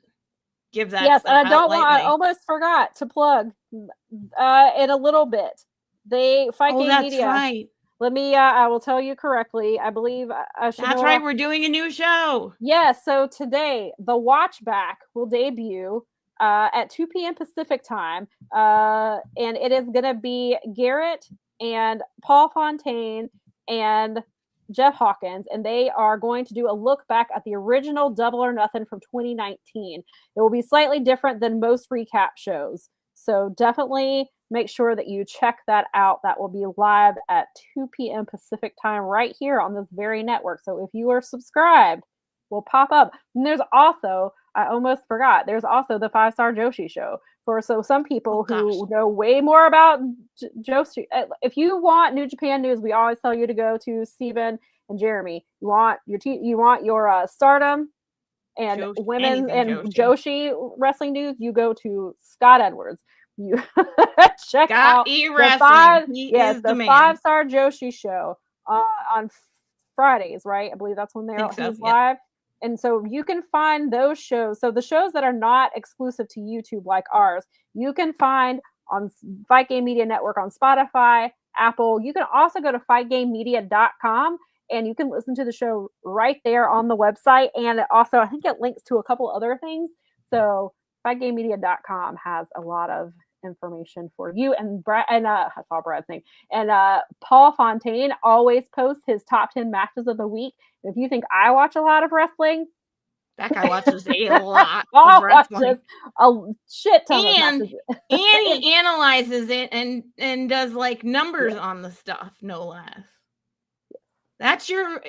give that. Yes, and I almost forgot to plug in a little bit. They Fight Game Media. That's right. Let me. I will tell you correctly. I believe I should. That's right. We're doing a new show. Yes. So today, the Watch Back will debut at 2 p.m. Pacific time, and it is going to be Garrett and Paul Fontaine and Jeff Hawkins, and they are going to do a look back at the original Double or Nothing from 2019. It will be slightly different than most recap shows, so definitely make sure that you check that out. That will be live at 2 p.m. Pacific time right here on this very network. So if you are subscribed, will pop up. And there's also, I almost forgot, there's also the 5-Star Joshi show. So some people who know way more about Joshi. If you want New Japan news, we always tell you to go to Steven and Jeremy. You want your Stardom and Joshi, women and Joshi wrestling news, you go to Scott Edwards. You check out the 5-Star Joshi show on Fridays, right? I believe that's when he's live. And so you can find those shows. So the shows that are not exclusive to YouTube like ours, you can find on Fight Game Media Network on Spotify, Apple. You can also go to fightgamemedia.com and you can listen to the show right there on the website. And also, I think it links to a couple other things. So fightgamemedia.com has a lot of information for you. And I saw Brad's name. And Paul Fontaine always posts his top 10 matches of the week. If you think I watch a lot of wrestling, that guy watches a lot of wrestling. A shit ton of matches. And he analyzes it and does like numbers on the stuff, no less. That's you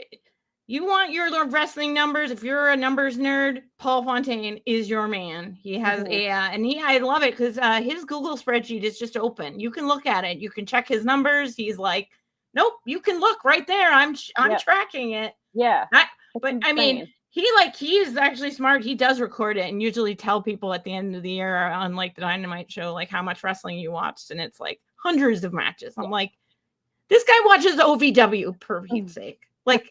want your wrestling numbers. If you're a numbers nerd, Paul Fontaine is your man. He has I love it because his Google spreadsheet is just open. You can look at it. You can check his numbers. He's like, nope, you can look right there. I'm tracking it. Yeah. I mean, he is actually smart. He does record it and usually tell people at the end of the year on like the Dynamite show, like how much wrestling you watched. And it's like hundreds of matches. I'm like, this guy watches OVW for Pete's sake. Like,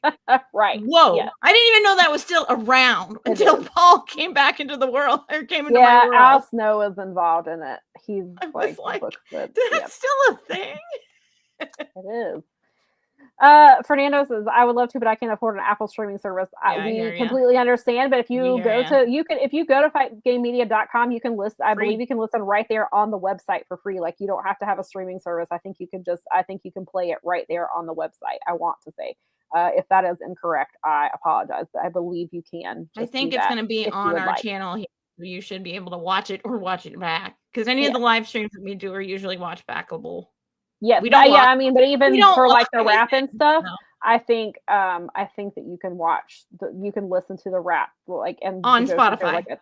right. Whoa. Yeah. I didn't even know that was still around until Paul came back into the world or came into my world. Al Snow is involved in it. He's that's still a thing. It is. Fernando says, I would love to, but I can't afford an Apple streaming service. We completely understand, but if you go to fightgamemedia.com, you can list, I believe you can listen right there on the website for free. Like, you don't have to have a streaming service. I think you can play it right there on the website. I want to say, if that is incorrect, I apologize, but I believe you can. I think it's going to be on our channel here. You should be able to watch it or watch it back, because any of the live streams that we do are usually watch backable. Yes, I mean, but even for like the rap and stuff, no. I think that you can you can listen to the rap like and on Spotify.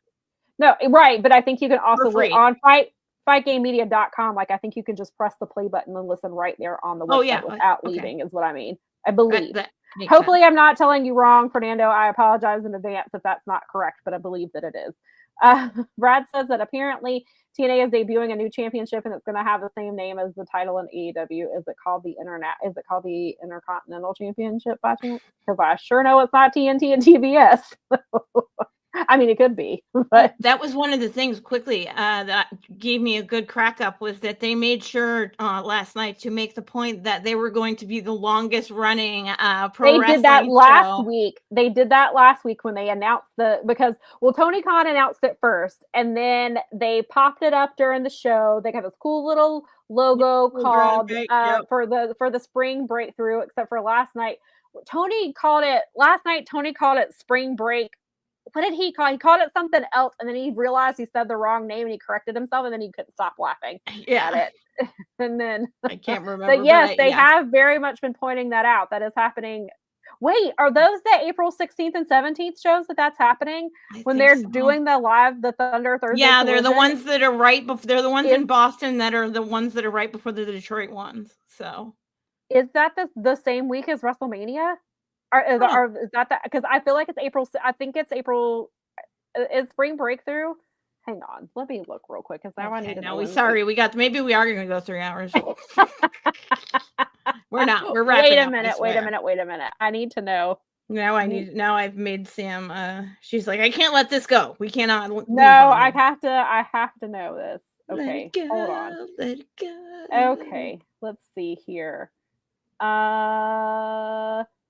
No, right, but I think you can also on fightgamemedia.com. Like, I think you can just press the play button and listen right there on the website without leaving. Is what I mean. I believe. That hopefully, sense. I'm not telling you wrong, Fernando. I apologize in advance if that's not correct, but I believe that it is. Brad says that apparently TNA is debuting a new championship and it's going to have the same name as the title in AEW. Is it called the Intercontinental Championship by chance? Because I sure know it's not TNT and TBS. I mean, it could be, but that was one of the things quickly that gave me a good crack up, was that they made sure last night to make the point that they were going to be the longest running pro wrestling show. They did that last week. They did that last week when they announced Tony Khan announced it first, and then they popped it up during the show. They got this cool little logo called for the spring breakthrough, except for last night. Tony called it spring break. What did he call? He called it something else, and then he realized he said the wrong name, and he corrected himself, and then he couldn't stop laughing at it. And then I can't remember. But yes, they have very much been pointing that out. That is happening. Wait, are those the April 16th and 17th shows that's happening when they're doing the Thunder Thursday? Yeah, collision? They're the ones that are right before. They're the ones in Boston that are the ones that are right before the Detroit ones. So, is that the same week as WrestleMania? Is that because I feel like it's April. I think it's April. Is spring breakthrough? Hang on, let me look real quick because now I need to know. Maybe we are going to go 3 hours. We're not. We're wrapping up. Wait a minute. I need to know. Now I've made Sam. She's like, I can't let this go. We cannot. No, I have to know this. Okay, hold on. Let it go. Okay, let's see here.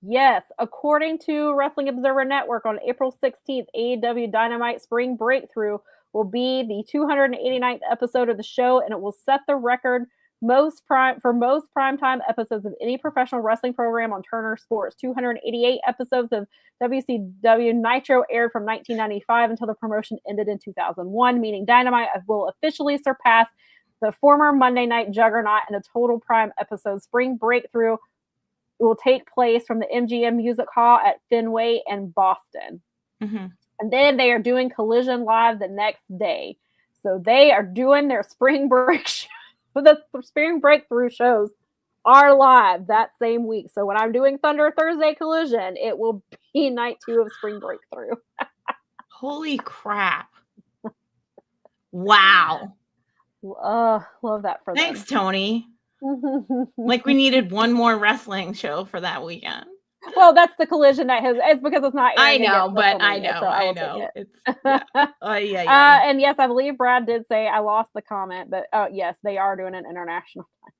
Yes, according to Wrestling Observer Network, on April 16th, AEW Dynamite Spring Breakthrough will be the 289th episode of the show, and it will set the record for most primetime episodes of any professional wrestling program on Turner Sports. 288 episodes of WCW Nitro aired from 1995 until the promotion ended in 2001, meaning Dynamite will officially surpass the former Monday Night Juggernaut in a total prime episode. Spring Breakthrough will take place from the MGM Music Hall at Fenway in Boston. Mm-hmm. And then they are doing Collision Live the next day. So they are doing their spring break the spring breakthrough shows are live that same week. So when I'm doing Thunder Thursday Collision, it will be night 2 of spring breakthrough. Holy crap. Wow. Love that for them. Thanks, Tony. Like we needed one more wrestling show for that weekend. Well, that's the Collision that it's because it's not. I know. It's And yes, I believe Brad did say I lost the comment, but yes, they are doing an international title.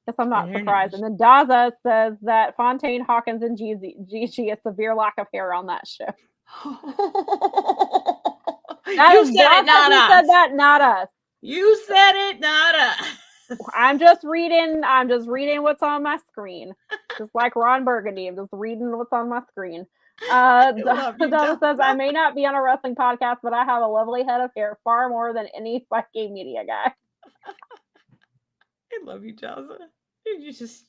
Guess I'm not surprised. And then Daza says that Fontaine, Hawkins, and Gigi a severe lack of hair on that show. You said it, not us. Said that, not us. You said it, not us. I'm just reading what's on my screen. Just like Ron Burgundy. I'm just reading what's on my screen. Donna says, I may not be on a wrestling podcast, but I have a lovely head of hair, far more than any Fight Game Media guy. I love you, Jazza. You just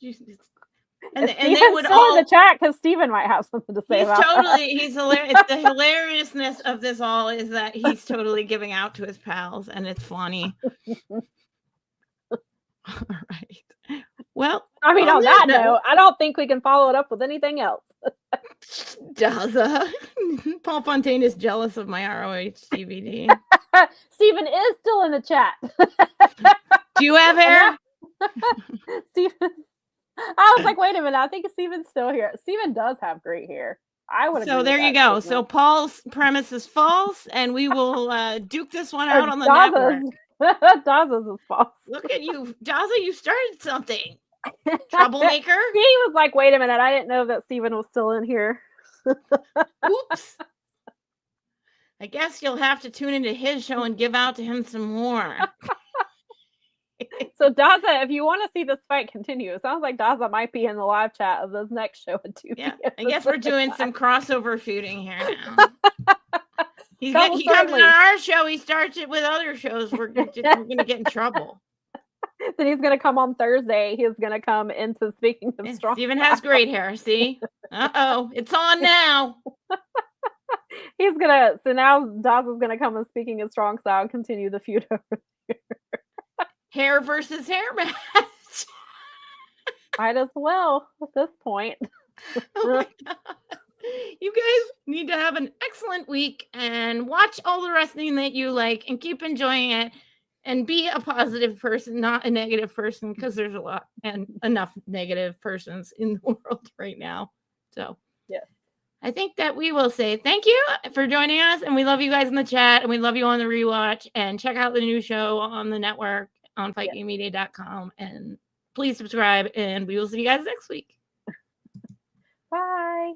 and they would all in the chat because Steven might have something to say about he's hilarious. The hilariousness of this all is that he's totally giving out to his pals, and it's funny. All right. Well, I mean, on that note, I don't think we can follow it up with anything else. Daza. Paul Fontaine is jealous of my ROH DVD. Steven is still in the chat. Do you have hair? Steven. I was like, wait a minute. I think Steven's still here. Steven does have great hair. So there you go. So Paul's premise is false, and we will duke this one out on the network. Daza's is false. Look at you, Daza. You started something. Troublemaker. He was like, wait a minute, I didn't know that Steven was still in here. Oops. I guess you'll have to tune into his show and give out to him some more. So Daza, if you want to see this fight continue, it sounds like Daza might be in the live chat of this next show at 2 p.m. I guess we're doing some crossover shooting here now. He comes on our show. He starts it with other shows. We're going to get in trouble. Then he's going to come on Thursday. He's going to come into Speaking of Strong. Steven has great hair. See? Uh-oh. It's on now. So now Daza's going to come and Speaking of Strong Style and continue the feud over there. Hair versus hair match. Might as well at this point. Oh my God. You guys need to have an excellent week and watch all the wrestling that you like and keep enjoying it and be a positive person, not a negative person, because there's a lot and enough negative persons in the world right now. So yeah, I think that we will say thank you for joining us, and we love you guys in the chat, and we love you on the rewatch, and check out the new show on the network on fightgamemedia.com, and please subscribe, and we will see you guys next week. Bye.